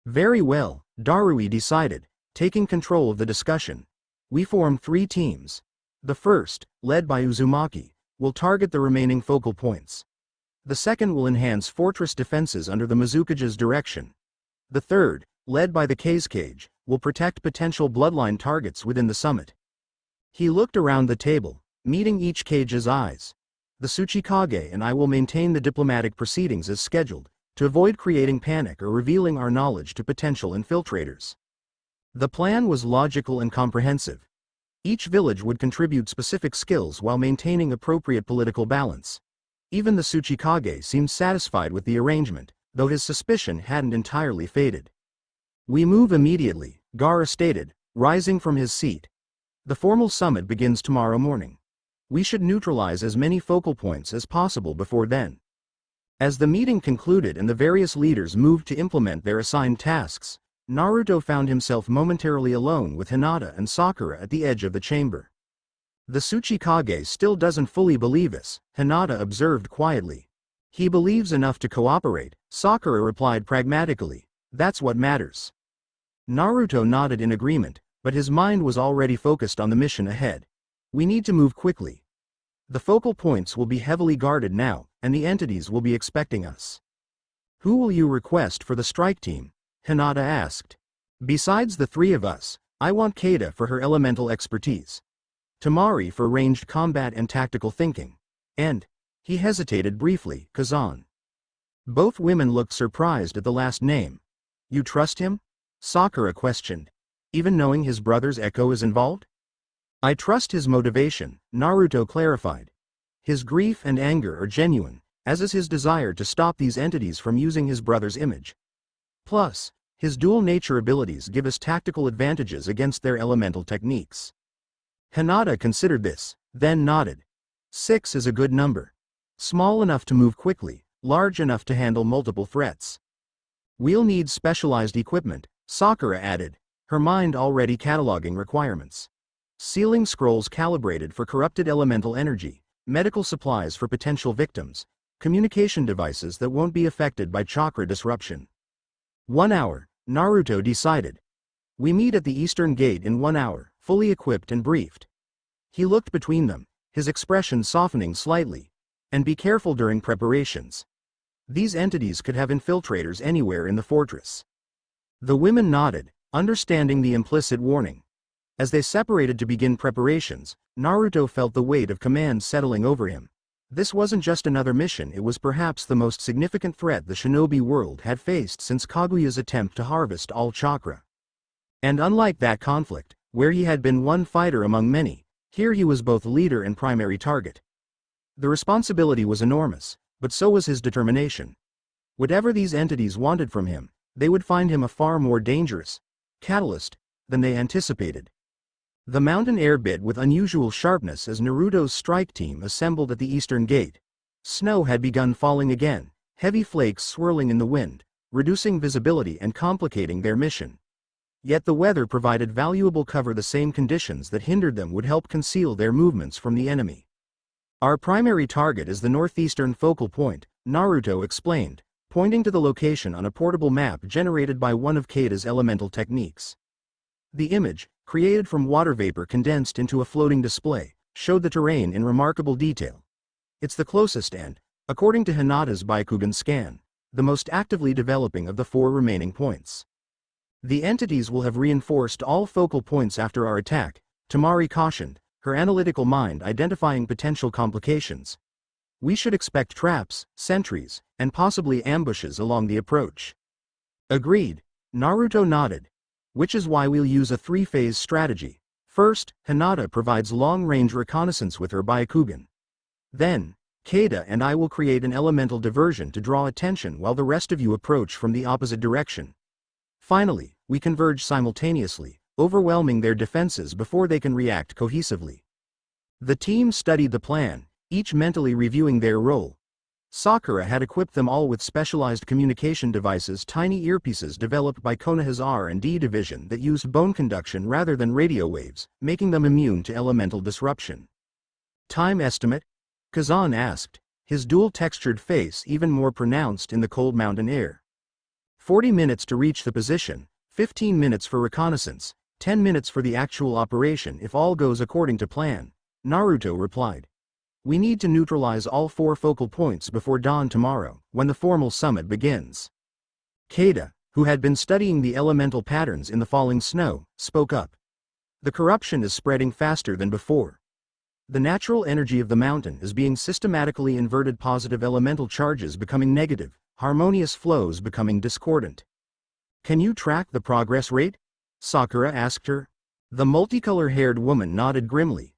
Very well, Darui decided, taking control of the discussion. We form 3 teams. The first, led by Uzumaki, will target the remaining focal points. The second will enhance fortress defenses under the Mizukage's direction. The third, led by the Kazekage, will protect potential bloodline targets within the summit. He looked around the table, meeting each cage's eyes. The Tsuchikage and I will maintain the diplomatic proceedings as scheduled, to avoid creating panic or revealing our knowledge to potential infiltrators. The plan was logical and comprehensive. Each village would contribute specific skills while maintaining appropriate political balance. Even the Tsuchikage seemed satisfied with the arrangement, though his suspicion hadn't entirely faded. We move immediately, Gaara stated, rising from his seat. The formal summit begins tomorrow morning. We should neutralize as many focal points as possible before then. As the meeting concluded and the various leaders moved to implement their assigned tasks, Naruto found himself momentarily alone with Hinata and Sakura at the edge of the chamber. The Tsuchikage still doesn't fully believe us, Hinata observed quietly. He believes enough to cooperate, Sakura replied pragmatically. That's what matters. Naruto nodded in agreement, but his mind was already focused on the mission ahead. We need to move quickly. The focal points will be heavily guarded now, and the entities will be expecting us. Who will you request for the strike team? Hinata asked. Besides the three of us, I want Keita for her elemental expertise, Tamari for ranged combat and tactical thinking, and, he hesitated briefly, Kazan. Both women looked surprised at the last name. You trust him? Sakura questioned. Even knowing his brother's echo is involved? I trust his motivation, Naruto clarified. His grief and anger are genuine, as is his desire to stop these entities from using his brother's image. Plus, his dual nature abilities give us tactical advantages against their elemental techniques. Hinata considered this, then nodded. 6 is a good number. Small enough to move quickly, large enough to handle multiple threats. We'll need specialized equipment, Sakura added, her mind already cataloging requirements. Sealing scrolls calibrated for corrupted elemental energy, medical supplies for potential victims, communication devices that won't be affected by chakra disruption. 1 hour, Naruto decided. We meet at the eastern gate in 1 hour, fully equipped and briefed. He looked between them, his expression softening slightly. And be careful during preparations. These entities could have infiltrators anywhere in the fortress. The women nodded, understanding the implicit warning. As they separated to begin preparations, Naruto felt the weight of command settling over him. This wasn't just another mission, it was perhaps the most significant threat the shinobi world had faced since Kaguya's attempt to harvest all chakra. And unlike that conflict, where he had been one fighter among many, here he was both leader and primary target. The responsibility was enormous, but so was his determination. Whatever these entities wanted from him, they would find him a far more dangerous catalyst than they anticipated. The mountain air bit with unusual sharpness as Naruto's strike team assembled at the eastern gate. Snow had begun falling again, heavy flakes swirling in the wind, reducing visibility and complicating their mission. Yet the weather provided valuable cover. The same conditions that hindered them would help conceal their movements from the enemy. Our primary target is the northeastern focal point, Naruto explained, pointing to the location on a portable map generated by one of Keita's elemental techniques. The image, created from water vapor condensed into a floating display, showed the terrain in remarkable detail. It's the closest and, according to Hinata's Byakugan scan, the most actively developing of the 4 remaining points. The entities will have reinforced all focal points after our attack, Tamari cautioned, her analytical mind identifying potential complications. We should expect traps, sentries, and possibly ambushes along the approach. Agreed, Naruto nodded. Which is why we'll use a 3-phase strategy. First, Hinata provides long-range reconnaissance with her Byakugan. Then, Keita and I will create an elemental diversion to draw attention while the rest of you approach from the opposite direction. Finally, we converge simultaneously, overwhelming their defenses before they can react cohesively. The team studied the plan, each mentally reviewing their role. Sakura had equipped them all with specialized communication devices, tiny earpieces developed by Konoha's R&D division that used bone conduction rather than radio waves, making them immune to elemental disruption. Time estimate? Kazan asked, his dual-textured face even more pronounced in the cold mountain air. 40 minutes to reach the position, 15 minutes for reconnaissance, 10 minutes for the actual operation if all goes according to plan, Naruto replied. We need to neutralize all 4 focal points before dawn tomorrow, when the formal summit begins. Keita, who had been studying the elemental patterns in the falling snow, spoke up. The corruption is spreading faster than before. The natural energy of the mountain is being systematically inverted, positive elemental charges becoming negative, harmonious flows becoming discordant. Can you track the progress rate? Sakura asked her. The multicolor-haired woman nodded grimly.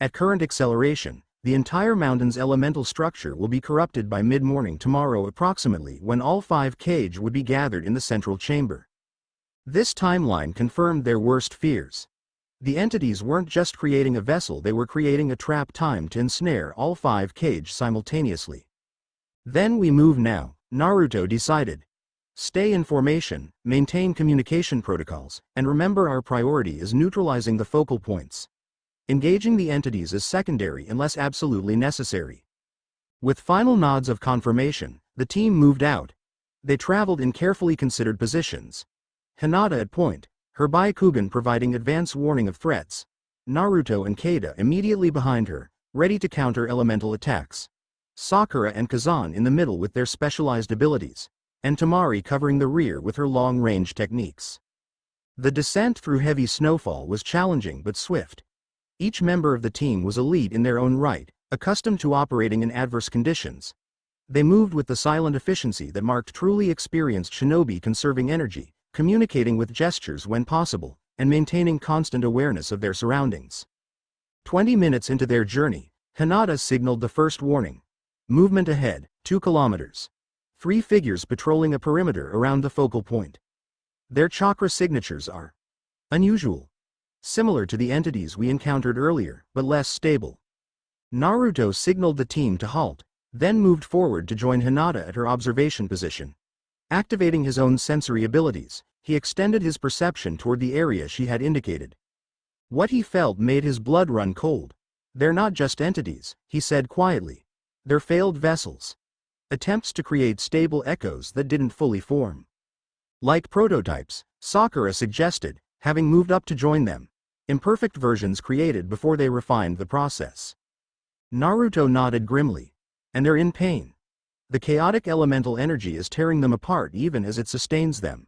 At current acceleration, the entire mountain's elemental structure will be corrupted by mid-morning tomorrow approximately, when all 5 kage would be gathered in the central chamber. This timeline confirmed their worst fears. The entities weren't just creating a vessel, they were creating a trap timed to ensnare all 5 cages simultaneously. Then we move now, Naruto decided. Stay in formation, maintain communication protocols, and remember our priority is neutralizing the focal points. Engaging the entities is secondary unless absolutely necessary. With final nods of confirmation, the team moved out. They traveled in carefully considered positions. Hinata at point, her Byakugan providing advance warning of threats. Naruto and Keita immediately behind her, ready to counter elemental attacks. Sakura and Kazan in the middle with their specialized abilities, and Temari covering the rear with her long-range techniques. The descent through heavy snowfall was challenging but swift. Each member of the team was elite in their own right, accustomed to operating in adverse conditions. They moved with the silent efficiency that marked truly experienced shinobi, conserving energy, communicating with gestures when possible, and maintaining constant awareness of their surroundings. 20 minutes into their journey, Hinata signaled the first warning. Movement ahead, 2 kilometers. 3 figures patrolling a perimeter around the focal point. Their chakra signatures are unusual. Similar to the entities we encountered earlier, but less stable. Naruto signaled the team to halt, then moved forward to join Hinata at her observation position. Activating his own sensory abilities, he extended his perception toward the area she had indicated. What he felt made his blood run cold. They're not just entities, he said quietly. They're failed vessels. Attempts to create stable echoes that didn't fully form. Like prototypes, Sakura suggested, having moved up to join them. Imperfect versions created before they refined the process. Naruto nodded grimly. And they're in pain. The chaotic elemental energy is tearing them apart even as it sustains them.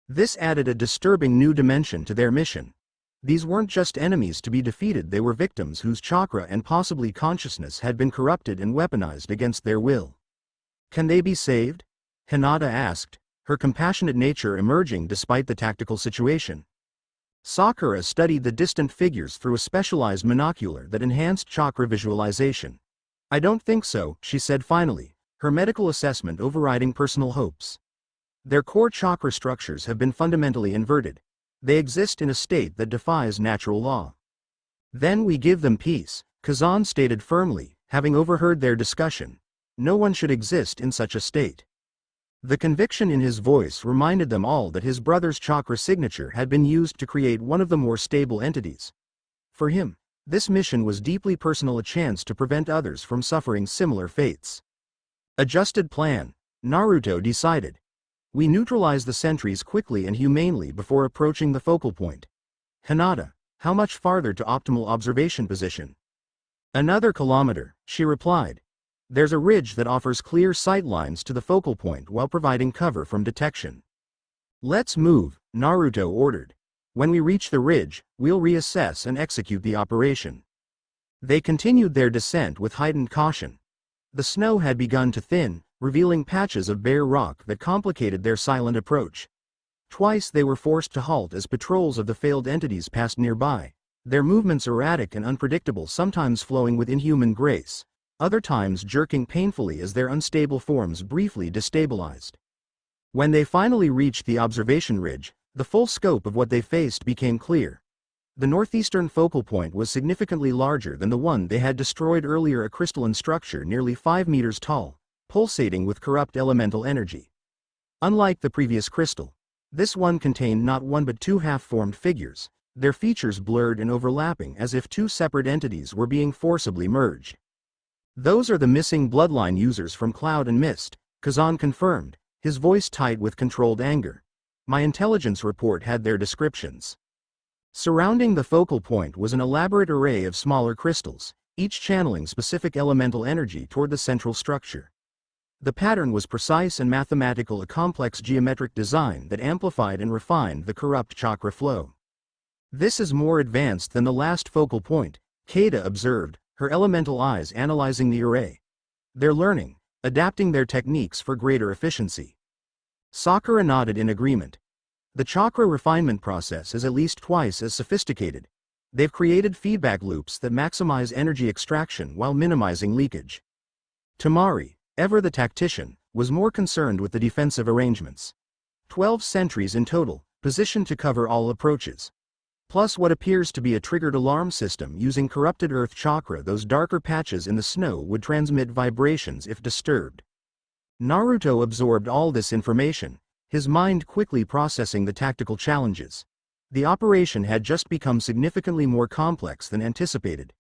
This added a disturbing new dimension to their mission. These weren't just enemies to be defeated, they were victims whose chakra and possibly consciousness had been corrupted and weaponized against their will. Can they be saved? Hinata asked, her compassionate nature emerging despite the tactical situation. Sakura studied the distant figures through a specialized monocular that enhanced chakra visualization. I don't think so, she said finally, her medical assessment overriding personal hopes. Their core chakra structures have been fundamentally inverted. They exist in a state that defies natural law. Then we give them peace, Kazan stated firmly, having overheard their discussion. No one should exist in such a state. The conviction in his voice reminded them all that his brother's chakra signature had been used to create one of the more stable entities. For him, this mission was deeply personal, a chance to prevent others from suffering similar fates. Adjusted plan, Naruto decided. We neutralize the sentries quickly and humanely before approaching the focal point. Hinata, how much farther to optimal observation position? Another kilometer, she replied. There's a ridge that offers clear sight lines to the focal point while providing cover from detection. Let's move, Naruto ordered. When we reach the ridge, we'll reassess and execute the operation. They continued their descent with heightened caution. The snow had begun to thin, revealing patches of bare rock that complicated their silent approach. Twice they were forced to halt as patrols of the failed entities passed nearby, their movements erratic and unpredictable, sometimes flowing with inhuman grace, other times jerking painfully as their unstable forms briefly destabilized. When they finally reached the observation ridge, the full scope of what they faced became clear. The northeastern focal point was significantly larger than the one they had destroyed earlier, a crystalline structure nearly 5 meters tall, pulsating with corrupt elemental energy. Unlike the previous crystal, this one contained not one but 2 half-formed figures, their features blurred and overlapping as if 2 separate entities were being forcibly merged. Those are the missing bloodline users from Cloud and Mist, Kazan confirmed, his voice tight with controlled anger. My intelligence report had their descriptions. Surrounding the focal point was an elaborate array of smaller crystals, each channeling specific elemental energy toward the central structure. The pattern was precise and mathematical, a complex geometric design that amplified and refined the corrupt chakra flow. This is more advanced than the last focal point, Keita observed, her elemental eyes analyzing the array. They're learning, adapting their techniques for greater efficiency. Sakura nodded in agreement. The chakra refinement process is at least twice as sophisticated. They've created feedback loops that maximize energy extraction while minimizing leakage. Temari, ever the tactician, was more concerned with the defensive arrangements. 12 sentries in total, positioned to cover all approaches. plus what appears to be a triggered alarm system using corrupted earth chakra. Those darker patches in the snow would transmit vibrations if disturbed. Naruto absorbed all this information, his mind quickly processing the tactical challenges. The operation had just become significantly more complex than anticipated.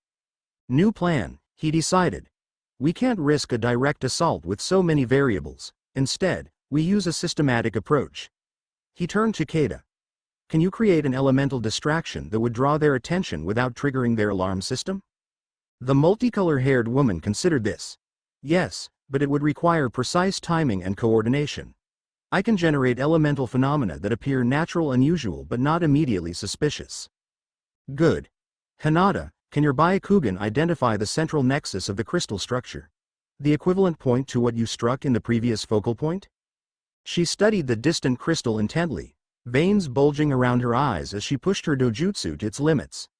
New plan, he decided. We can't risk a direct assault with so many variables. Instead, we use a systematic approach. He turned to Keita. Can you create an elemental distraction that would draw their attention without triggering their alarm system? The multicolor-haired woman considered this. Yes, but it would require precise timing and coordination. I can generate elemental phenomena that appear natural and usual but not immediately suspicious. Good. Hinata, can your Byakugan identify the central nexus of the crystal structure? The equivalent point to what you struck in the previous focal point? She studied the distant crystal intently, veins bulging around her eyes as she pushed her dojutsu to its limits.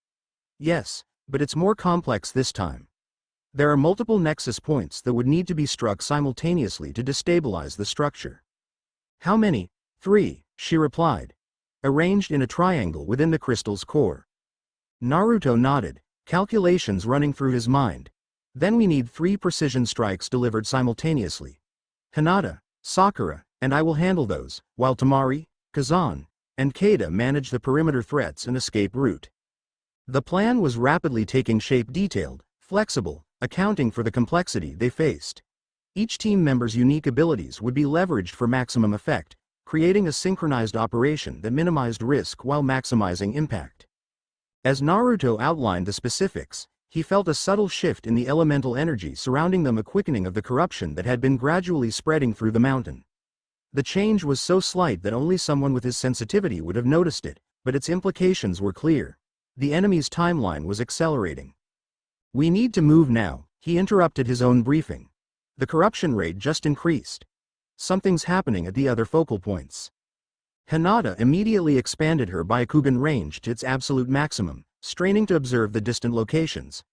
Yes, but it's more complex this time. There are multiple nexus points that would need to be struck simultaneously to destabilize the structure. How many? 3, she replied. Arranged in a triangle within the crystal's core. Naruto nodded, calculations running through his mind. Then we need 3 precision strikes delivered simultaneously. Hinata, Sakura, and I will handle those, while Temari, Kazan, and Keita manage the perimeter threats and escape route. The plan was rapidly taking shape, detailed, flexible, accounting for the complexity they faced. Each team member's unique abilities would be leveraged for maximum effect, creating a synchronized operation that minimized risk while maximizing impact. As Naruto outlined the specifics, he felt a subtle shift in the elemental energy surrounding them, a quickening of the corruption that had been gradually spreading through the mountain. The change was so slight that only someone with his sensitivity would have noticed it, but its implications were clear. The enemy's timeline was accelerating. We need to move now, he interrupted his own briefing. The corruption rate just increased. Something's happening at the other focal points. Hinata immediately expanded her Byakugan range to its absolute maximum, straining to observe the distant locations.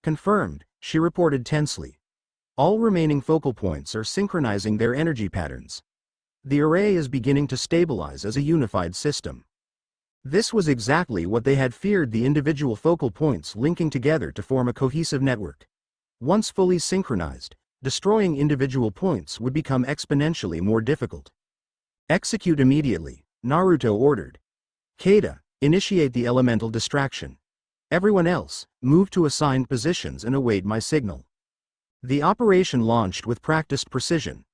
Confirmed, she reported tensely. All remaining focal points are synchronizing their energy patterns. The array is beginning to stabilize as a unified system. This was exactly what they had feared, the individual focal points linking together to form a cohesive network. Once fully synchronized, destroying individual points would become exponentially more difficult. Execute immediately, Naruto ordered. Keita, initiate the elemental distraction. Everyone else, move to assigned positions and await my signal. The operation launched with practiced precision.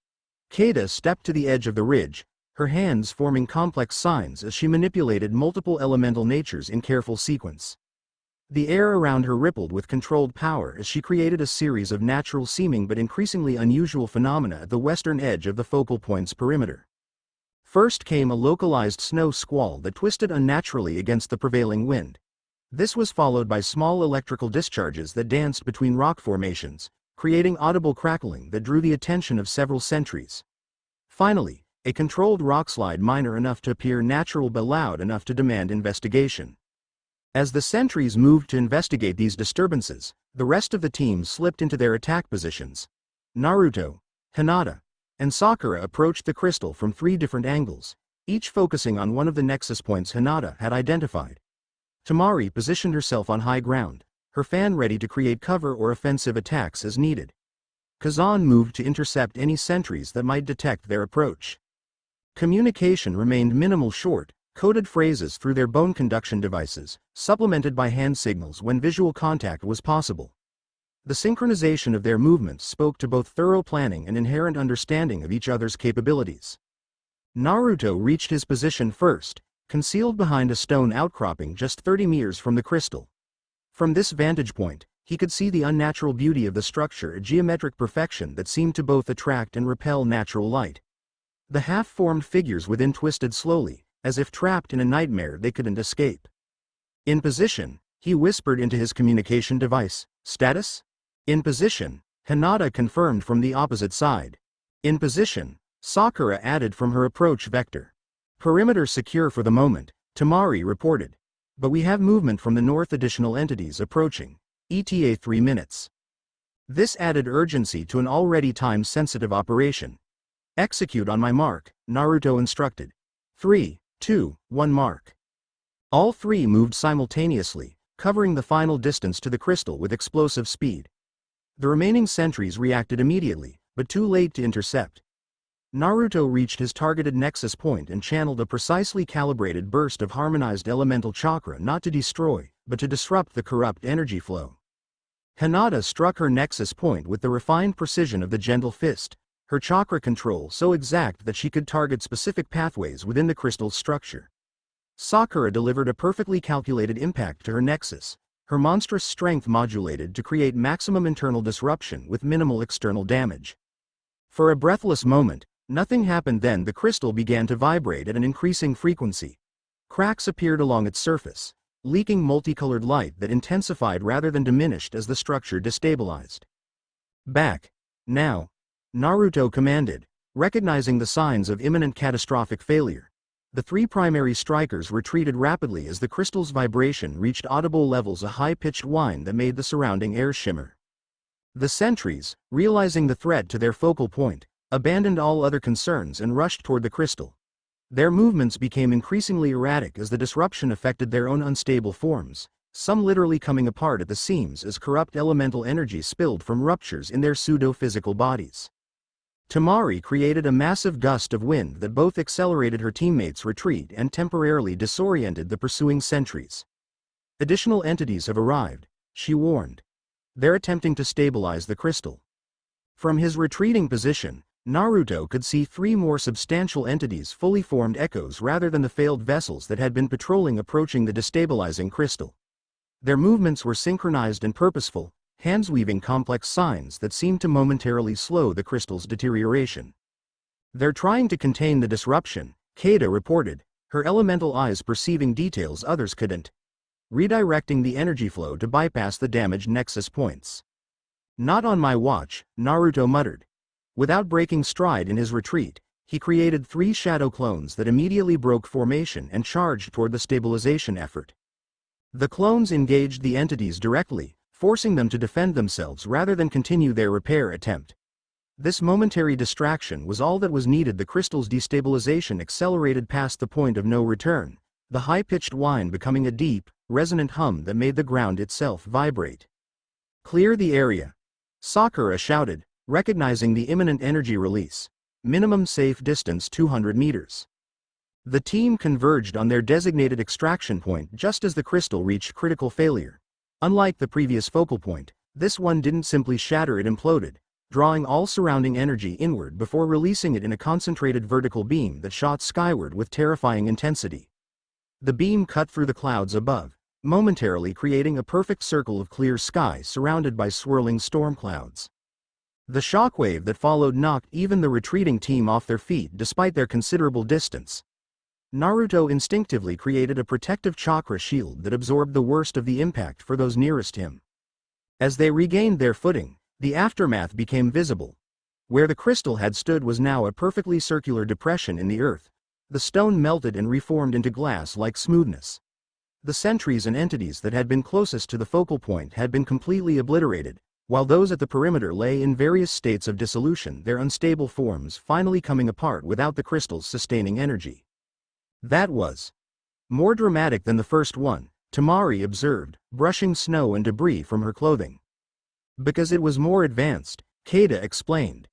Keita stepped to the edge of the ridge, her hands forming complex signs as she manipulated multiple elemental natures in careful sequence. The air around her rippled with controlled power as she created a series of natural-seeming but increasingly unusual phenomena at the western edge of the focal point's perimeter. First came a localized snow squall that twisted unnaturally against the prevailing wind. This was followed by small electrical discharges that danced between rock formations, creating audible crackling that drew the attention of several sentries. Finally, a controlled rockslide minor enough to appear natural but loud enough to demand investigation. As the sentries moved to investigate these disturbances, the rest of the team slipped into their attack positions. Naruto, Hinata, and Sakura approached the crystal from 3 different angles, each focusing on one of the nexus points Hinata had identified. Temari positioned herself on high ground, her fan ready to create cover or offensive attacks as needed. Kazan moved to intercept any sentries that might detect their approach. Communication remained minimal, short, coded phrases through their bone conduction devices, supplemented by hand signals when visual contact was possible. The synchronization of their movements spoke to both thorough planning and inherent understanding of each other's capabilities. Naruto reached his position first, concealed behind a stone outcropping just 30 meters from the crystal. From this vantage point, he could see the unnatural beauty of the structure, a geometric perfection that seemed to both attract and repel natural light. The half-formed figures within twisted slowly, as if trapped in a nightmare they couldn't escape. In position, he whispered into his communication device. Status? In position, Hinata confirmed from the opposite side. In position, Sakura added from her approach vector. Perimeter secure for the moment, Temari reported. But we have movement from the north, additional entities approaching. ETA 3 minutes. This added urgency to an already time-sensitive operation. Execute on my mark, Naruto instructed. 3, 2, 1 mark. All three moved simultaneously, covering the final distance to the crystal with explosive speed. The remaining sentries reacted immediately, but too late to intercept. Naruto reached his targeted nexus point and channeled a precisely calibrated burst of harmonized elemental chakra not to destroy, but to disrupt the corrupt energy flow. Hinata struck her nexus point with the refined precision of the gentle fist, her chakra control so exact that she could target specific pathways within the crystal's structure. Sakura delivered a perfectly calculated impact to her nexus, her monstrous strength modulated to create maximum internal disruption with minimal external damage. For a breathless moment, nothing happened. Then the crystal began to vibrate at an increasing frequency. Cracks appeared along its surface, leaking multicolored light that intensified rather than diminished as the structure destabilized. Back. Now. Naruto commanded, recognizing the signs of imminent catastrophic failure. The three primary strikers retreated rapidly as the crystal's vibration reached audible levels, a high-pitched whine that made the surrounding air shimmer. The sentries, realizing the threat to their focal point, abandoned all other concerns and rushed toward the crystal. Their movements became increasingly erratic as the disruption affected their own unstable forms, some literally coming apart at the seams as corrupt elemental energy spilled from ruptures in their pseudo-physical bodies. Temari created a massive gust of wind that both accelerated her teammates' retreat and temporarily disoriented the pursuing sentries. Additional entities have arrived, she warned. They're attempting to stabilize the crystal. From his retreating position, Naruto could see three more substantial entities, fully formed echoes rather than the failed vessels that had been patrolling approaching the destabilizing crystal. Their movements were synchronized and purposeful, hands weaving complex signs that seemed to momentarily slow the crystal's deterioration. They're trying to contain the disruption, Keita reported, her elemental eyes perceiving details others couldn't. Redirecting the energy flow to bypass the damaged nexus points. Not on my watch, Naruto muttered. Without breaking stride in his retreat, he created three shadow clones that immediately broke formation and charged toward the stabilization effort. The clones engaged the entities directly, forcing them to defend themselves rather than continue their repair attempt. This momentary distraction was all that was needed. The crystal's destabilization accelerated past the point of no return, the high-pitched whine becoming a deep, resonant hum that made the ground itself vibrate. Clear the area. Sakura shouted, recognizing the imminent energy release. Minimum safe distance 200 meters. The team converged on their designated extraction point just as the crystal reached critical failure. Unlike the previous focal point, this one didn't simply shatter, it imploded, drawing all surrounding energy inward before releasing it in a concentrated vertical beam that shot skyward with terrifying intensity. The beam cut through the clouds above, momentarily creating a perfect circle of clear sky surrounded by swirling storm clouds. The shockwave that followed knocked even the retreating team off their feet despite their considerable distance. Naruto instinctively created a protective chakra shield that absorbed the worst of the impact for those nearest him. As they regained their footing, the aftermath became visible. Where the crystal had stood was now a perfectly circular depression in the earth. The stone melted and reformed into glass-like smoothness. The sentries and entities that had been closest to the focal point had been completely obliterated, while those at the perimeter lay in various states of dissolution, their unstable forms finally coming apart without the crystal's sustaining energy. That was more dramatic than the first one, Temari observed, brushing snow and debris from her clothing. Because it was more advanced, Keita explained.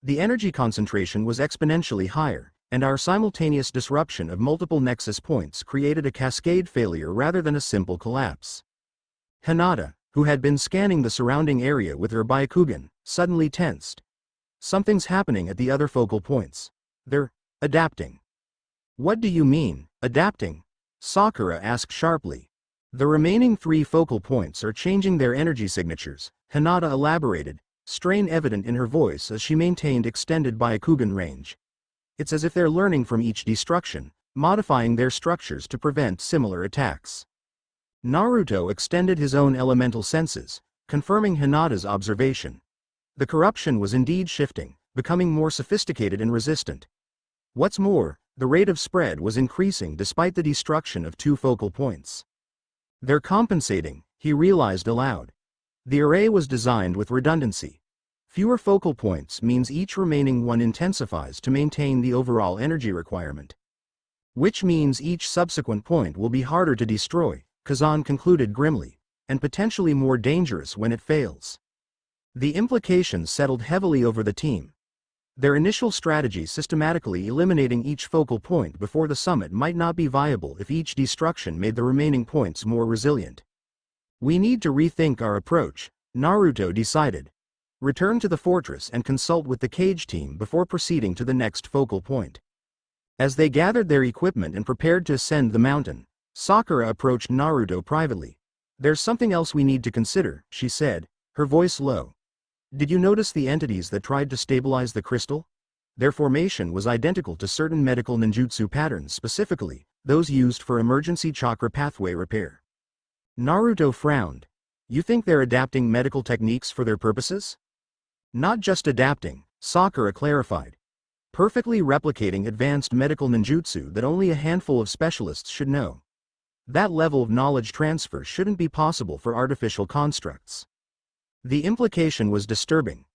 The energy concentration was exponentially higher, and our simultaneous disruption of multiple nexus points created a cascade failure rather than a simple collapse. Hinata, who had been scanning the surrounding area with her Byakugan, suddenly tensed. Something's happening at the other focal points. They're adapting. What do you mean, adapting? Sakura asked sharply. The remaining three focal points are changing their energy signatures, Hinata elaborated, strain evident in her voice as she maintained extended Byakugan range. It's as if they're learning from each destruction, modifying their structures to prevent similar attacks. Naruto extended his own elemental senses, confirming Hinata's observation. The corruption was indeed shifting, becoming more sophisticated and resistant. What's more, the rate of spread was increasing despite the destruction of two focal points. They're compensating, he realized aloud. The array was designed with redundancy. Fewer focal points means each remaining one intensifies to maintain the overall energy requirement. Which means each subsequent point will be harder to destroy, Kazan concluded grimly, and potentially more dangerous when it fails. The implications settled heavily over the team. Their initial strategy systematically eliminating each focal point before the summit might not be viable if each destruction made the remaining points more resilient. We need to rethink our approach, Naruto decided. Return to the fortress and consult with the cage team before proceeding to the next focal point. As they gathered their equipment and prepared to ascend the mountain, Sakura approached Naruto privately. There's something else we need to consider, she said, her voice low. Did you notice the entities that tried to stabilize the crystal? Their formation was identical to certain medical ninjutsu patterns, specifically those used for emergency chakra pathway repair. Naruto frowned. You think they're adapting medical techniques for their purposes? Not just adapting, Sakura clarified. Perfectly replicating advanced medical ninjutsu that only a handful of specialists should know. That level of knowledge transfer shouldn't be possible for artificial constructs. The implication was disturbing.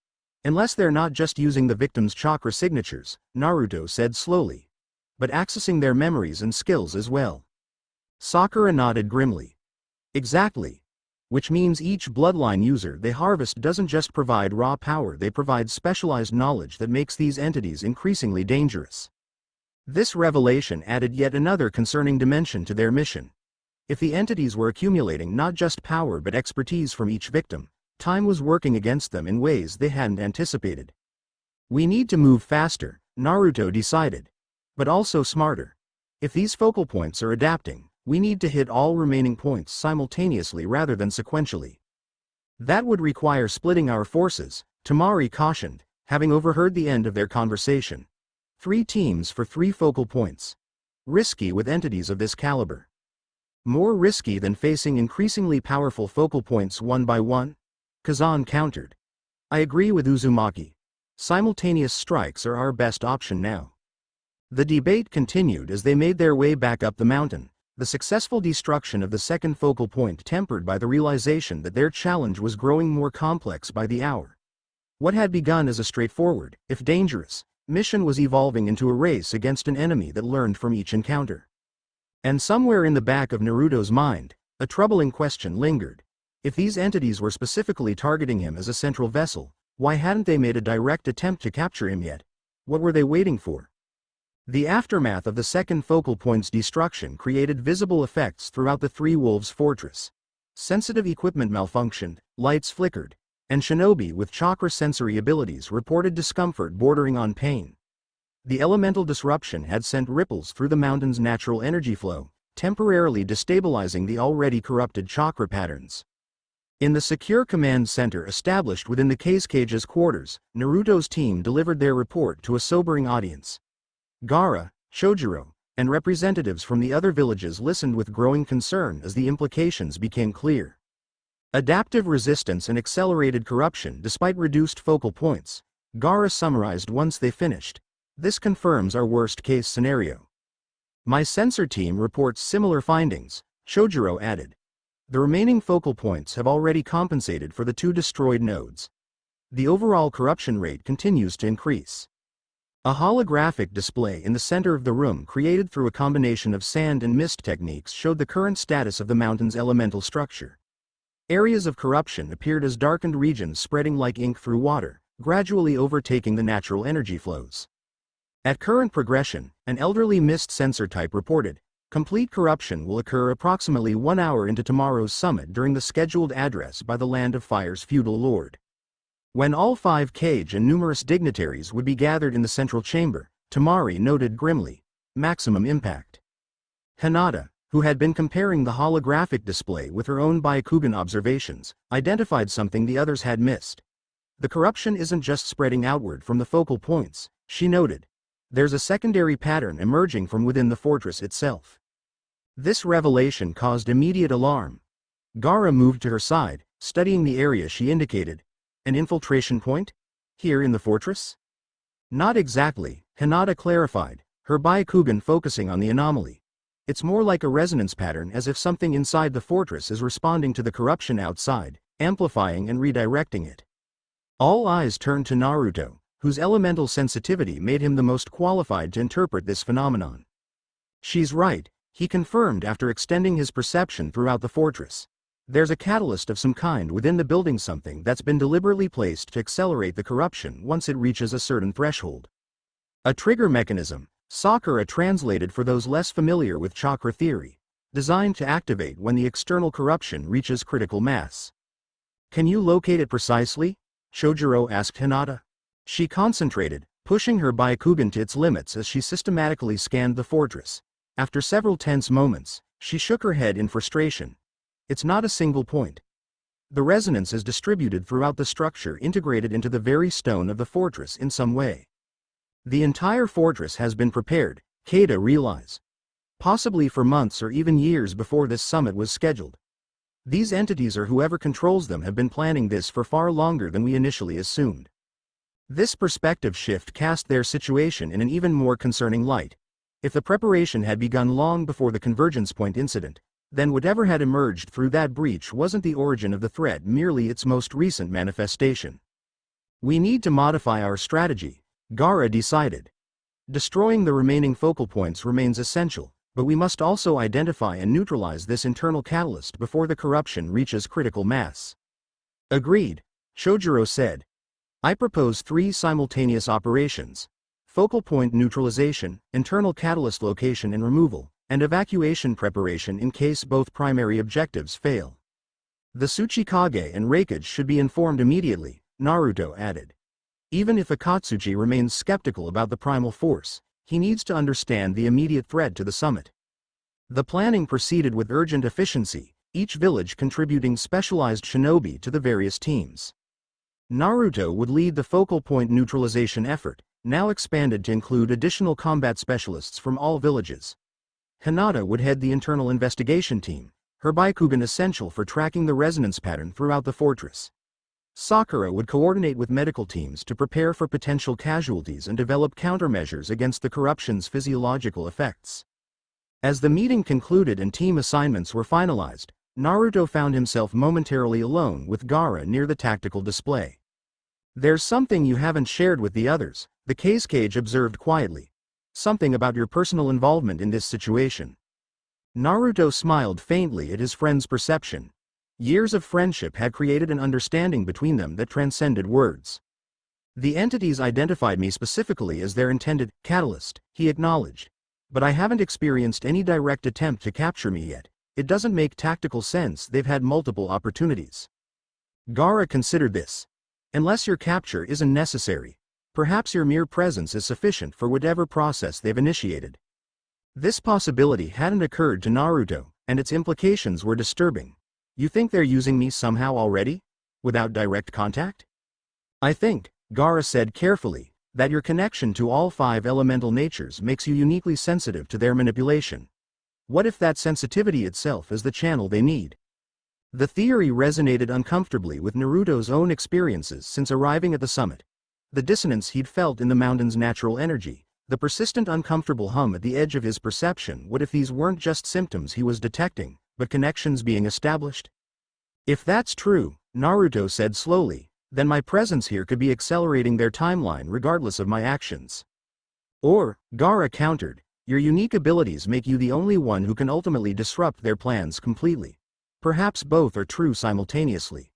Unless they're not just using the victim's chakra signatures, Naruto said slowly, but accessing their memories and skills as well. Sakura nodded grimly. Exactly. Which means each bloodline user they harvest doesn't just provide raw power, they provide specialized knowledge that makes these entities increasingly dangerous. This revelation added yet another concerning dimension to their mission. If the entities were accumulating not just power but expertise from each victim, time was working against them in ways they hadn't anticipated. We need to move faster, Naruto decided. But also smarter. If these focal points are adapting, we need to hit all remaining points simultaneously rather than sequentially. That would require splitting our forces, Temari cautioned, having overheard the end of their conversation. 3 teams for 3 focal points. Risky with entities of this caliber. More risky than facing increasingly powerful focal points one by one? Kazan countered. I agree with Uzumaki. Simultaneous strikes are our best option now. The debate continued as they made their way back up the mountain, the successful destruction of the second focal point tempered by the realization that their challenge was growing more complex by the hour. What had begun as a straightforward, if dangerous, mission was evolving into a race against an enemy that learned from each encounter. And somewhere in the back of Naruto's mind, a troubling question lingered. If these entities were specifically targeting him as a central vessel, why hadn't they made a direct attempt to capture him yet? What were they waiting for? The aftermath of the second focal point's destruction created visible effects throughout the Three Wolves fortress. Sensitive equipment malfunctioned, lights flickered, and shinobi with chakra sensory abilities reported discomfort bordering on pain. The elemental disruption had sent ripples through the mountain's natural energy flow, temporarily destabilizing the already corrupted chakra patterns. In the secure command center established within the Cage's quarters, Naruto's team delivered their report to a sobering audience. Gaara, Chojuro, and representatives from the other villages listened with growing concern as the implications became clear. Adaptive resistance and accelerated corruption despite reduced focal points, Gaara summarized once they finished. This confirms our worst-case scenario. My sensor team reports similar findings, Chojuro added. The remaining focal points have already compensated for the 2 destroyed nodes. The overall corruption rate continues to increase. A holographic display in the center of the room created through a combination of sand and mist techniques showed the current status of the mountain's elemental structure. Areas of corruption appeared as darkened regions spreading like ink through water, gradually overtaking the natural energy flows. At current progression, an elderly mist sensor type reported, complete corruption will occur approximately 1 hour into tomorrow's summit during the scheduled address by the Land of Fire's feudal lord. When all 5 Cage and numerous dignitaries would be gathered in the central chamber, Temari noted grimly, maximum impact. Hinata, who had been comparing the holographic display with her own Byakugan observations, identified something the others had missed. The corruption isn't just spreading outward from the focal points, she noted. There's a secondary pattern emerging from within the fortress itself. This revelation caused immediate alarm. Gaara moved to her side, studying the area she indicated. An infiltration point? Here in the fortress? Not exactly, Hinata clarified, her Byakugan focusing on the anomaly. It's more like a resonance pattern, as if something inside the fortress is responding to the corruption outside, amplifying and redirecting it. All eyes turned to Naruto, whose elemental sensitivity made him the most qualified to interpret this phenomenon. She's right, he confirmed after extending his perception throughout the fortress. There's a catalyst of some kind within the building, something that's been deliberately placed to accelerate the corruption once it reaches a certain threshold. A trigger mechanism, Sakura translated for those less familiar with chakra theory, designed to activate when the external corruption reaches critical mass. Can you locate it precisely? Shojiro asked Hinata. She concentrated, pushing her Byakugan to its limits as she systematically scanned the fortress. After several tense moments, she shook her head in frustration. It's not a single point. The resonance is distributed throughout the structure, integrated into the very stone of the fortress in some way. The entire fortress has been prepared, Keita realized. Possibly for months or even years before this summit was scheduled. These entities or whoever controls them have been planning this for far longer than we initially assumed. This perspective shift cast their situation in an even more concerning light. If the preparation had begun long before the convergence point incident, then whatever had emerged through that breach wasn't the origin of the threat, merely its most recent manifestation. We need to modify our strategy, Gaara decided. Destroying the remaining focal points remains essential, but we must also identify and neutralize this internal catalyst before the corruption reaches critical mass. Agreed, Shojiro said. I propose 3 simultaneous operations: focal point neutralization, internal catalyst location and removal, and evacuation preparation in case both primary objectives fail. The Tsuchikage and Raikage should be informed immediately, Naruto added. Even if Akatsuchi remains skeptical about the primal force, he needs to understand the immediate threat to the summit. The planning proceeded with urgent efficiency, each village contributing specialized shinobi to the various teams. Naruto would lead the focal point neutralization effort, now expanded to include additional combat specialists from all villages. Hinata would head the internal investigation team, her Byakugan essential for tracking the resonance pattern throughout the fortress. Sakura would coordinate with medical teams to prepare for potential casualties and develop countermeasures against the corruption's physiological effects. As the meeting concluded and team assignments were finalized, Naruto found himself momentarily alone with Gaara near the tactical display. There's something you haven't shared with the others, the Kazekage observed quietly. Something about your personal involvement in this situation. Naruto smiled faintly at his friend's perception. Years of friendship had created an understanding between them that transcended words. The entities identified me specifically as their intended catalyst, he acknowledged. But I haven't experienced any direct attempt to capture me yet. It doesn't make tactical sense, they've had multiple opportunities. Gaara considered this. Unless your capture isn't necessary, perhaps your mere presence is sufficient for whatever process they've initiated. This possibility hadn't occurred to Naruto, and its implications were disturbing. You think they're using me somehow already? Without direct contact? I think, Gaara said carefully, that your connection to all 5 elemental natures makes you uniquely sensitive to their manipulation. What if that sensitivity itself is the channel they need? The theory resonated uncomfortably with Naruto's own experiences since arriving at the summit. The dissonance he'd felt in the mountain's natural energy, the persistent uncomfortable hum at the edge of his perception. What if these weren't just symptoms he was detecting, but connections being established? If that's true, Naruto said slowly, then my presence here could be accelerating their timeline regardless of my actions. Or, Gaara countered, your unique abilities make you the only one who can ultimately disrupt their plans completely. Perhaps both are true simultaneously.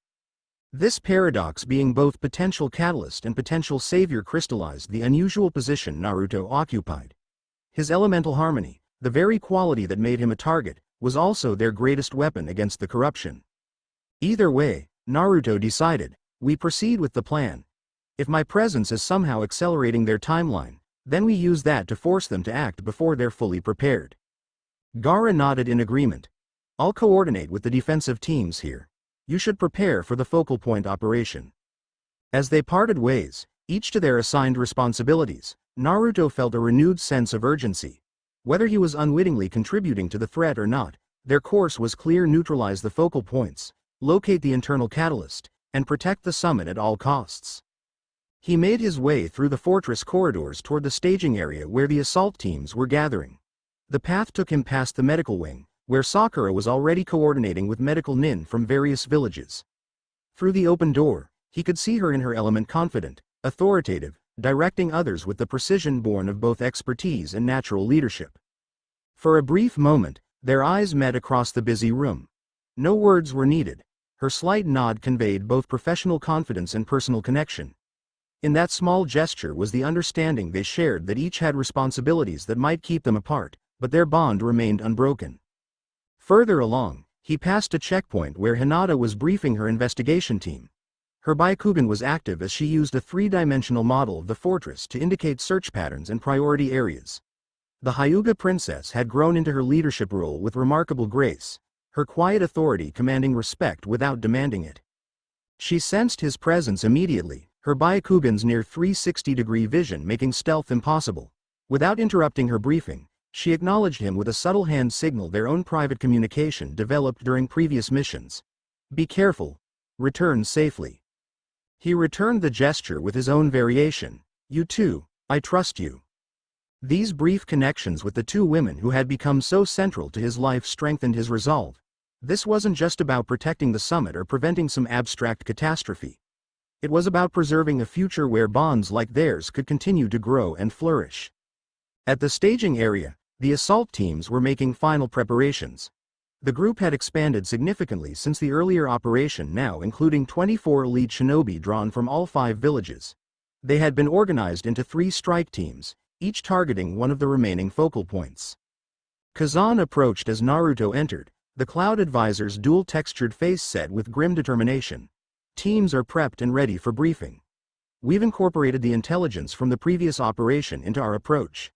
This paradox, being both potential catalyst and potential savior, crystallized the unusual position Naruto occupied. His elemental harmony, the very quality that made him a target, was also their greatest weapon against the corruption. Either way, Naruto decided, we proceed with the plan. If my presence is somehow accelerating their timeline, then we use that to force them to act before they're fully prepared. Gaara nodded in agreement. I'll coordinate with the defensive teams here. You should prepare for the focal point operation. As they parted ways, each to their assigned responsibilities, Naruto felt a renewed sense of urgency. Whether he was unwittingly contributing to the threat or not, their course was clear: neutralize the focal points, locate the internal catalyst, and protect the summit at all costs. He made his way through the fortress corridors toward the staging area where the assault teams were gathering. The path took him past the medical wing, where Sakura was already coordinating with medical nin from various villages. Through the open door, he could see her in her element, confident, authoritative, directing others with the precision born of both expertise and natural leadership. For a brief moment, their eyes met across the busy room. No words were needed. Her slight nod conveyed both professional confidence and personal connection. In that small gesture was the understanding they shared that each had responsibilities that might keep them apart, but their bond remained unbroken. Further along, he passed a checkpoint where Hinata was briefing her investigation team. Her Byakugan was active as she used a three-dimensional model of the fortress to indicate search patterns and priority areas. The Hyuga princess had grown into her leadership role with remarkable grace, her quiet authority commanding respect without demanding it. She sensed his presence immediately, her Byakugan's near 360-degree vision making stealth impossible. Without interrupting her briefing, she acknowledged him with a subtle hand signal, their own private communication developed during previous missions. "Be careful. Return safely." He returned the gesture with his own variation. "You too, I trust you." These brief connections with the two women who had become so central to his life strengthened his resolve. This wasn't just about protecting the summit or preventing some abstract catastrophe. It was about preserving a future where bonds like theirs could continue to grow and flourish. At the staging area, the assault teams were making final preparations. The group had expanded significantly since the earlier operation, now including 24 elite shinobi drawn from all 5 villages. They had been organized into 3 strike teams, each targeting one of the remaining focal points. Kazan approached as Naruto entered, the Cloud Advisor's dual-textured face set with grim determination. "Teams are prepped and ready for briefing. We've incorporated the intelligence from the previous operation into our approach."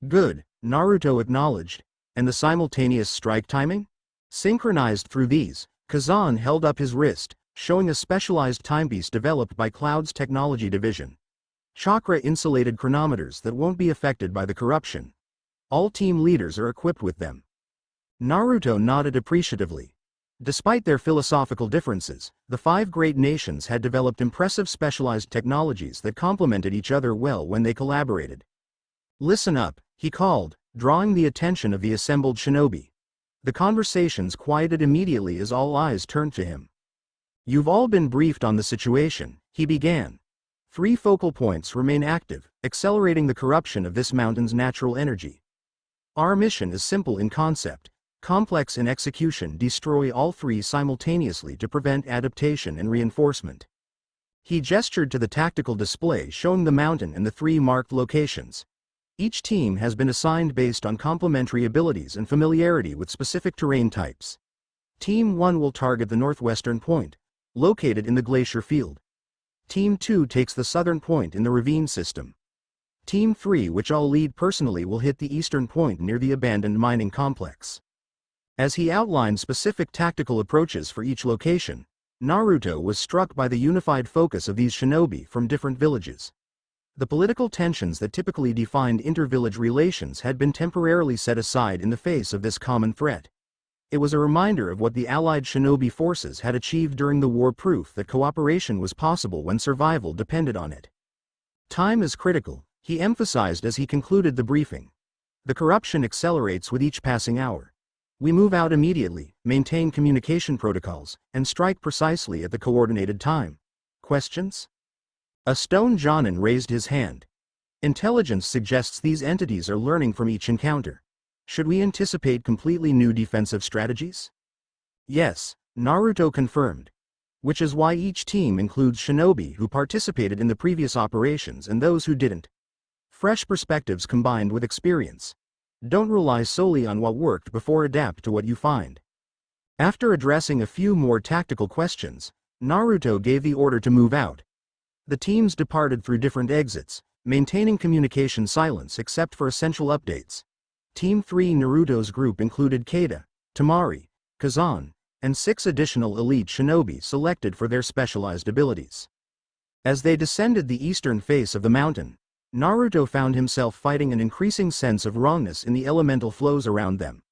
"Good," Naruto acknowledged. "And the simultaneous strike timing?" Synchronized through these, Kazan held up his wrist, showing a specialized timepiece developed by Cloud's technology division. Chakra-insulated chronometers that won't be affected by the corruption. All team leaders are equipped with them. Naruto nodded appreciatively. Despite their philosophical differences, the 5 great nations had developed impressive specialized technologies that complemented each other well when they collaborated. "Listen up," he called, drawing the attention of the assembled shinobi. The conversations quieted immediately as all eyes turned to him. "You've all been briefed on the situation," he began. 3 focal points remain active, accelerating the corruption of this mountain's natural energy. Our mission is simple in concept, complex in execution: destroy all 3 simultaneously to prevent adaptation and reinforcement. He gestured to the tactical display showing the mountain and the 3 marked locations. Each team has been assigned based on complementary abilities and familiarity with specific terrain types. Team 1 will target the northwestern point, located in the glacier field. Team 2 takes the southern point in the ravine system. Team 3, which I'll lead personally, will hit the eastern point near the abandoned mining complex. As he outlined specific tactical approaches for each location, Naruto was struck by the unified focus of these shinobi from different villages. The political tensions that typically defined inter-village relations had been temporarily set aside in the face of this common threat. It was a reminder of what the allied shinobi forces had achieved during the war, proof that cooperation was possible when survival depended on it. "Time is critical," he emphasized as he concluded the briefing. "The corruption accelerates with each passing hour. We move out immediately, maintain communication protocols, and strike precisely at the coordinated time. Questions?" A stone Jonin raised his hand. "Intelligence suggests these entities are learning from each encounter. Should we anticipate completely new defensive strategies?" "Yes," Naruto confirmed. "Which is why each team includes shinobi who participated in the previous operations and those who didn't. Fresh perspectives combined with experience. Don't rely solely on what worked before, adapt to what you find." After addressing a few more tactical questions, Naruto gave the order to move out. The teams departed through different exits, maintaining communication silence except for essential updates. Team 3 Naruto's group included Keita, Tamari, Kazan, and 6 additional elite shinobi selected for their specialized abilities. As they descended the eastern face of the mountain, Naruto found himself fighting an increasing sense of wrongness in the elemental flows around them.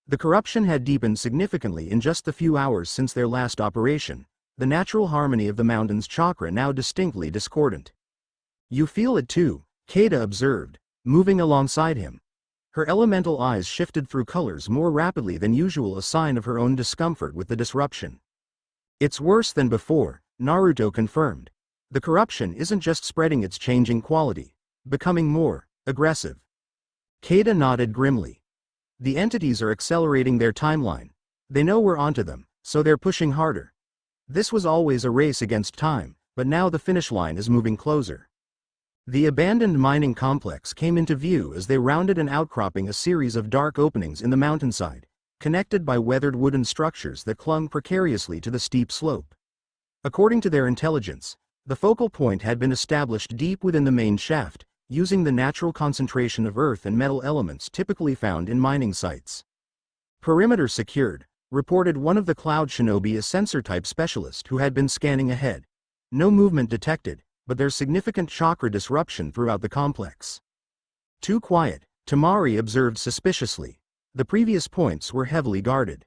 The corruption had deepened significantly in just the few hours since their last operation, the natural harmony of the mountain's chakra now distinctly discordant. "You feel it too," Keita observed, moving alongside him. Her elemental eyes shifted through colors more rapidly than usual, a sign of her own discomfort with the disruption. "It's worse than before," Naruto confirmed. "The corruption isn't just spreading, it's changing quality, becoming more aggressive." Keita nodded grimly. The entities are accelerating their timeline. They know we're onto them, so they're pushing harder. This was always a race against time, but now the finish line is moving closer. The abandoned mining complex came into view as they rounded an outcropping, a series of dark openings in the mountainside, connected by weathered wooden structures that clung precariously to the steep slope. According to their intelligence, the focal point had been established deep within the main shaft, using the natural concentration of earth and metal elements typically found in mining sites. Perimeter secured, reported one of the Cloud Shinobi, a sensor-type specialist who had been scanning ahead. No movement detected, but there's significant chakra disruption throughout the complex. Too quiet, Tamari observed suspiciously. The previous points were heavily guarded.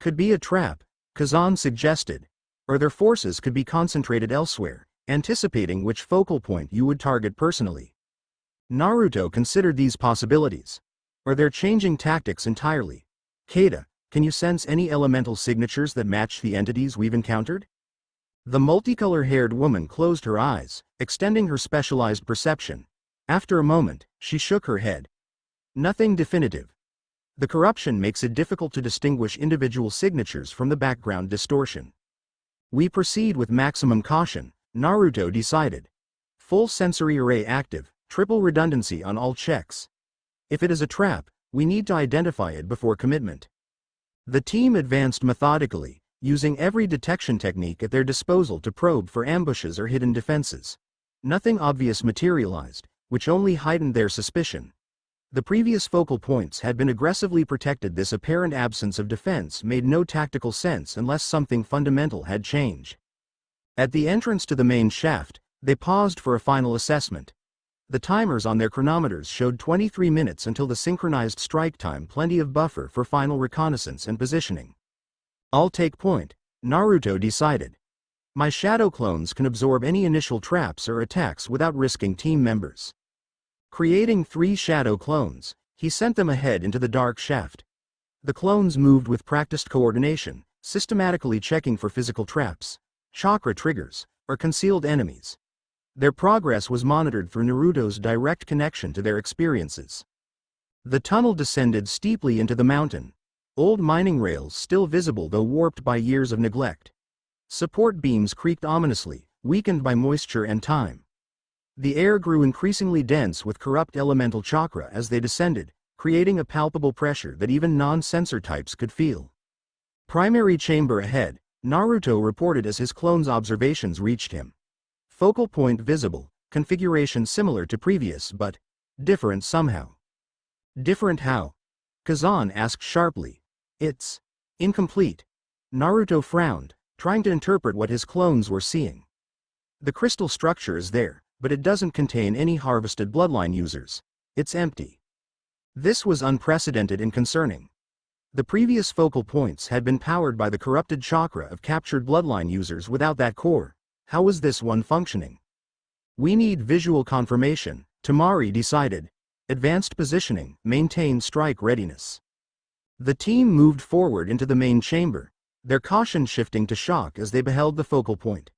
Could be a trap, Kazan suggested. Or their forces could be concentrated elsewhere, anticipating which focal point you would target personally. Naruto considered these possibilities. Or they're changing tactics entirely. Keita, can you sense any elemental signatures that match the entities we've encountered? The multicolor-haired woman closed her eyes, extending her specialized perception. After a moment, she shook her head. Nothing definitive. The corruption makes it difficult to distinguish individual signatures from the background distortion. We proceed with maximum caution, Naruto decided. Full sensory array active, triple redundancy on all checks. If it is a trap, we need to identify it before commitment. The team advanced methodically, using every detection technique at their disposal to probe for ambushes or hidden defenses. Nothing obvious materialized, which only heightened their suspicion. The previous focal points had been aggressively protected. This apparent absence of defense made no tactical sense unless something fundamental had changed. At the entrance to the main shaft, they paused for a final assessment. The timers on their chronometers showed 23 minutes until the synchronized strike time, plenty of buffer for final reconnaissance and positioning. I'll take point, Naruto decided. My shadow clones can absorb any initial traps or attacks without risking team members. Creating 3 shadow clones, he sent them ahead into the dark shaft. The clones moved with practiced coordination, systematically checking for physical traps, chakra triggers, or concealed enemies. Their progress was monitored through Naruto's direct connection to their experiences. The tunnel descended steeply into the mountain. Old mining rails still visible though warped by years of neglect. Support beams creaked ominously, weakened by moisture and time. The air grew increasingly dense with corrupt elemental chakra as they descended, creating a palpable pressure that even non-sensor types could feel. Primary chamber ahead, Naruto reported as his clone's observations reached him. Focal point visible, configuration similar to previous but different somehow. Different how? Kazan asked sharply. It's incomplete. Naruto frowned, trying to interpret what his clones were seeing. The crystal structure is there, but it doesn't contain any harvested bloodline users. It's empty. This was unprecedented and concerning. The previous focal points had been powered by the corrupted chakra of captured bloodline users. Without that core, how was this one functioning? We need visual confirmation, Tamari decided. Advanced positioning, maintain strike readiness. The team moved forward into the main chamber, their caution shifting to shock as they beheld the focal point.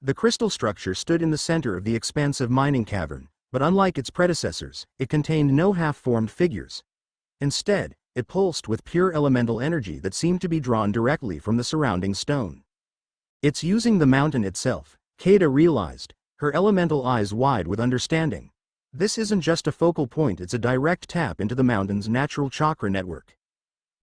The crystal structure stood in the center of the expansive mining cavern, but unlike its predecessors, it contained no half-formed figures. Instead, it pulsed with pure elemental energy that seemed to be drawn directly from the surrounding stone. It's using the mountain itself, Keita realized, her elemental eyes wide with understanding. This isn't just a focal point, it's a direct tap into the mountain's natural chakra network.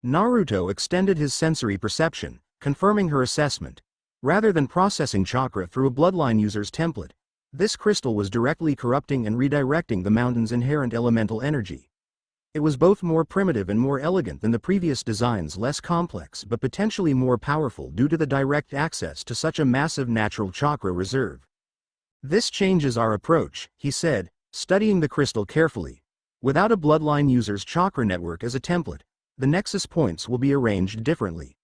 Naruto extended his sensory perception, confirming her assessment. Rather than processing chakra through a bloodline user's template, this crystal was directly corrupting and redirecting the mountain's inherent elemental energy. It was both more primitive and more elegant than the previous designs, less complex but potentially more powerful due to the direct access to such a massive natural chakra reserve. This changes our approach, he said, studying the crystal carefully. Without a bloodline user's chakra network as a template, the nexus points will be arranged differently.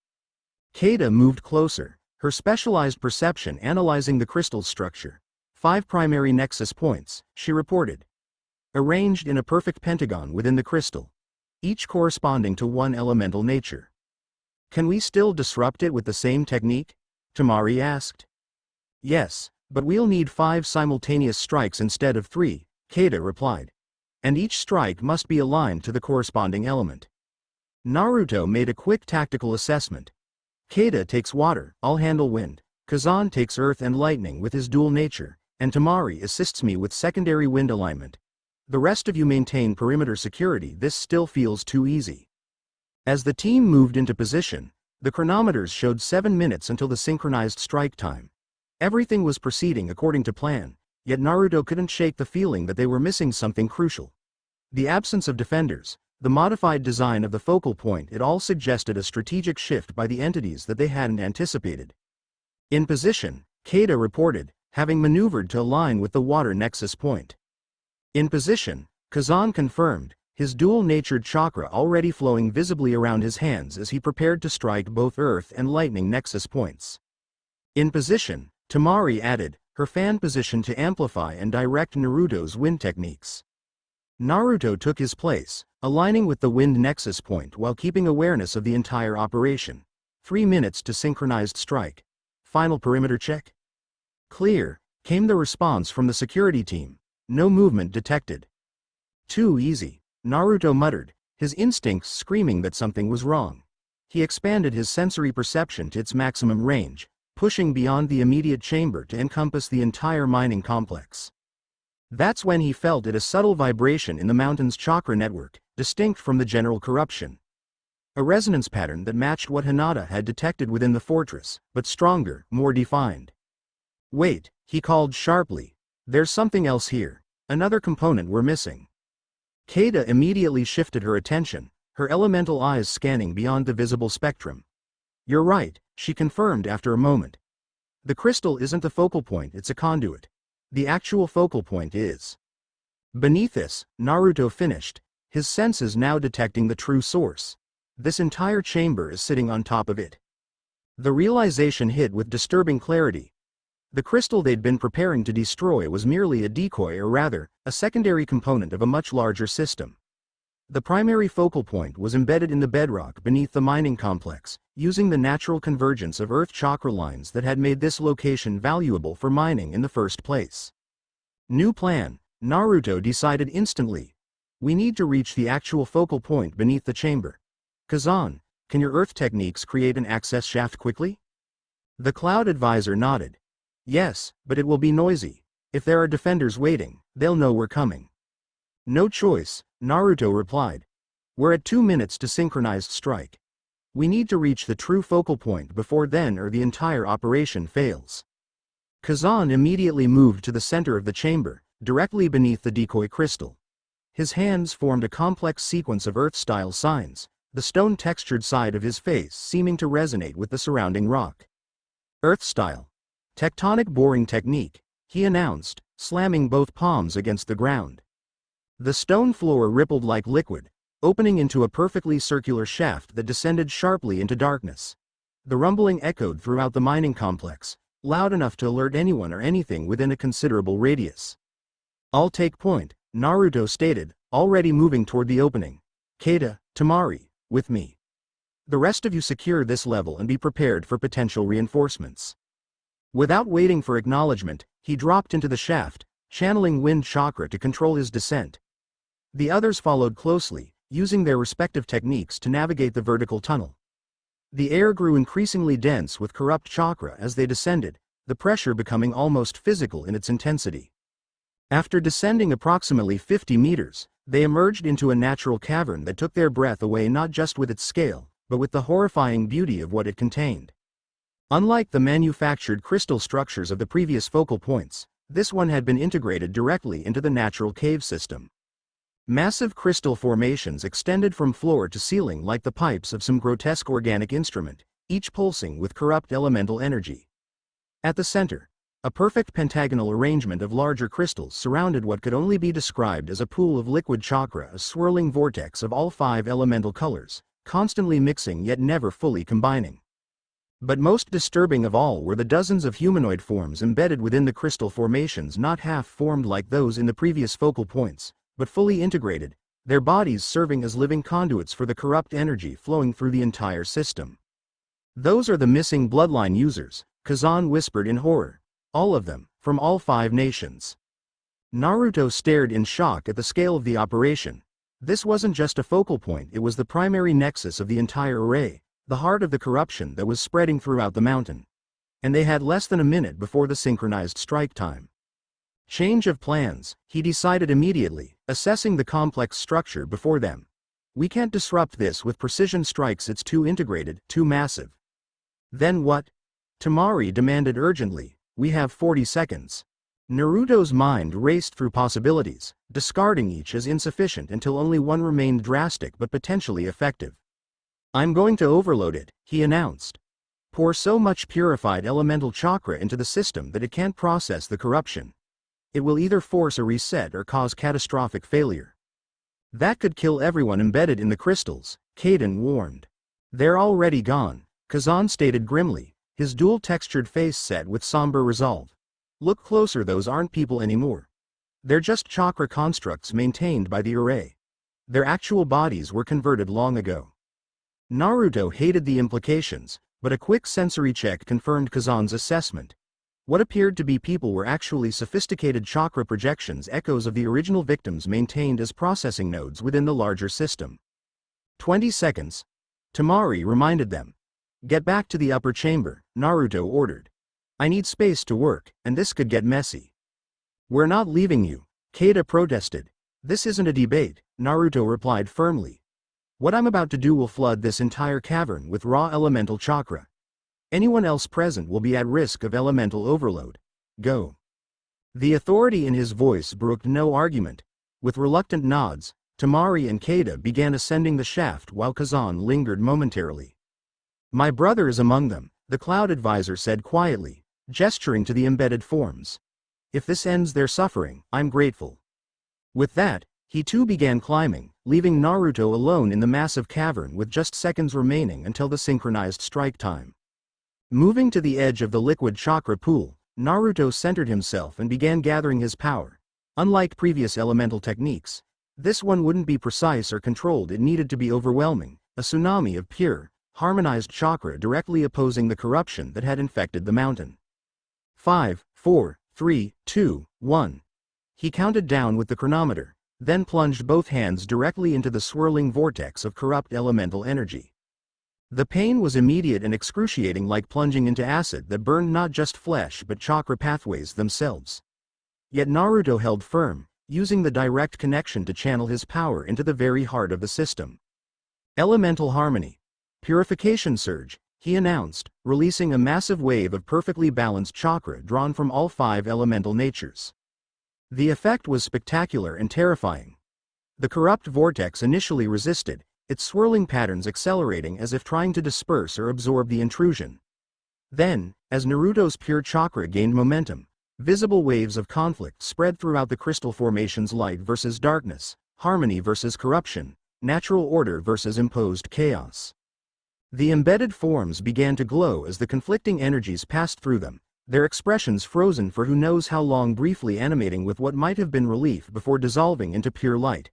Keita moved closer, her specialized perception analyzing the crystal's structure. 5 primary nexus points, she reported. Arranged in a perfect pentagon within the crystal, each corresponding to one elemental nature. Can we still disrupt it with the same technique? Tamari asked. Yes, but we'll need 5 simultaneous strikes instead of 3, Keita replied. And each strike must be aligned to the corresponding element. Naruto made a quick tactical assessment. Keita takes water, I'll handle wind. Kazan takes earth and lightning with his dual nature, and Tamari assists me with secondary wind alignment. The rest of you maintain perimeter security. This still feels too easy. As the team moved into position, the chronometers showed 7 minutes until the synchronized strike time. Everything was proceeding according to plan, yet Naruto couldn't shake the feeling that they were missing something crucial. The absence of defenders, the modified design of the focal point, it all suggested a strategic shift by the entities that they hadn't anticipated. In position, Keita reported, having maneuvered to align with the water nexus point. In position, Kazan confirmed, his dual-natured chakra already flowing visibly around his hands as he prepared to strike both earth and lightning nexus points. In position, Tamari added, her fan position to amplify and direct Naruto's wind techniques. Naruto took his place, aligning with the wind nexus point while keeping awareness of the entire operation. 3 minutes to synchronized strike. Final perimeter check. Clear, came the response from the security team. No movement detected. Too easy, Naruto muttered, his instincts screaming that something was wrong. He expanded his sensory perception to its maximum range, pushing beyond the immediate chamber to encompass the entire mining complex. That's when he felt a subtle vibration in the mountain's chakra network, distinct from the general corruption. A resonance pattern that matched what Hinata had detected within the fortress, but stronger, more defined. Wait, he called sharply. There's something else here. Another component we're missing. Keita immediately shifted her attention, her elemental eyes scanning beyond the visible spectrum. You're right, she confirmed after a moment. The crystal isn't the focal point, it's a conduit. The actual focal point is beneath this, Naruto finished, his senses now detecting the true source. This entire chamber is sitting on top of it. The realization hit with disturbing clarity. The crystal they'd been preparing to destroy was merely a decoy, or rather, a secondary component of a much larger system. The primary focal point was embedded in the bedrock beneath the mining complex, using the natural convergence of earth chakra lines that had made this location valuable for mining in the first place. New plan, Naruto decided instantly. We need to reach the actual focal point beneath the chamber. Kazan, can your earth techniques create an access shaft quickly? The cloud advisor nodded. Yes, but it will be noisy. If there are defenders waiting, they'll know we're coming. No choice, Naruto replied. We're at 2 minutes to synchronized strike. We need to reach the true focal point before then, or the entire operation fails. Kazan immediately moved to the center of the chamber, directly beneath the decoy crystal. His hands formed a complex sequence of earth-style signs, the stone-textured side of his face seeming to resonate with the surrounding rock. Earth-style. Tectonic boring technique, he announced, slamming both palms against the ground. The stone floor rippled like liquid, opening into a perfectly circular shaft that descended sharply into darkness. The rumbling echoed throughout the mining complex, loud enough to alert anyone or anything within a considerable radius. I'll take point, Naruto stated, already moving toward the opening. Keita, Tamari, with me. The rest of you secure this level and be prepared for potential reinforcements. Without waiting for acknowledgement, he dropped into the shaft, channeling wind chakra to control his descent. The others followed closely, using their respective techniques to navigate the vertical tunnel. The air grew increasingly dense with corrupt chakra as they descended, the pressure becoming almost physical in its intensity. After descending approximately 50 meters, they emerged into a natural cavern that took their breath away, not just with its scale, but with the horrifying beauty of what it contained. Unlike the manufactured crystal structures of the previous focal points, this one had been integrated directly into the natural cave system. Massive crystal formations extended from floor to ceiling like the pipes of some grotesque organic instrument, each pulsing with corrupt elemental energy. At the center, a perfect pentagonal arrangement of larger crystals surrounded what could only be described as a pool of liquid chakra, a swirling vortex of all 5 elemental colors, constantly mixing yet never fully combining. But most disturbing of all were the dozens of humanoid forms embedded within the crystal formations, not half formed like those in the previous focal points, but fully integrated, their bodies serving as living conduits for the corrupt energy flowing through the entire system. Those are the missing bloodline users, Kazan whispered in horror. All of them, from all 5 nations. Naruto stared in shock at the scale of the operation. This wasn't just a focal point, it was the primary nexus of the entire array, the heart of the corruption that was spreading throughout the mountain. And they had less than a minute before the synchronized strike time. Change of plans, he decided immediately, assessing the complex structure before them. We can't disrupt this with precision strikes, it's too integrated, too massive. Then what? Temari demanded urgently. We have 40 seconds. Naruto's mind raced through possibilities, discarding each as insufficient until only one remained drastic but potentially effective. I'm going to overload it, he announced. Pour so much purified elemental chakra into the system that it can't process the corruption. It will either force a reset or cause catastrophic failure. That could kill everyone embedded in the crystals, Kaden warned. They're already gone, Kazan stated grimly, his dual-textured face set with somber resolve. Look closer, those aren't people anymore. They're just chakra constructs maintained by the array. Their actual bodies were converted long ago. Naruto hated the implications, but a quick sensory check confirmed Kazan's assessment. What appeared to be people were actually sophisticated chakra projections, echoes of the original victims maintained as processing nodes within the larger system. 20 seconds. Temari reminded them. Get back to the upper chamber, Naruto ordered. I need space to work, and this could get messy. We're not leaving you, Keita protested. This isn't a debate, Naruto replied firmly. What I'm about to do will flood this entire cavern with raw elemental chakra. Anyone else present will be at risk of elemental overload. Go. The authority in his voice brooked no argument. With reluctant nods, Temari and Keita began ascending the shaft while Kazan lingered momentarily. My brother is among them, the Cloud Advisor said quietly, gesturing to the embedded forms. If this ends their suffering, I'm grateful. With that, he too began climbing, leaving Naruto alone in the massive cavern with just seconds remaining until the synchronized strike time. Moving to the edge of the liquid chakra pool, Naruto centered himself and began gathering his power. Unlike previous elemental techniques, this one wouldn't be precise or controlled, it needed to be overwhelming, a tsunami of pure, harmonized chakra directly opposing the corruption that had infected the mountain. 5, 4, 3, 2, 1. He counted down with the chronometer, then plunged both hands directly into the swirling vortex of corrupt elemental energy. The pain was immediate and excruciating, like plunging into acid that burned not just flesh but chakra pathways themselves. Yet Naruto held firm, using the direct connection to channel his power into the very heart of the system. Elemental harmony. Purification surge, he announced, releasing a massive wave of perfectly balanced chakra drawn from all 5 elemental natures. The effect was spectacular and terrifying. The corrupt vortex initially resisted, its swirling patterns accelerating as if trying to disperse or absorb the intrusion. Then, as Naruto's pure chakra gained momentum, visible waves of conflict spread throughout the crystal formations: light versus darkness, harmony versus corruption, natural order versus imposed chaos. The embedded forms began to glow as the conflicting energies passed through them, their expressions frozen for who knows how long, briefly animating with what might have been relief before dissolving into pure light.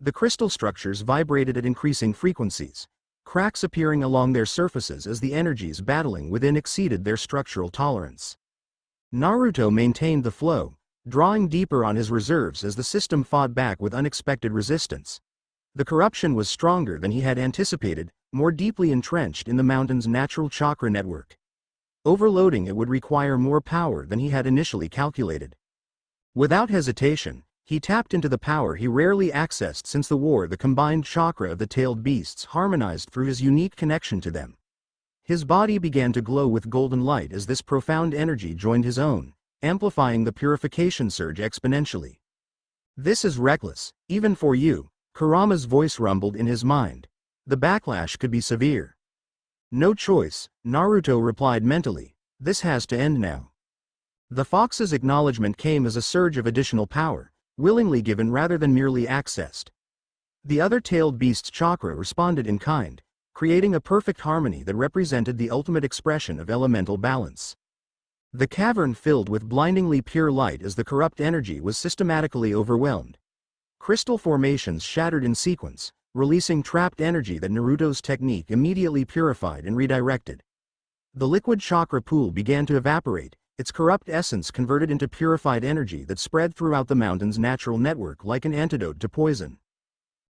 The crystal structures vibrated at increasing frequencies, cracks appearing along their surfaces as the energies battling within exceeded their structural tolerance. Naruto maintained the flow, drawing deeper on his reserves as the system fought back with unexpected resistance. The corruption was stronger than he had anticipated, more deeply entrenched in the mountain's natural chakra network. Overloading it would require more power than he had initially calculated. Without hesitation, he tapped into the power he rarely accessed since the war, the combined chakra of the tailed beasts harmonized through his unique connection to them. His body began to glow with golden light as this profound energy joined his own, amplifying the purification surge exponentially. This is reckless, even for you, Kurama's voice rumbled in his mind. The backlash could be severe. No choice, Naruto replied mentally. This has to end now. The fox's acknowledgement came as a surge of additional power, willingly given rather than merely accessed. The other tailed beast's chakra responded in kind, creating a perfect harmony that represented the ultimate expression of elemental balance. The cavern filled with blindingly pure light as the corrupt energy was systematically overwhelmed. Crystal formations shattered in sequence, releasing trapped energy that Naruto's technique immediately purified and redirected. The liquid chakra pool began to evaporate, its corrupt essence converted into purified energy that spread throughout the mountain's natural network like an antidote to poison.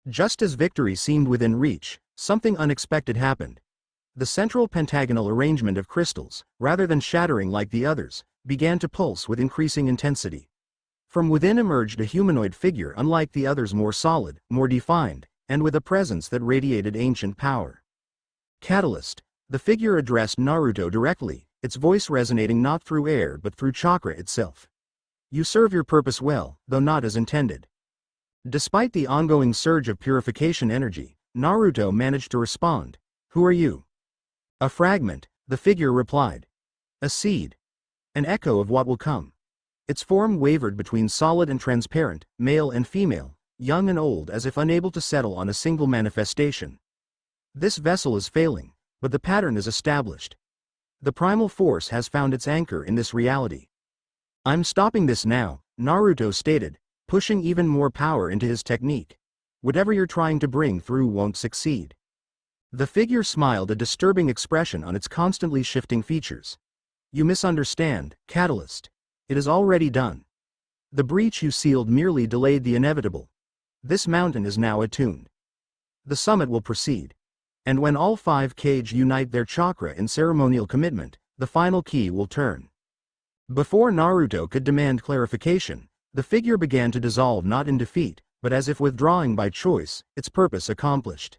Just as victory seemed within reach, something unexpected happened. The central pentagonal arrangement of crystals, rather than shattering like the others, began to pulse with increasing intensity. From within emerged a humanoid figure unlike the others, more solid, more defined, and with a presence that radiated ancient power. Catalyst. The figure addressed Naruto directly, its voice resonating not through air but through chakra itself. You serve your purpose well, though not as intended. Despite the ongoing surge of purification energy, Naruto managed to respond. Who are you? A fragment, the figure replied. A seed. An echo of what will come. Its form wavered between solid and transparent, male and female, young and old, as if unable to settle on a single manifestation. This vessel is failing, but the pattern is established. The primal force has found its anchor in this reality. I'm stopping this now, Naruto stated, pushing even more power into his technique. Whatever you're trying to bring through won't succeed. The figure smiled, a disturbing expression on its constantly shifting features. You misunderstand, Catalyst. It is already done. The breach you sealed merely delayed the inevitable. This mountain is now attuned. The summit will proceed. And when all 5 Kage unite their chakra in ceremonial commitment, the final key will turn. Before Naruto could demand clarification, the figure began to dissolve, not in defeat, but as if withdrawing by choice, its purpose accomplished.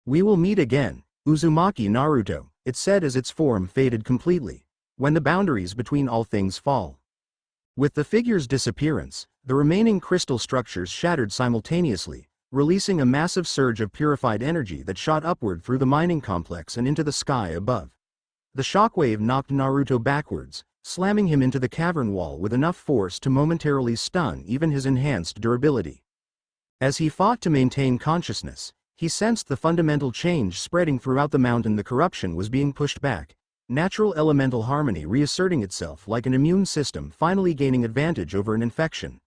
We will meet again, Uzumaki Naruto, it said as its form faded completely, when the boundaries between all things fall. With the figure's disappearance, the remaining crystal structures shattered simultaneously, releasing a massive surge of purified energy that shot upward through the mining complex and into the sky above. The shockwave knocked Naruto backwards, slamming him into the cavern wall with enough force to momentarily stun even his enhanced durability. As he fought to maintain consciousness, he sensed the fundamental change spreading throughout the mountain. The corruption was being pushed back, natural elemental harmony reasserting itself like an immune system finally gaining advantage over an infection.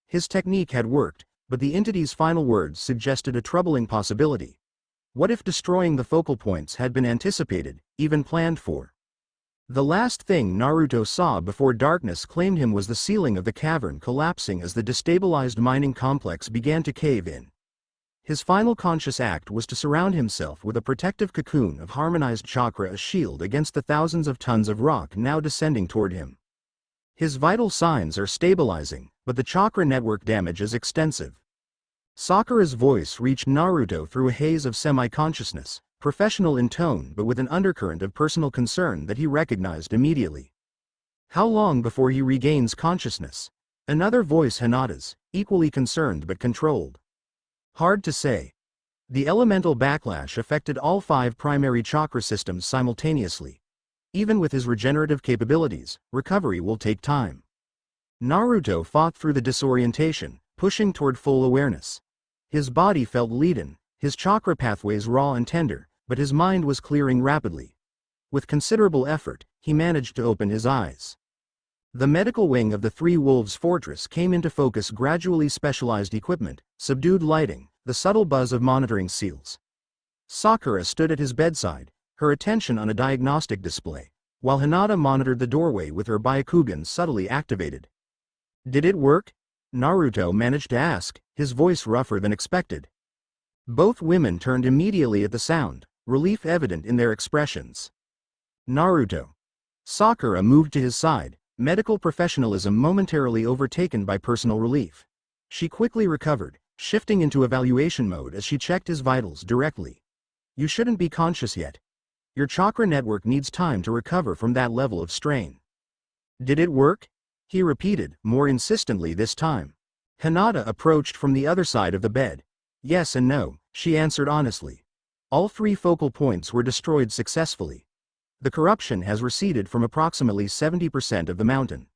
His technique had worked, but the entity's final words suggested a troubling possibility. What if destroying the focal points had been anticipated, even planned for? The last thing Naruto saw before darkness claimed him was the ceiling of the cavern collapsing as the destabilized mining complex began to cave in. His final conscious act was to surround himself with a protective cocoon of harmonized chakra, a shield against the thousands of tons of rock now descending toward him. His vital signs are stabilizing, but the chakra network damage is extensive. Sakura's voice reached Naruto through a haze of semi-consciousness, professional in tone but with an undercurrent of personal concern that he recognized immediately. How long before he regains consciousness? Another voice, Hinata's, equally concerned but controlled. Hard to say. The elemental backlash affected all 5 primary chakra systems simultaneously. Even with his regenerative capabilities, recovery will take time. Naruto fought through the disorientation, pushing toward full awareness. His body felt leaden, his chakra pathways raw and tender, but his mind was clearing rapidly. With considerable effort, he managed to open his eyes. The medical wing of the Three Wolves Fortress came into focus, gradually specialized equipment, subdued lighting, the subtle buzz of monitoring seals. Sakura stood at his bedside, her attention on a diagnostic display, while Hinata monitored the doorway with her Byakugan subtly activated. Did it work? Naruto managed to ask, his voice rougher than expected. Both women turned immediately at the sound, relief evident in their expressions. Naruto. Sakura moved to his side, medical professionalism momentarily overtaken by personal relief. She quickly recovered, shifting into evaluation mode as she checked his vitals directly. You shouldn't be conscious yet. Your chakra network needs time to recover from that level of strain. Did it work? He repeated, more insistently this time. Hinata approached from the other side of the bed. Yes and no, she answered honestly. All 3 focal points were destroyed successfully. The corruption has receded from approximately 70% of the mountain.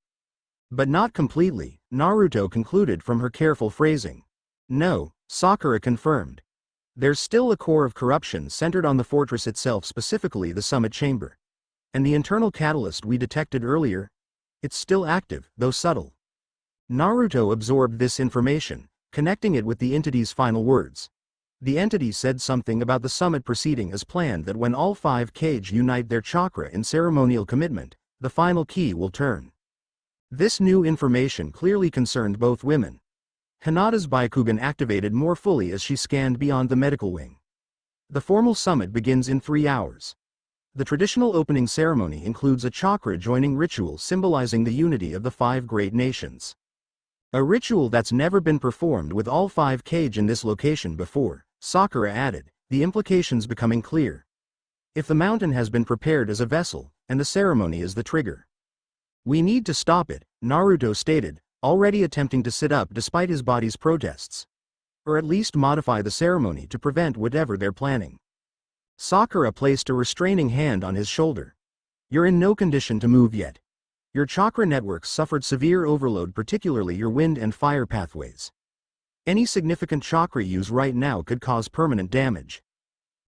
But not completely, Naruto concluded from her careful phrasing. No, Sakura confirmed. There's still a core of corruption centered on the fortress itself, specifically the summit chamber. And the internal catalyst we detected earlier? It's still active, though subtle. Naruto absorbed this information, connecting it with the entity's final words. The entity said something about the summit proceeding as planned, that when all 5 Kage unite their chakra in ceremonial commitment, the final key will turn. This new information clearly concerned both women. Hinata's Byakugan activated more fully as she scanned beyond the medical wing. The formal summit begins in 3 hours. The traditional opening ceremony includes a chakra joining ritual symbolizing the unity of the 5 great nations. A ritual that's never been performed with all 5 Kage in this location before, Sakura added, the implications becoming clear. If the mountain has been prepared as a vessel, and the ceremony is the trigger. We need to stop it, Naruto stated, already attempting to sit up despite his body's protests. Or at least modify the ceremony to prevent whatever they're planning. Sakura placed a restraining hand on his shoulder. You're in no condition to move yet. Your chakra networks suffered severe overload, particularly your wind and fire pathways. Any significant chakra use right now could cause permanent damage.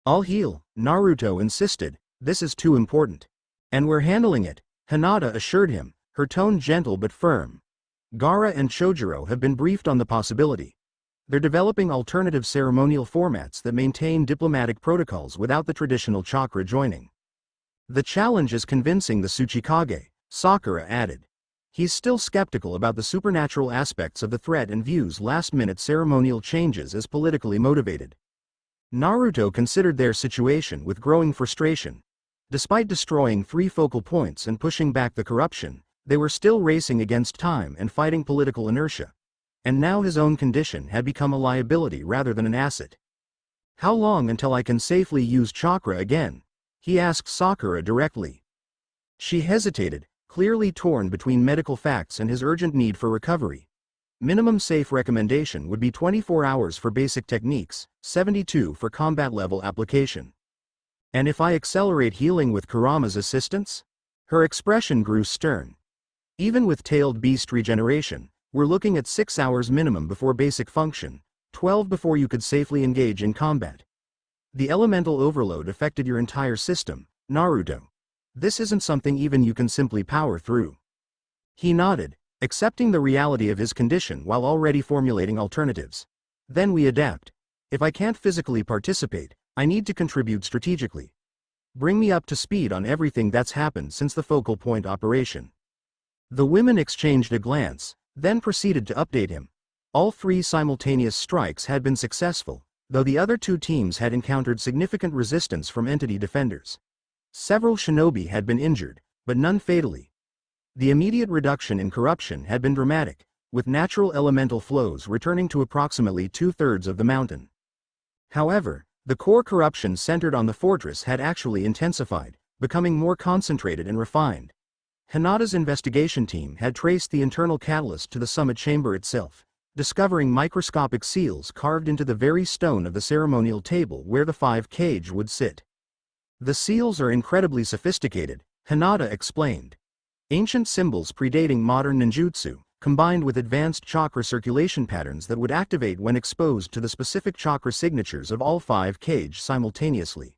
I'll heal, Naruto insisted, this is too important. And we're handling it, Hinata assured him, her tone gentle but firm. Gaara and Chojuro have been briefed on the possibility. They're developing alternative ceremonial formats that maintain diplomatic protocols without the traditional chakra joining. The challenge is convincing the Tsuchikage, Sakura added. He's still skeptical about the supernatural aspects of the threat and views last-minute ceremonial changes as politically motivated. Naruto considered their situation with growing frustration. Despite destroying 3 focal points and pushing back the corruption, they were still racing against time and fighting political inertia. And now his own condition had become a liability rather than an asset. How long until I can safely use chakra again? He asked Sakura directly. She hesitated, clearly torn between medical facts and his urgent need for recovery. Minimum safe recommendation would be 24 hours for basic techniques, 72 for combat level application. And if I accelerate healing with Kurama's assistance? Her expression grew stern. Even with tailed beast regeneration, we're looking at 6 hours minimum before basic function, 12 before you could safely engage in combat. The elemental overload affected your entire system, Naruto. This isn't something even you can simply power through. He nodded, accepting the reality of his condition while already formulating alternatives. Then we adapt. If I can't physically participate, I need to contribute strategically. Bring me up to speed on everything that's happened since the focal point operation. The women exchanged a glance, then proceeded to update him. All 3 simultaneous strikes had been successful, though the other 2 teams had encountered significant resistance from entity defenders. Several shinobi had been injured, but none fatally. The immediate reduction in corruption had been dramatic, with natural elemental flows returning to approximately 2/3 of the mountain. However, the core corruption centered on the fortress had actually intensified, becoming more concentrated and refined. Hinata's investigation team had traced the internal catalyst to the summit chamber itself, discovering microscopic seals carved into the very stone of the ceremonial table where the 5 Kage would sit. The seals are incredibly sophisticated, Hinata explained. Ancient symbols predating modern ninjutsu, combined with advanced chakra circulation patterns that would activate when exposed to the specific chakra signatures of all 5 Kage simultaneously.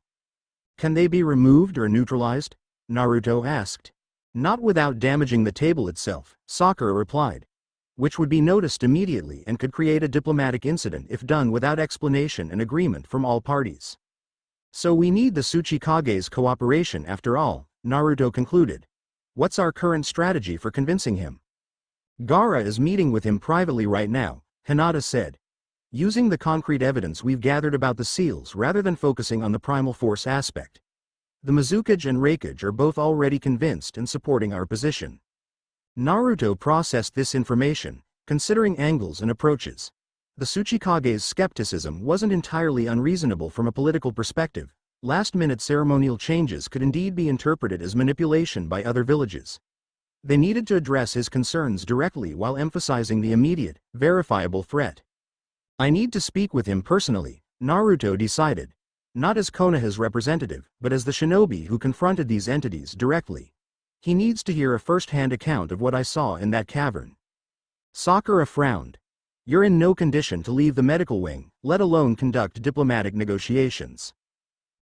Can they be removed or neutralized? Naruto asked. Not without damaging the table itself, Sakura replied. Which would be noticed immediately and could create a diplomatic incident if done without explanation and agreement from all parties. So we need the Tsuchikage's cooperation after all, Naruto concluded. What's our current strategy for convincing him? Gaara is meeting with him privately right now, Hinata said. Using the concrete evidence we've gathered about the seals rather than focusing on the primal force aspect. The Mizukage and Reikage are both already convinced and supporting our position. Naruto processed this information, considering angles and approaches. The Tsuchikage's skepticism wasn't entirely unreasonable from a political perspective. Last-minute ceremonial changes could indeed be interpreted as manipulation by other villages. They needed to address his concerns directly while emphasizing the immediate, verifiable threat. I need to speak with him personally, Naruto decided. Not as Konoha's representative, but as the shinobi who confronted these entities directly. He needs to hear a first-hand account of what I saw in that cavern. Sakura frowned. You're in no condition to leave the medical wing, let alone conduct diplomatic negotiations.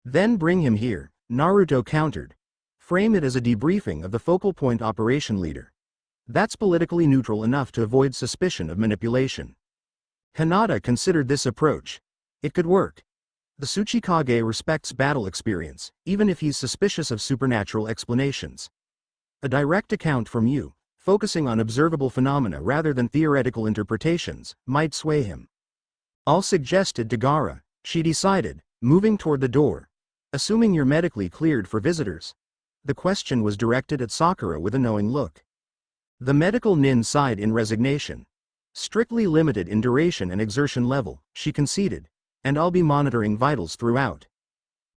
Then bring him here, Naruto countered. Frame it as a debriefing of the focal point operation leader. That's politically neutral enough to avoid suspicion of manipulation. Hinata considered this approach. It could work. The Tsuchikage respects battle experience, even if he's suspicious of supernatural explanations. A direct account from you, focusing on observable phenomena rather than theoretical interpretations, might sway him. I'll suggest it to Gaara, she decided, moving toward the door. Assuming you're medically cleared for visitors? The question was directed at Sakura with a knowing look. The medical nin sighed in resignation. Strictly limited in duration and exertion level, she conceded, and I'll be monitoring vitals throughout.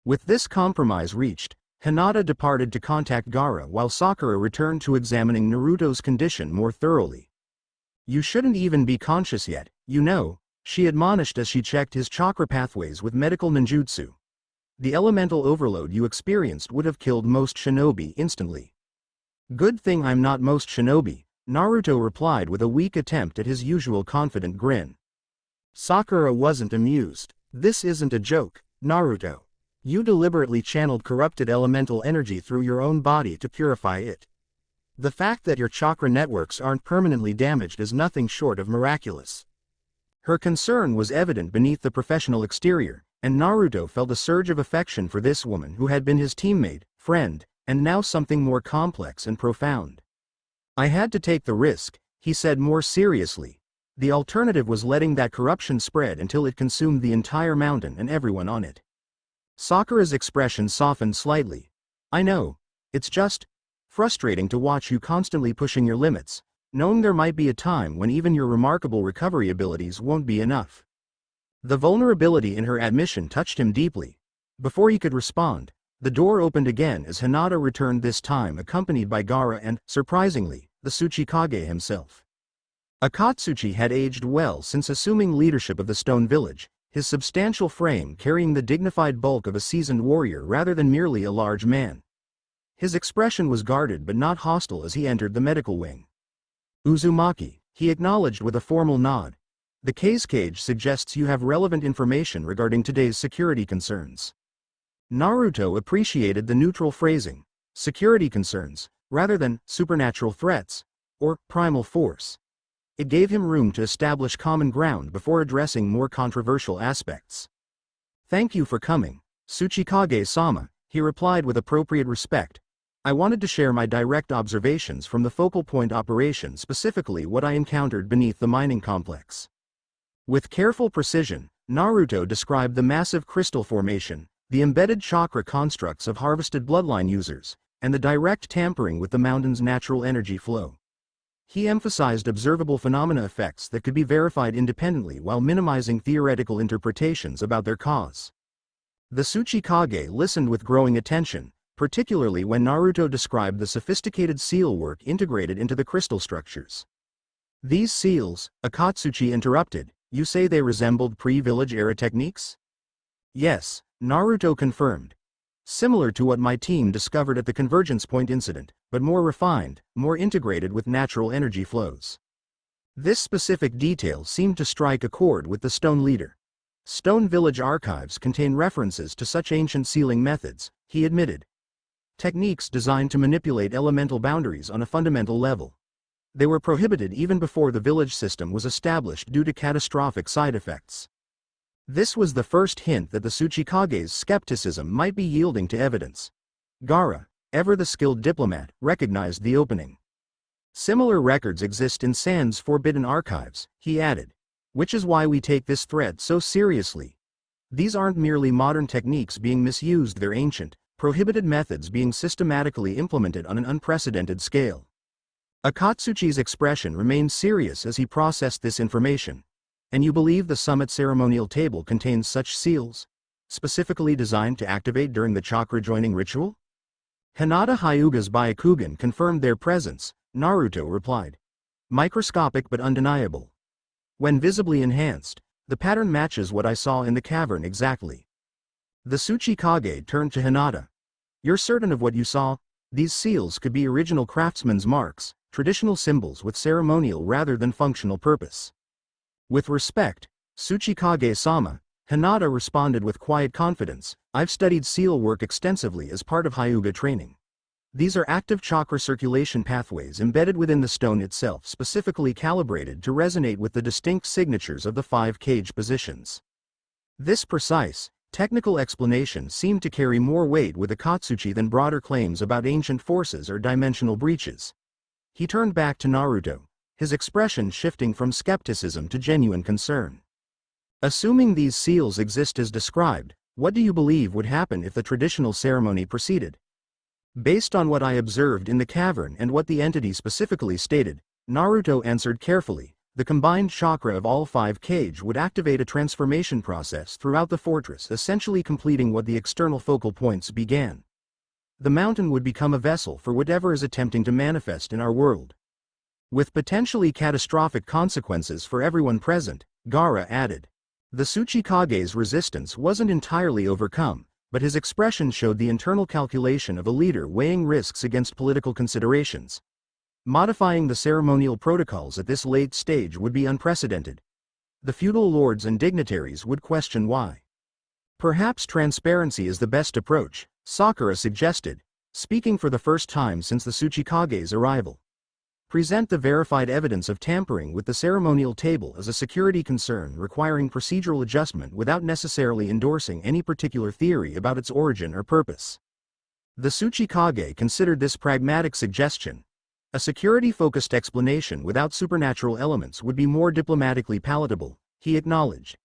With this compromise reached, Hinata departed to contact Gaara while Sakura returned to examining Naruto's condition more thoroughly. You shouldn't even be conscious yet, you know, she admonished as she checked his chakra pathways with medical ninjutsu. The elemental overload you experienced would have killed most shinobi instantly. Good thing I'm not most shinobi, Naruto replied with a weak attempt at his usual confident grin. Sakura wasn't amused. This isn't a joke, Naruto. You deliberately channeled corrupted elemental energy through your own body to purify it. The fact that your chakra networks aren't permanently damaged is nothing short of miraculous. Her concern was evident beneath the professional exterior, and Naruto felt a surge of affection for this woman who had been his teammate, friend, and now something more complex and profound. I had to take the risk, he said more seriously. The alternative was letting that corruption spread until it consumed the entire mountain and everyone on it. Sakura's expression softened slightly. I know. It's just frustrating to watch you constantly pushing your limits, knowing there might be a time when even your remarkable recovery abilities won't be enough. The vulnerability in her admission touched him deeply. Before he could respond, the door opened again as Hinata returned, this time accompanied by Gaara and, surprisingly, the Tsuchikage himself. Akatsuchi had aged well since assuming leadership of the Stone Village, his substantial frame carrying the dignified bulk of a seasoned warrior rather than merely a large man. His expression was guarded but not hostile as he entered the medical wing. Uzumaki, he acknowledged with a formal nod. The case cage suggests you have relevant information regarding today's security concerns. Naruto appreciated the neutral phrasing, security concerns, rather than supernatural threats, or primal force. It gave him room to establish common ground before addressing more controversial aspects. Thank you for coming, Tsuchikage-sama, he replied with appropriate respect. I wanted to share my direct observations from the focal point operation, specifically what I encountered beneath the mining complex. With careful precision, Naruto described the massive crystal formation, the embedded chakra constructs of harvested bloodline users, and the direct tampering with the mountain's natural energy flow. He emphasized observable phenomena effects that could be verified independently while minimizing theoretical interpretations about their cause. The Tsuchikage listened with growing attention, particularly when Naruto described the sophisticated seal work integrated into the crystal structures. These seals, Akatsuchi interrupted, you say they resembled pre-village era techniques? Yes, Naruto confirmed. Similar to what my team discovered at the Convergence Point incident, but more refined, more integrated with natural energy flows. This specific detail seemed to strike a chord with the Stone leader. Stone Village archives contain references to such ancient sealing methods, he admitted. Techniques designed to manipulate elemental boundaries on a fundamental level. They were prohibited even before the village system was established due to catastrophic side effects. This was the first hint that the Tsuchikage's skepticism might be yielding to evidence. Gaara, ever the skilled diplomat, recognized the opening. Similar records exist in Sand's forbidden archives, he added. Which is why we take this threat so seriously. These aren't merely modern techniques being misused, they're ancient, prohibited methods being systematically implemented on an unprecedented scale. Akatsuchi's expression remained serious as he processed this information. And you believe the summit ceremonial table contains such seals, specifically designed to activate during the chakra joining ritual? Hinata Hyuga's Byakugan confirmed their presence, Naruto replied. Microscopic but undeniable. When visibly enhanced, the pattern matches what I saw in the cavern exactly. The Tsuchikage turned to Hinata. You're certain of what you saw? These seals could be original craftsman's marks, traditional symbols with ceremonial rather than functional purpose. With respect, Tsuchikage-sama, Hinata responded with quiet confidence, I've studied seal work extensively as part of Hyuga training. These are active chakra circulation pathways embedded within the stone itself, specifically calibrated to resonate with the distinct signatures of the 5 cage positions. This precise, technical explanation seemed to carry more weight with Akatsuchi than broader claims about ancient forces or dimensional breaches. he turned back to Naruto, his expression shifting from skepticism to genuine concern. Assuming these seals exist as described, what do you believe would happen if the traditional ceremony proceeded? Based on what I observed in the cavern and what the entity specifically stated, Naruto answered carefully, the combined chakra of all 5 Kage would activate a transformation process throughout the fortress, essentially completing what the external focal points began. The mountain would become a vessel for whatever is attempting to manifest in our world. With potentially catastrophic consequences for everyone present, Gaara added. The Tsuchikage's resistance wasn't entirely overcome, but his expression showed the internal calculation of a leader weighing risks against political considerations. Modifying the ceremonial protocols at this late stage would be unprecedented. The feudal lords and dignitaries would question why. Perhaps transparency is the best approach, Sakura suggested, speaking for the first time since the Tsuchikage's arrival. Present the verified evidence of tampering with the ceremonial table as a security concern requiring procedural adjustment without necessarily endorsing any particular theory about its origin or purpose. The Tsuchikage considered this pragmatic suggestion. A security-focused explanation without supernatural elements would be more diplomatically palatable, he acknowledged.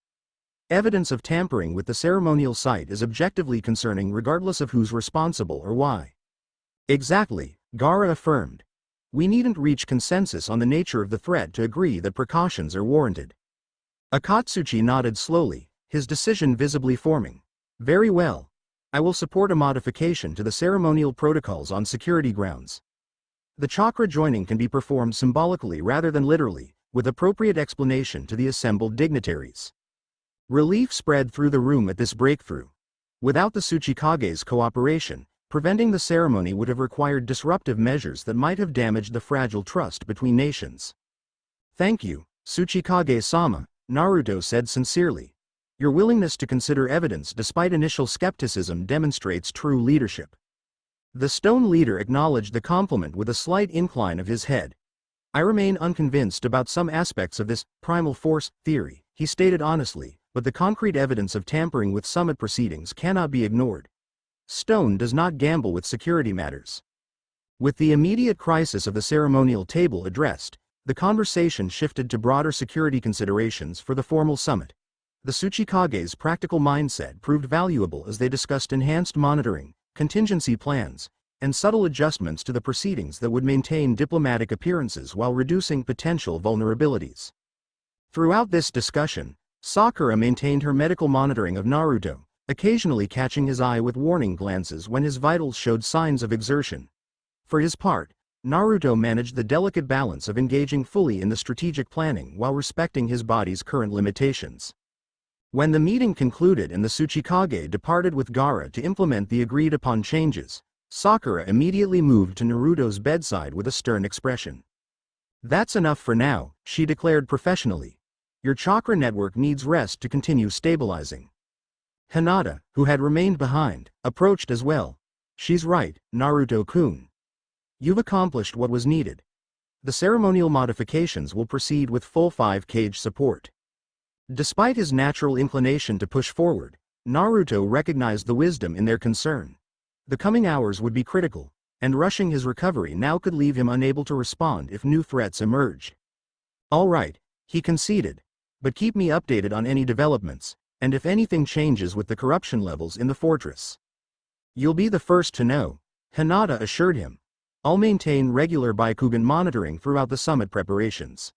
Evidence of tampering with the ceremonial site is objectively concerning regardless of who's responsible or why. Exactly, Gaara affirmed. We needn't reach consensus on the nature of the threat to agree that precautions are warranted. Akatsuchi nodded slowly, his decision visibly forming. Very well. I will support a modification to the ceremonial protocols on security grounds. The chakra joining can be performed symbolically rather than literally, with appropriate explanation to the assembled dignitaries. Relief spread through the room at this breakthrough. Without the Tsuchikage's cooperation, preventing the ceremony would have required disruptive measures that might have damaged the fragile trust between nations. Thank you, Tsuchikage-sama, Naruto said sincerely. Your willingness to consider evidence despite initial skepticism demonstrates true leadership. The stone leader acknowledged the compliment with a slight incline of his head. I remain unconvinced about some aspects of this primal force theory, he stated honestly, but the concrete evidence of tampering with summit proceedings cannot be ignored. Stone does not gamble with security matters. With the immediate crisis of the ceremonial table addressed, the conversation shifted to broader security considerations for the formal summit. The Tsuchikage's practical mindset proved valuable as they discussed enhanced monitoring, contingency plans, and subtle adjustments to the proceedings that would maintain diplomatic appearances while reducing potential vulnerabilities. Throughout this discussion, Sakura maintained her medical monitoring of Naruto, occasionally catching his eye with warning glances when his vitals showed signs of exertion. For his part, Naruto managed the delicate balance of engaging fully in the strategic planning while respecting his body's current limitations. When the meeting concluded and the Tsuchikage departed with Gaara to implement the agreed-upon changes, Sakura immediately moved to Naruto's bedside with a stern expression. That's enough for now, she declared professionally. Your chakra network needs rest to continue stabilizing. Hinata, who had remained behind, approached as well. She's right, Naruto-kun. You've accomplished what was needed. The ceremonial modifications will proceed with full 5 Kage support. Despite his natural inclination to push forward, Naruto recognized the wisdom in their concern. The coming hours would be critical, and rushing his recovery now could leave him unable to respond if new threats emerged. All right, he conceded. But keep me updated on any developments, and if anything changes with the corruption levels in the fortress. You'll be the first to know, Hinata assured him. I'll maintain regular Byakugan monitoring throughout the summit preparations.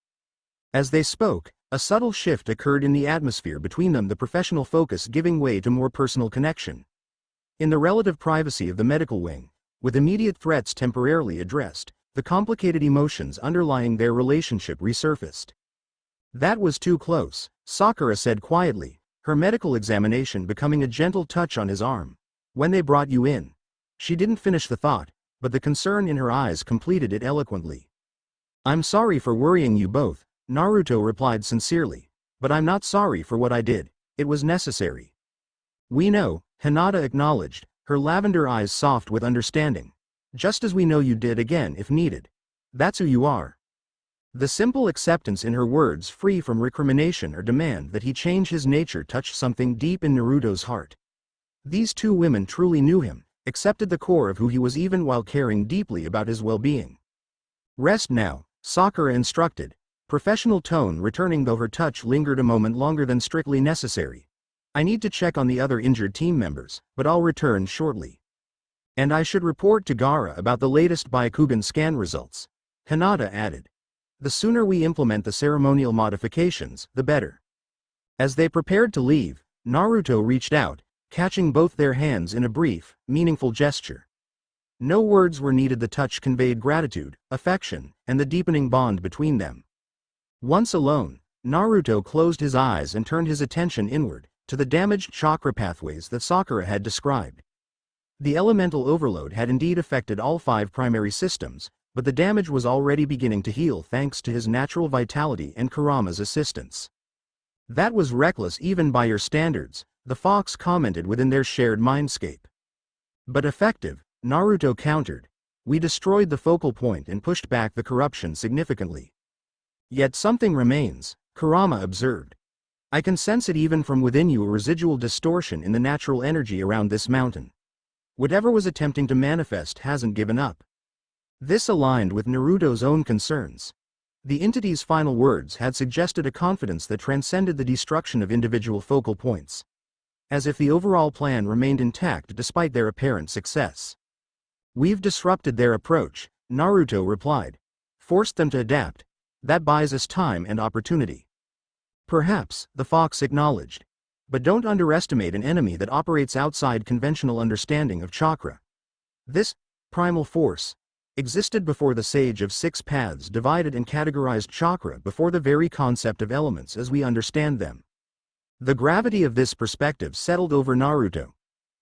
As they spoke, a subtle shift occurred in the atmosphere between them, the professional focus giving way to more personal connection. In the relative privacy of the medical wing, with immediate threats temporarily addressed, the complicated emotions underlying their relationship resurfaced. That was too close, Sakura said quietly, her medical examination becoming a gentle touch on his arm. When they brought you in. She didn't finish the thought, but the concern in her eyes completed it eloquently. I'm sorry for worrying you both, Naruto replied sincerely, but I'm not sorry for what I did, it was necessary. We know, Hinata acknowledged, her lavender eyes soft with understanding. Just as we know you did again if needed. That's who you are. The simple acceptance in her words, free from recrimination or demand that he change his nature, touched something deep in Naruto's heart. These two women truly knew him, accepted the core of who he was even while caring deeply about his well-being. Rest now, Sakura instructed, professional tone returning though her touch lingered a moment longer than strictly necessary. I need to check on the other injured team members, but I'll return shortly. And I should report to Gaara about the latest Byakugan scan results, Hinata added. The sooner we implement the ceremonial modifications, the better. As they prepared to leave, Naruto reached out, catching both their hands in a brief, meaningful gesture. No words were needed. The touch conveyed gratitude, affection, and the deepening bond between them. Once alone, Naruto closed his eyes and turned his attention inward, to the damaged chakra pathways that Sakura had described. The elemental overload had indeed affected all 5 primary systems, but the damage was already beginning to heal thanks to his natural vitality and Kurama's assistance. That was reckless even by your standards, the fox commented within their shared mindscape. But effective, Naruto countered. We destroyed the focal point and pushed back the corruption significantly. Yet something remains, Kurama observed. I can sense it even from within you, a residual distortion in the natural energy around this mountain. Whatever was attempting to manifest hasn't given up. This aligned with Naruto's own concerns. The entity's final words had suggested a confidence that transcended the destruction of individual focal points. As if the overall plan remained intact despite their apparent success. We've disrupted their approach, Naruto replied. Forced them to adapt. That buys us time and opportunity. Perhaps, the fox acknowledged. But don't underestimate an enemy that operates outside conventional understanding of chakra. This primal force existed before the Sage of 6 Paths divided and categorized chakra, before the very concept of elements as we understand them. The gravity of this perspective settled over Naruto.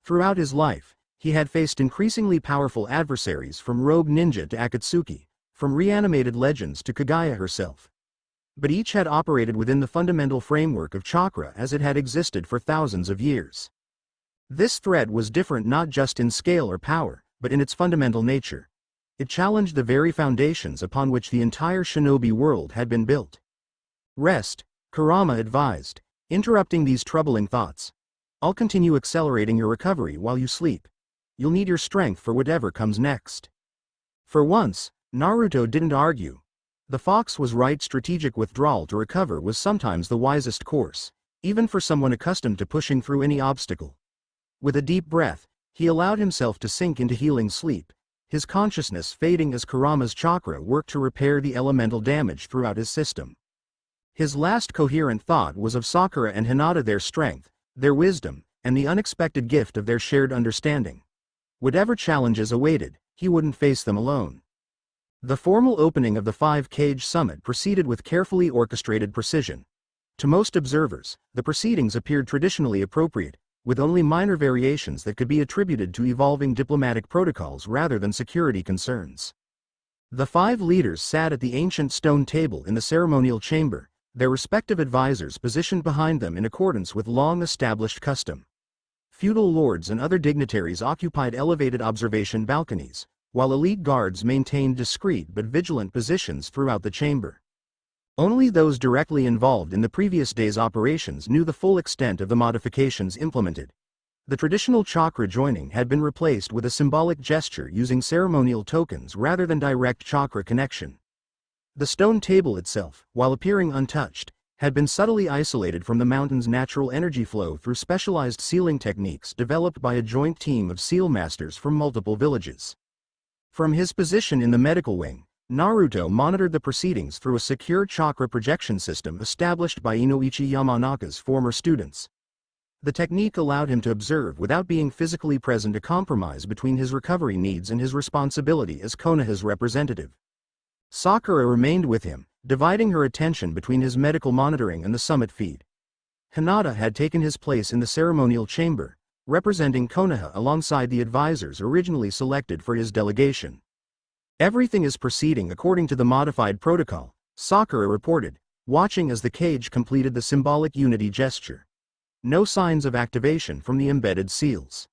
Throughout his life, he had faced increasingly powerful adversaries, from rogue ninja to Akatsuki, from reanimated legends to Kagaya herself. But each had operated within the fundamental framework of chakra as it had existed for thousands of years. This threat was different not just in scale or power, but in its fundamental nature. It challenged the very foundations upon which the entire shinobi world had been built. Rest, Kurama advised, interrupting these troubling thoughts. I'll continue accelerating your recovery while you sleep. You'll need your strength for whatever comes next. For once, Naruto didn't argue. The fox was right. Strategic withdrawal to recover was sometimes the wisest course, even for someone accustomed to pushing through any obstacle. With a deep breath, he allowed himself to sink into healing sleep, his consciousness fading as Kurama's chakra worked to repair the elemental damage throughout his system. His last coherent thought was of Sakura and Hinata, their strength, their wisdom, and the unexpected gift of their shared understanding. Whatever challenges awaited, he wouldn't face them alone. The formal opening of the 5-Cage Summit proceeded with carefully orchestrated precision. To most observers, the proceedings appeared traditionally appropriate, with only minor variations that could be attributed to evolving diplomatic protocols rather than security concerns. The 5 leaders sat at the ancient stone table in the ceremonial chamber, their respective advisors positioned behind them in accordance with long-established custom. Feudal lords and other dignitaries occupied elevated observation balconies, while elite guards maintained discreet but vigilant positions throughout the chamber. Only those directly involved in the previous day's operations knew the full extent of the modifications implemented. The traditional chakra joining had been replaced with a symbolic gesture using ceremonial tokens rather than direct chakra connection. The stone table itself, while appearing untouched, had been subtly isolated from the mountain's natural energy flow through specialized sealing techniques developed by a joint team of seal masters from multiple villages. From his position in the medical wing, Naruto monitored the proceedings through a secure chakra projection system established by Inoichi Yamanaka's former students. The technique allowed him to observe without being physically present, a compromise between his recovery needs and his responsibility as Konoha's representative. Sakura remained with him, dividing her attention between his medical monitoring and the summit feed. Hinata had taken his place in the ceremonial chamber, representing Konoha alongside the advisors originally selected for his delegation. Everything is proceeding according to the modified protocol, Sakura reported, watching as the cage completed the symbolic unity gesture. No signs of activation from the embedded seals.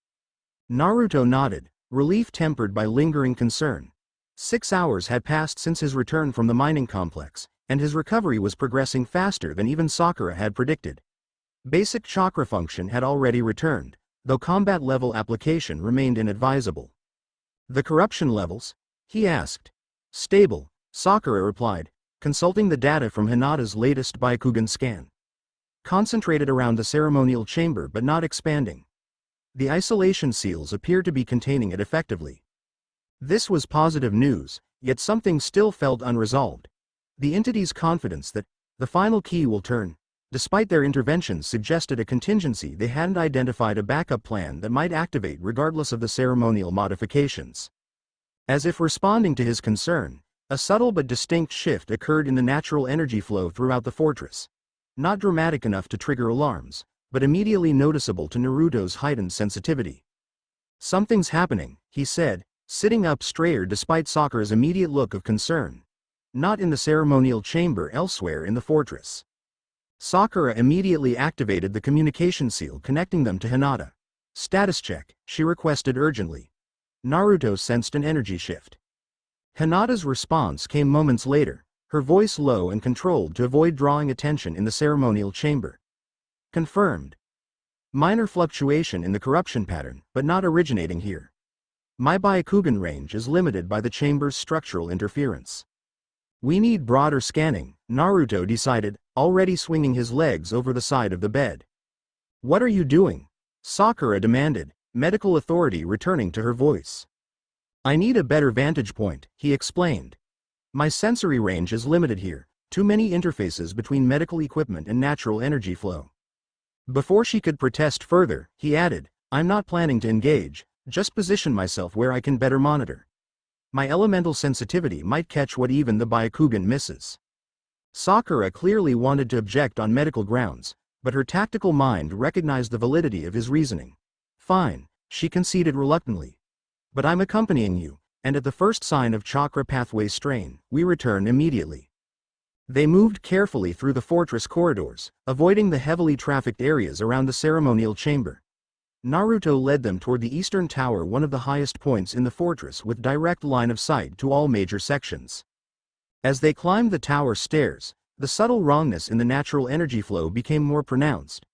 Naruto nodded, relief tempered by lingering concern. 6 hours had passed since his return from the mining complex, and his recovery was progressing faster than even Sakura had predicted. Basic chakra function had already returned, though combat level application remained inadvisable. The corruption levels? He asked. Stable, Sakura replied, consulting the data from Hinata's latest Byakugan scan. Concentrated around the ceremonial chamber but not expanding. The isolation seals appeared to be containing it effectively. This was positive news, yet something still felt unresolved. The entity's confidence that the final key will turn, despite their interventions, suggested a contingency. They hadn't identified a backup plan that might activate regardless of the ceremonial modifications. As if responding to his concern, a subtle but distinct shift occurred in the natural energy flow throughout the fortress. Not dramatic enough to trigger alarms, but immediately noticeable to Naruto's heightened sensitivity. Something's happening, he said, sitting up straighter despite Sakura's immediate look of concern. Not in the ceremonial chamber, elsewhere in the fortress. Sakura immediately activated the communication seal connecting them to Hinata. Status check, she requested urgently. Naruto sensed an energy shift. Hinata's response came moments later, her voice low and controlled to avoid drawing attention in the ceremonial chamber. Confirmed. Minor fluctuation in the corruption pattern, but not originating here. My Byakugan range is limited by the chamber's structural interference. We need broader scanning, Naruto decided, already swinging his legs over the side of the bed. What are you doing? Sakura demanded, medical authority returning to her voice. I need a better vantage point, he explained. My sensory range is limited here, too many interfaces between medical equipment and natural energy flow. Before she could protest further, he added, I'm not planning to engage, just position myself where I can better monitor. My elemental sensitivity might catch what even the Byakugan misses. Sakura clearly wanted to object on medical grounds, but her tactical mind recognized the validity of his reasoning. Fine, she conceded reluctantly. But I'm accompanying you, and at the first sign of chakra pathway strain, we return immediately. They moved carefully through the fortress corridors, avoiding the heavily trafficked areas around the ceremonial chamber. Naruto led them toward the eastern tower, one of the highest points in the fortress with direct line of sight to all major sections. As they climbed the tower stairs, the subtle wrongness in the natural energy flow became more pronounced.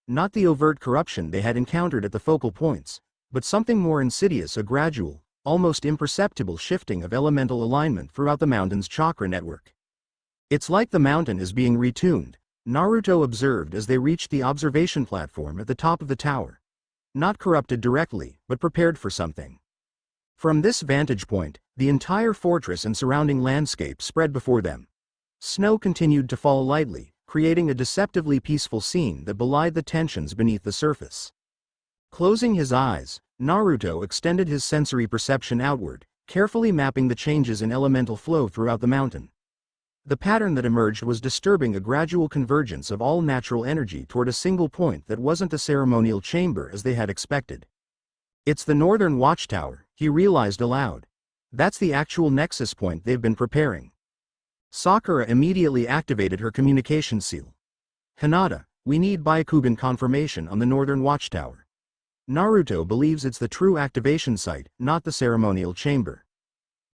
Not the overt corruption they had encountered at the focal points, but something more insidious, a gradual, almost imperceptible shifting of elemental alignment throughout the mountain's chakra network. It's like the mountain is being retuned, Naruto observed as they reached the observation platform at the top of the tower. Not corrupted directly, but prepared for something. From this vantage point, the entire fortress and surrounding landscape spread before them. Snow continued to fall lightly, creating a deceptively peaceful scene that belied the tensions beneath the surface. Closing his eyes, Naruto extended his sensory perception outward, carefully mapping the changes in elemental flow throughout the mountain. The pattern that emerged was disturbing, a gradual convergence of all natural energy toward a single point that wasn't the ceremonial chamber as they had expected. It's the northern watchtower, he realized aloud. That's the actual nexus point they've been preparing. Sakura immediately activated her communication seal. Hinata, we need Byakugan confirmation on the northern watchtower. Naruto believes it's the true activation site, not the ceremonial chamber.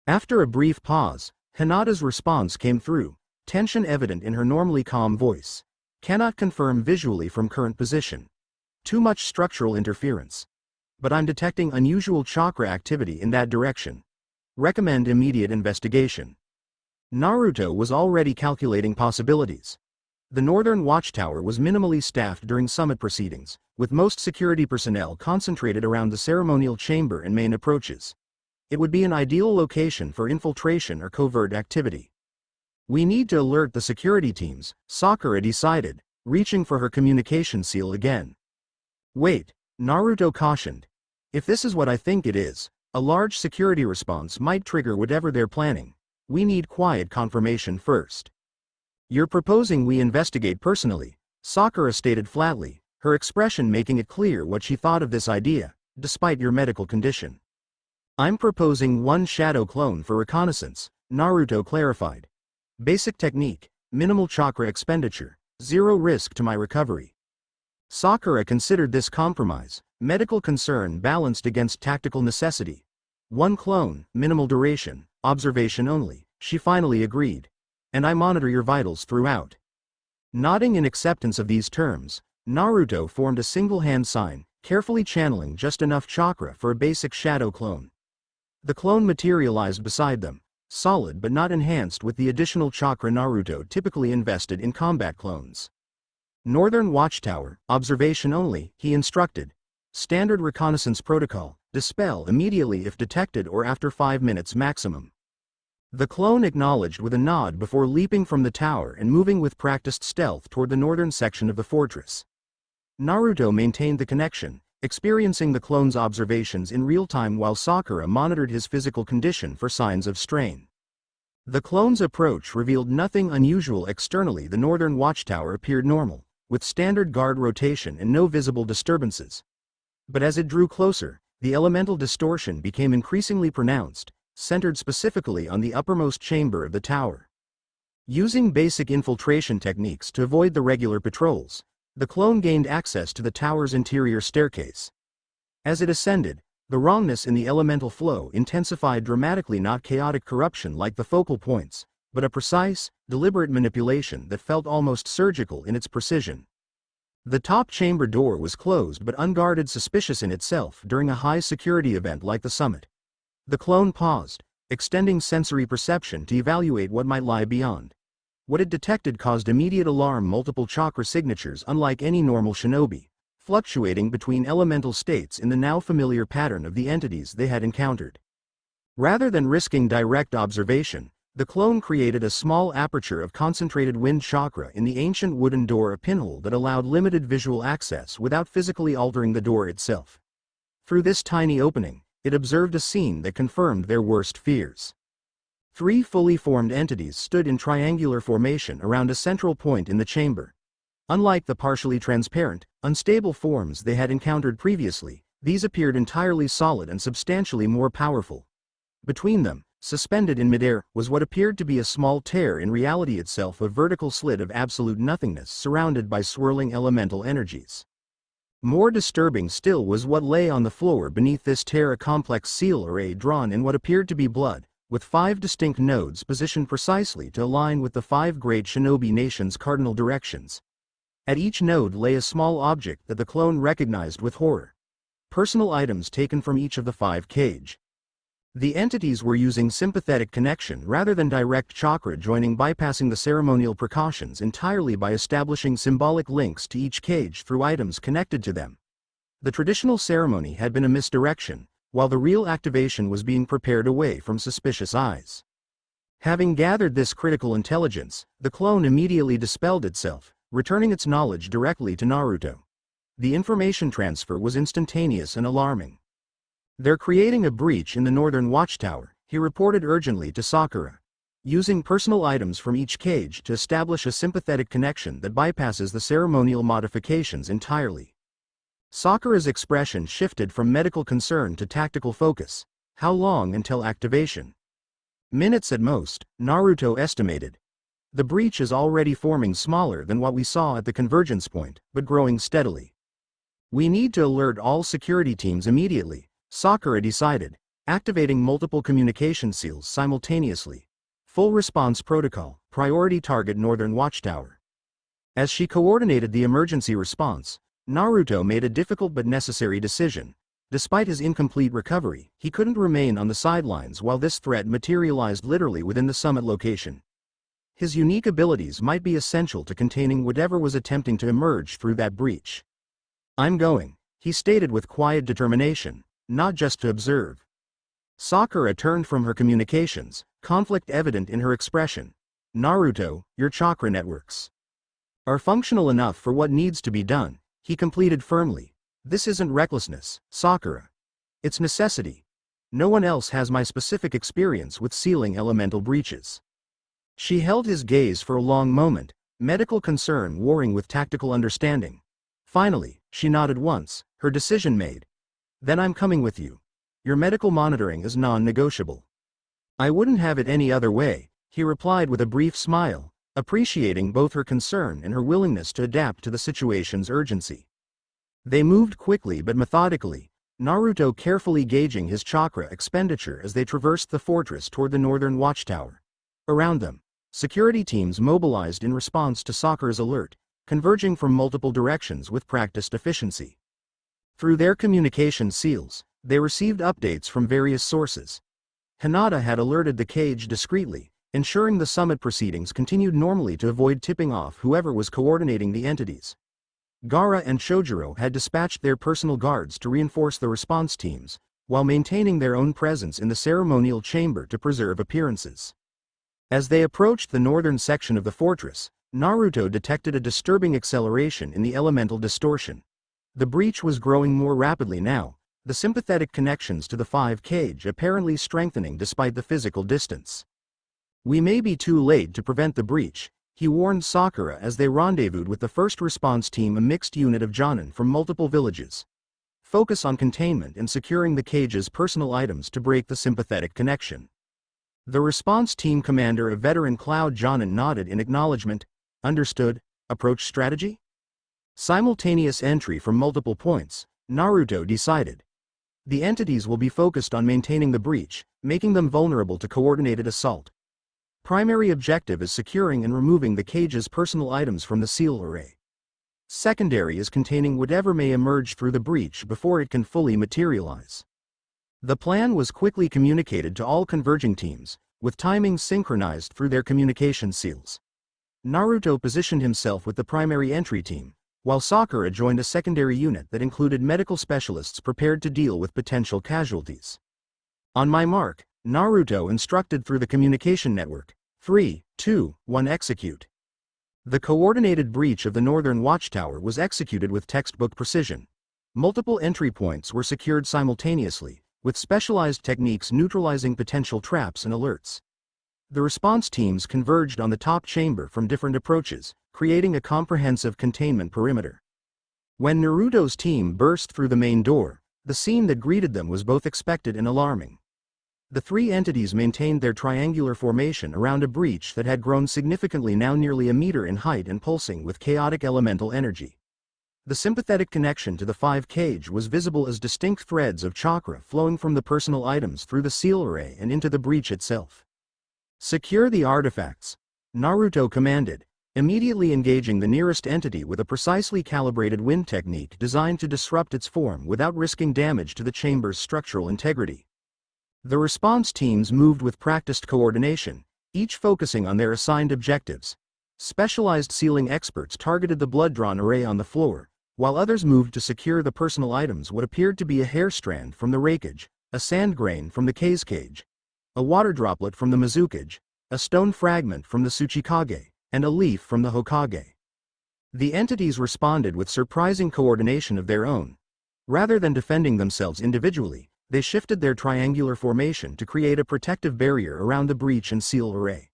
After a brief pause, Hinata's response came through, tension evident in her normally calm voice. Cannot confirm visually from current position. Too much structural interference. But I'm detecting unusual chakra activity in that direction. Recommend immediate investigation. Naruto was already calculating possibilities. The northern watchtower was minimally staffed during summit proceedings, with most security personnel concentrated around the ceremonial chamber and main approaches. It would be an ideal location for infiltration or covert activity. We need to alert the security teams, Sakura decided, reaching for her communication seal again. Wait, Naruto cautioned. If this is what I think it is, a large security response might trigger whatever they're planning. We need quiet confirmation first. You're proposing we investigate personally, Sakura stated flatly, her expression making it clear what she thought of this idea, despite your medical condition. I'm proposing one shadow clone for reconnaissance, Naruto clarified. Basic technique, minimal chakra expenditure, zero risk to my recovery. Sakura considered this compromise, medical concern balanced against tactical necessity. One clone, minimal duration, observation only, she finally agreed. And I monitor your vitals throughout. Nodding in acceptance of these terms, Naruto formed a single hand sign, carefully channeling just enough chakra for a basic shadow clone. The clone materialized beside them, solid but not enhanced with the additional chakra Naruto typically invested in combat clones. Northern Watchtower, observation only, he instructed. Standard reconnaissance protocol, dispel immediately if detected or after 5 minutes maximum. The clone acknowledged with a nod before leaping from the tower and moving with practiced stealth toward the northern section of the fortress. Naruto maintained the connection, experiencing the clone's observations in real time while Sakura monitored his physical condition for signs of strain. The clone's approach revealed nothing unusual externally. The northern watchtower appeared normal, with standard guard rotation and no visible disturbances. But as it drew closer, the elemental distortion became increasingly pronounced, centered specifically on the uppermost chamber of the tower. Using basic infiltration techniques to avoid the regular patrols, the clone gained access to the tower's interior staircase. As it ascended, the wrongness in the elemental flow intensified dramatically, not chaotic corruption like the focal points, but a precise, deliberate manipulation that felt almost surgical in its precision. The top chamber door was closed but unguarded, suspicious in itself during a high-security event like the summit. The clone paused, extending sensory perception to evaluate what might lie beyond. What it detected caused immediate alarm: multiple chakra signatures unlike any normal shinobi, fluctuating between elemental states in the now familiar pattern of the entities they had encountered. Rather than risking direct observation, the clone created a small aperture of concentrated wind chakra in the ancient wooden door, a pinhole that allowed limited visual access without physically altering the door itself. Through this tiny opening, it observed a scene that confirmed their worst fears. 3 fully formed entities stood in triangular formation around a central point in the chamber. Unlike the partially transparent, unstable forms they had encountered previously, these appeared entirely solid and substantially more powerful. Between them, suspended in midair, was what appeared to be a small tear, in reality itself a vertical slit of absolute nothingness surrounded by swirling elemental energies. More disturbing still was what lay on the floor beneath this tear: a complex seal array drawn in what appeared to be blood, with 5 distinct nodes positioned precisely to align with the 5 great shinobi nations' cardinal directions. At each node lay a small object that the clone recognized with horror. Personal items taken from each of the 5 cage. The entities were using sympathetic connection rather than direct chakra joining, bypassing the ceremonial precautions entirely by establishing symbolic links to each cage through items connected to them. The traditional ceremony had been a misdirection, while the real activation was being prepared away from suspicious eyes. Having gathered this critical intelligence, the clone immediately dispelled itself, returning its knowledge directly to Naruto. The information transfer was instantaneous and alarming. "They're creating a breach in the northern watchtower," he reported urgently to Sakura. "Using personal items from each cage to establish a sympathetic connection that bypasses the ceremonial modifications entirely." Sakura's expression shifted from medical concern to tactical focus. How long until activation? Minutes at most, Naruto estimated. The breach is already forming, smaller than what we saw at the convergence point, but growing steadily. "We need to alert all security teams immediately," Sakura decided, activating multiple communication seals simultaneously. Full response protocol, priority target northern watchtower. As she coordinated the emergency response, Naruto made a difficult but necessary decision. Despite his incomplete recovery, he couldn't remain on the sidelines while this threat materialized literally within the summit location. His unique abilities might be essential to containing whatever was attempting to emerge through that breach. "I'm going," he stated with quiet determination, "not just to observe." Sakura turned from her communications, conflict evident in her expression. "Naruto, your chakra networks are functional enough for what needs to be done," he completed firmly. "This isn't recklessness, Sakura. It's necessity. No one else has my specific experience with sealing elemental breaches." She held his gaze for a long moment, medical concern warring with tactical understanding. Finally, she nodded once, her decision made. "Then I'm coming with you. Your medical monitoring is non-negotiable." "I wouldn't have it any other way," he replied with a brief smile, appreciating both her concern and her willingness to adapt to the situation's urgency. They moved quickly but methodically, Naruto carefully gauging his chakra expenditure as they traversed the fortress toward the northern watchtower. Around them, security teams mobilized in response to Sakura's alert, converging from multiple directions with practiced efficiency. Through their communication seals, they received updates from various sources. Hinata had alerted the cage discreetly, ensuring the summit proceedings continued normally to avoid tipping off whoever was coordinating the entities. Gaara and Shojiro had dispatched their personal guards to reinforce the response teams, while maintaining their own presence in the ceremonial chamber to preserve appearances. As they approached the northern section of the fortress, Naruto detected a disturbing acceleration in the elemental distortion. The breach was growing more rapidly now, the sympathetic connections to the five cage apparently strengthening despite the physical distance. "We may be too late to prevent the breach," he warned Sakura as they rendezvoused with the first response team, a mixed unit of Jonin from multiple villages. "Focus on containment and securing the cage's personal items to break the sympathetic connection." The response team commander, a veteran Cloud Jonin, nodded in acknowledgement. "Understood. Approach strategy?" Simultaneous entry from multiple points, Naruto decided. The entities will be focused on maintaining the breach, making them vulnerable to coordinated assault. Primary objective is securing and removing the cage's personal items from the seal array. Secondary is containing whatever may emerge through the breach before it can fully materialize. The plan was quickly communicated to all converging teams, with timings synchronized through their communication seals. Naruto positioned himself with the primary entry team, while Sakura joined a secondary unit that included medical specialists prepared to deal with potential casualties. "On my mark," Naruto instructed through the communication network. 3, 2, 1, execute. The coordinated breach of the northern watchtower was executed with textbook precision. Multiple entry points were secured simultaneously, with specialized techniques neutralizing potential traps and alerts. The response teams converged on the top chamber from different approaches, creating a comprehensive containment perimeter. When Naruto's team burst through the main door, the scene that greeted them was both expected and alarming. The three entities maintained their triangular formation around a breach that had grown significantly, now nearly a meter in height and pulsing with chaotic elemental energy. The sympathetic connection to the five cage was visible as distinct threads of chakra flowing from the personal items through the seal array and into the breach itself. "Secure the artifacts," Naruto commanded, immediately engaging the nearest entity with a precisely calibrated wind technique designed to disrupt its form without risking damage to the chamber's structural integrity. The response teams moved with practiced coordination, each focusing on their assigned objectives. Specialized sealing experts targeted the blood-drawn array on the floor, while others moved to secure the personal items. What appeared to be a hair strand from the rakeage, a sand grain from the K's cage, a water droplet from the Mizukage, a stone fragment from the Tsuchikage, and a leaf from the Hokage. The entities responded with surprising coordination of their own. Rather than defending themselves individually, they shifted their triangular formation to create a protective barrier around the breach and seal array.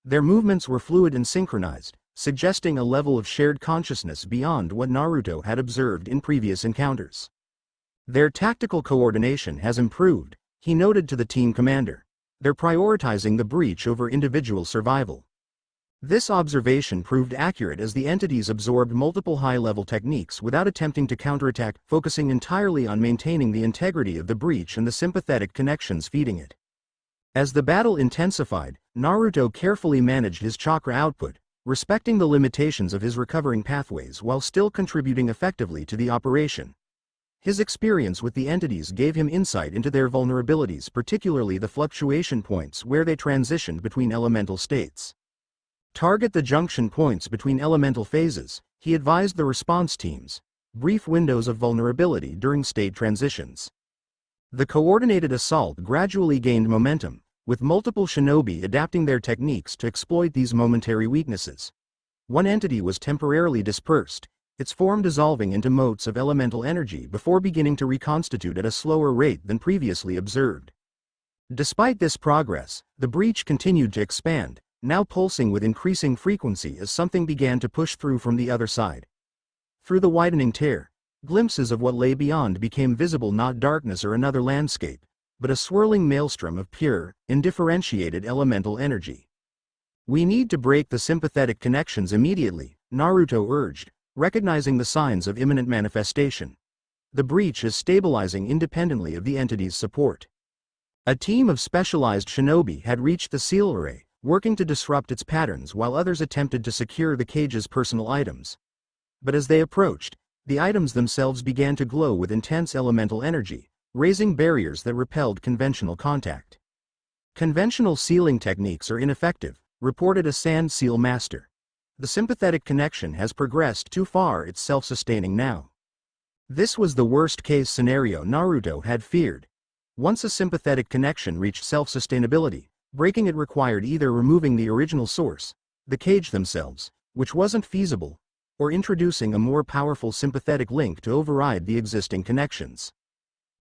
Their movements were fluid and synchronized, suggesting a level of shared consciousness beyond what Naruto had observed in previous encounters. "Their tactical coordination has improved," he noted to the team commander. "They're prioritizing the breach over individual survival." This observation proved accurate as the entities absorbed multiple high-level techniques without attempting to counterattack, focusing entirely on maintaining the integrity of the breach and the sympathetic connections feeding it. As the battle intensified, Naruto carefully managed his chakra output, respecting the limitations of his recovering pathways while still contributing effectively to the operation. His experience with the entities gave him insight into their vulnerabilities, particularly the fluctuation points where they transitioned between elemental states. "Target the junction points between elemental phases," he advised the response teams. "Brief windows of vulnerability during state transitions." The coordinated assault gradually gained momentum, with multiple shinobi adapting their techniques to exploit these momentary weaknesses. One entity was temporarily dispersed, its form dissolving into motes of elemental energy before beginning to reconstitute at a slower rate than previously observed. Despite this progress, the breach continued to expand, now pulsing with increasing frequency as something began to push through from the other side. Through the widening tear, glimpses of what lay beyond became visible, not darkness or another landscape, but a swirling maelstrom of pure, indifferentiated elemental energy. "We need to break the sympathetic connections immediately," Naruto urged, recognizing the signs of imminent manifestation. "The breach is stabilizing independently of the entity's support." A team of specialized shinobi had reached the seal array, working to disrupt its patterns while others attempted to secure the cage's personal items. But as they approached, the items themselves began to glow with intense elemental energy, raising barriers that repelled conventional contact. Conventional sealing techniques are ineffective, reported a sand seal master. The sympathetic connection has progressed too far, it's self-sustaining now. This was the worst-case scenario Naruto had feared. Once a sympathetic connection reached self-sustainability, breaking it required either removing the original source, the cage themselves, which wasn't feasible, or introducing a more powerful sympathetic link to override the existing connections.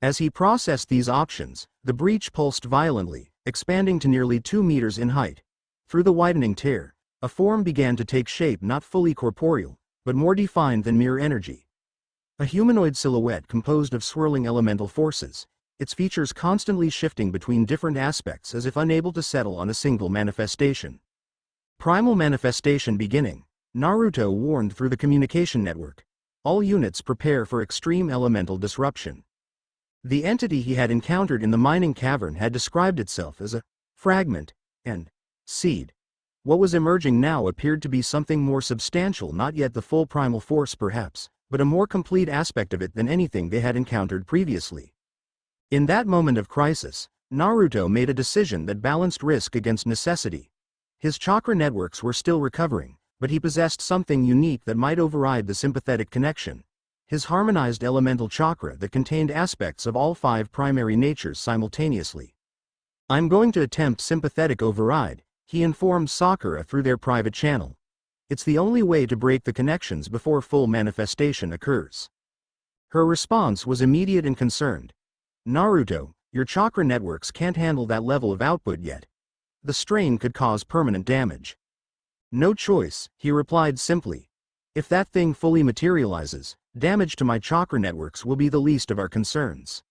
As he processed these options, the breach pulsed violently, expanding to nearly 2 meters in height. Through the widening tear, a form began to take shape, not fully corporeal, but more defined than mere energy. A humanoid silhouette composed of swirling elemental forces, its features constantly shifting between different aspects as if unable to settle on a single manifestation. Primal manifestation beginning, Naruto warned through the communication network. All units prepare for extreme elemental disruption. The entity he had encountered in the mining cavern had described itself as a fragment and seed. What was emerging now appeared to be something more substantial, not yet the full primal force perhaps, but a more complete aspect of it than anything they had encountered previously. In that moment of crisis, Naruto made a decision that balanced risk against necessity. His chakra networks were still recovering, but he possessed something unique that might override the sympathetic connection. His harmonized elemental chakra that contained aspects of all 5 primary natures simultaneously. "I'm going to attempt sympathetic override," he informed Sakura through their private channel. "It's the only way to break the connections before full manifestation occurs." Her response was immediate and concerned. "Naruto, your chakra networks can't handle that level of output yet. The strain could cause permanent damage." "No choice," he replied simply. "If that thing fully materializes, damage to my chakra networks will be the least of our concerns."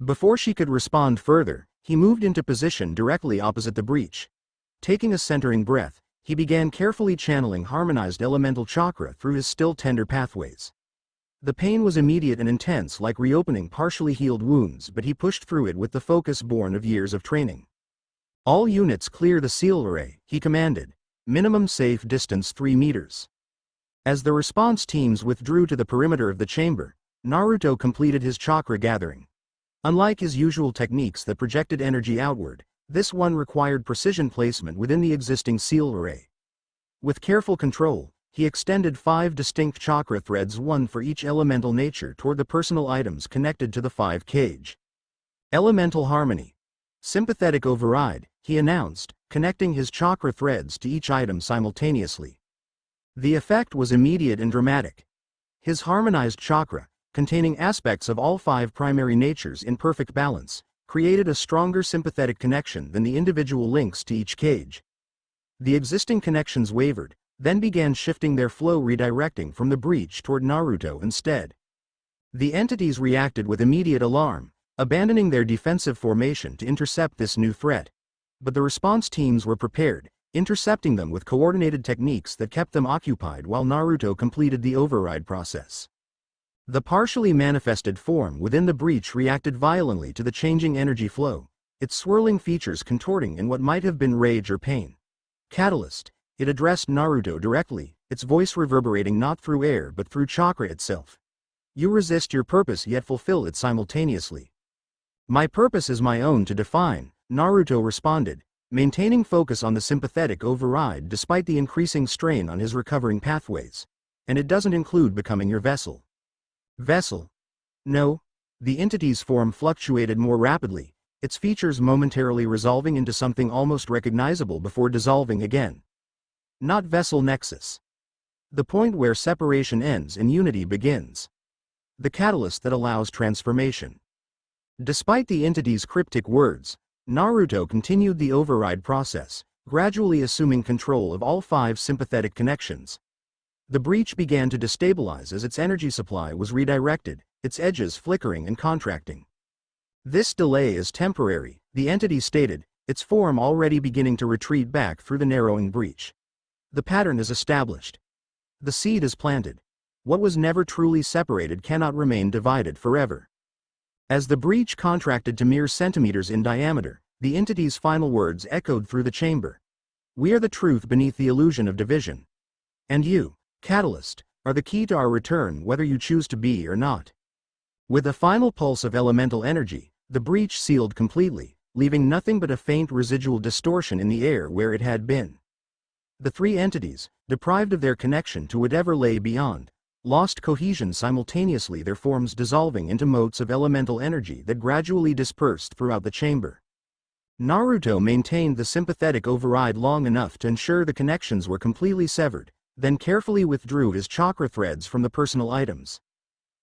Before she could respond further, he moved into position directly opposite the breach. Taking a centering breath, he began carefully channeling harmonized elemental chakra through his still tender pathways. The pain was immediate and intense, like reopening partially healed wounds, but he pushed through it with the focus born of years of training. "All units clear the seal array," he commanded. "Minimum safe distance 3 meters. As the response teams withdrew to the perimeter of the chamber, Naruto completed his chakra gathering. Unlike his usual techniques that projected energy outward, this one required precision placement within the existing seal array. With careful control, he extended 5 distinct chakra threads, one for each elemental nature, toward the personal items connected to the 5 cage. "Elemental harmony. Sympathetic override," he announced, connecting his chakra threads to each item simultaneously. The effect was immediate and dramatic. His harmonized chakra, containing aspects of all 5 primary natures in perfect balance, created a stronger sympathetic connection than the individual links to each cage. The existing connections wavered, then began shifting their flow, redirecting from the breach toward Naruto instead. The entities reacted with immediate alarm, abandoning their defensive formation to intercept this new threat. But the response teams were prepared, intercepting them with coordinated techniques that kept them occupied while Naruto completed the override process. The partially manifested form within the breach reacted violently to the changing energy flow, its swirling features contorting in what might have been rage or pain. "Catalyst," it addressed Naruto directly, its voice reverberating not through air but through chakra itself. "You resist your purpose yet fulfill it simultaneously." "My purpose is my own to define," Naruto responded, maintaining focus on the sympathetic override despite the increasing strain on his recovering pathways. "And it doesn't include becoming your vessel." "Vessel?" "No." The entity's form fluctuated more rapidly, its features momentarily resolving into something almost recognizable before dissolving again. "Not vessel nexus. The point where separation ends and unity begins. The catalyst that allows transformation." Despite the entity's cryptic words, Naruto continued the override process, gradually assuming control of all 5 sympathetic connections. The breach began to destabilize as its energy supply was redirected, its edges flickering and contracting. "This delay is temporary," the entity stated, its form already beginning to retreat back through the narrowing breach. "The pattern is established. The seed is planted. What was never truly separated cannot remain divided forever." As the breach contracted to mere centimeters in diameter, the entity's final words echoed through the chamber. "We are the truth beneath the illusion of division. And you, Catalyst, are the key to our return, whether you choose to be or not." With a final pulse of elemental energy, the breach sealed completely, leaving nothing but a faint residual distortion in the air where it had been. The three entities, deprived of their connection to whatever lay beyond, lost cohesion simultaneously, their forms dissolving into motes of elemental energy that gradually dispersed throughout the chamber. Naruto maintained the sympathetic override long enough to ensure the connections were completely severed, then carefully withdrew his chakra threads from the personal items.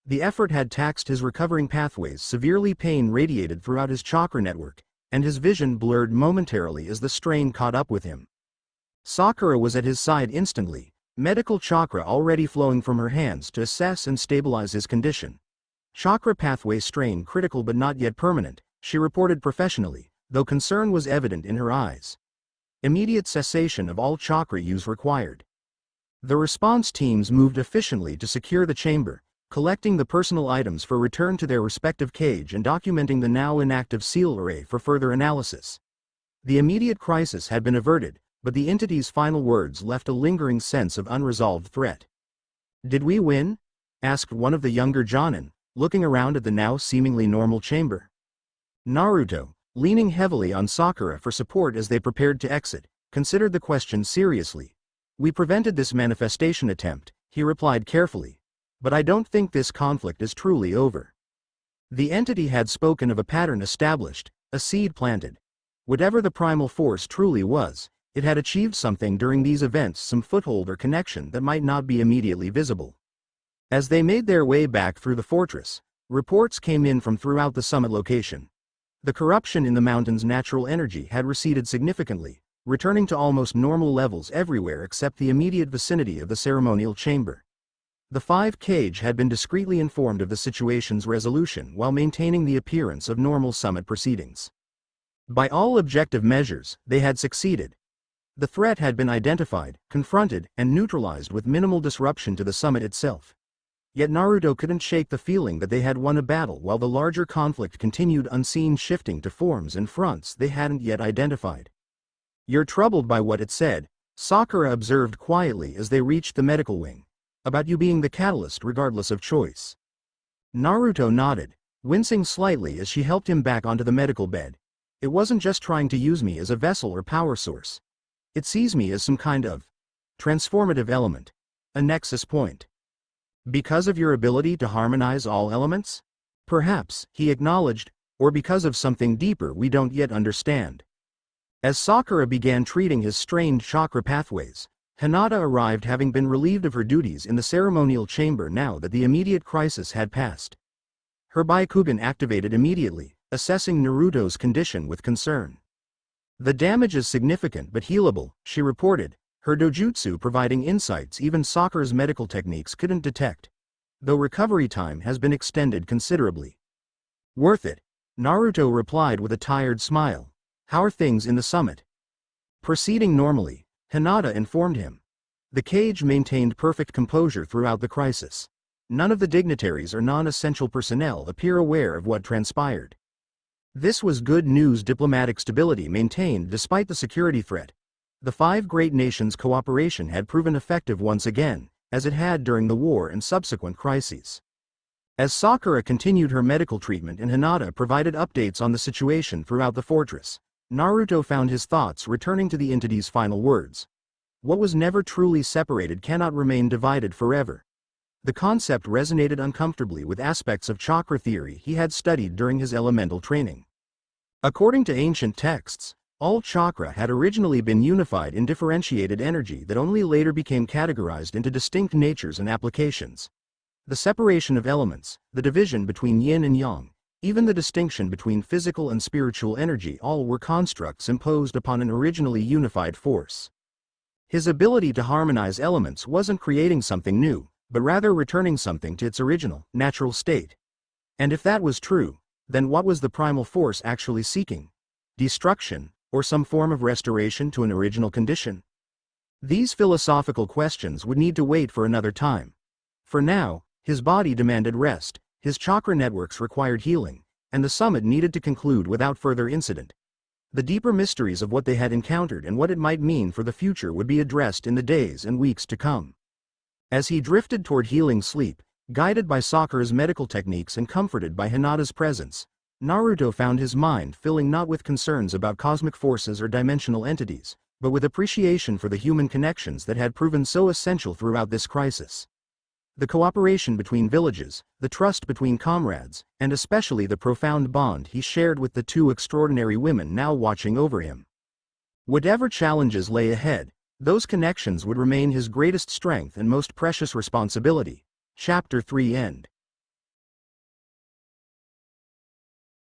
The effort had taxed his recovering pathways severely. Pain radiated throughout his chakra network, and his vision blurred momentarily as the strain caught up with him. Sakura was at his side instantly, medical chakra already flowing from her hands to assess and stabilize his condition. Chakra pathway strain critical but not yet permanent, she reported professionally, though concern was evident in her eyes. Immediate cessation of all chakra use required. The response teams moved efficiently to secure the chamber, collecting the personal items for return to their respective cage and documenting the now inactive seal array for further analysis. The immediate crisis had been averted, but the entity's final words left a lingering sense of unresolved threat. "Did we win?" asked one of the younger Jonin, looking around at the now seemingly normal chamber. Naruto, leaning heavily on Sakura for support as they prepared to exit, considered the question seriously. "We prevented this manifestation attempt," he replied carefully. "But I don't think this conflict is truly over." The entity had spoken of a pattern established, a seed planted. Whatever the primal force truly was, it had achieved something during these events, some foothold or connection that might not be immediately visible. As they made their way back through the fortress, reports came in from throughout the summit location. The corruption in the mountain's natural energy had receded significantly, returning to almost normal levels everywhere except the immediate vicinity of the ceremonial chamber. The five cage had been discreetly informed of the situation's resolution while maintaining the appearance of normal summit proceedings. By all objective measures, they had succeeded. The threat had been identified, confronted, and neutralized with minimal disruption to the summit itself. Yet Naruto couldn't shake the feeling that they had won a battle while the larger conflict continued unseen, shifting to forms and fronts they hadn't yet identified. "You're troubled by what it said," Sakura observed quietly as they reached the medical wing. "About you being the catalyst regardless of choice." Naruto nodded, wincing slightly as she helped him back onto the medical bed. "It wasn't just trying to use me as a vessel or power source. It sees me as some kind of transformative element, a nexus point. Because of your ability to harmonize all elements? Perhaps," he acknowledged, "or because of something deeper we don't yet understand." As Sakura began treating his strained chakra pathways, Hinata arrived, having been relieved of her duties in the ceremonial chamber now that the immediate crisis had passed. Her Byakugan activated immediately, assessing Naruto's condition with concern. "The damage is significant but healable," she reported, her dojutsu providing insights even Sakura's medical techniques couldn't detect. "Though recovery time has been extended considerably." "Worth it," Naruto replied with a tired smile. "How are things in the summit?" "Proceeding normally," Hinata informed him. The cage maintained perfect composure throughout the crisis. None of the dignitaries or non-essential personnel appear aware of what transpired. This was good news. Diplomatic stability maintained despite the security threat. The five great nations' cooperation had proven effective once again, as it had during the war and subsequent crises. As Sakura continued her medical treatment and Hinata provided updates on the situation throughout the fortress, Naruto found his thoughts returning to the entity's final words. What was never truly separated cannot remain divided forever. The concept resonated uncomfortably with aspects of chakra theory he had studied during his elemental training. According to ancient texts, all chakra had originally been unified in differentiated energy that only later became categorized into distinct natures and applications. The separation of elements, the division between yin and yang, even the distinction between physical and spiritual energy, all were constructs imposed upon an originally unified force. His ability to harmonize elements wasn't creating something new, but rather returning something to its original, natural state. And if that was true, then what was the primal force actually seeking? Destruction, or some form of restoration to an original condition? These philosophical questions would need to wait for another time. For now, his body demanded rest, his chakra networks required healing, and the summit needed to conclude without further incident. The deeper mysteries of what they had encountered and what it might mean for the future would be addressed in the days and weeks to come. As he drifted toward healing sleep, guided by Sakura's medical techniques and comforted by Hinata's presence, Naruto found his mind filling not with concerns about cosmic forces or dimensional entities, but with appreciation for the human connections that had proven so essential throughout this crisis. The cooperation between villages, the trust between comrades, and especially the profound bond he shared with the two extraordinary women now watching over him. Whatever challenges lay ahead, those connections would remain his greatest strength and most precious responsibility. Chapter 3 End.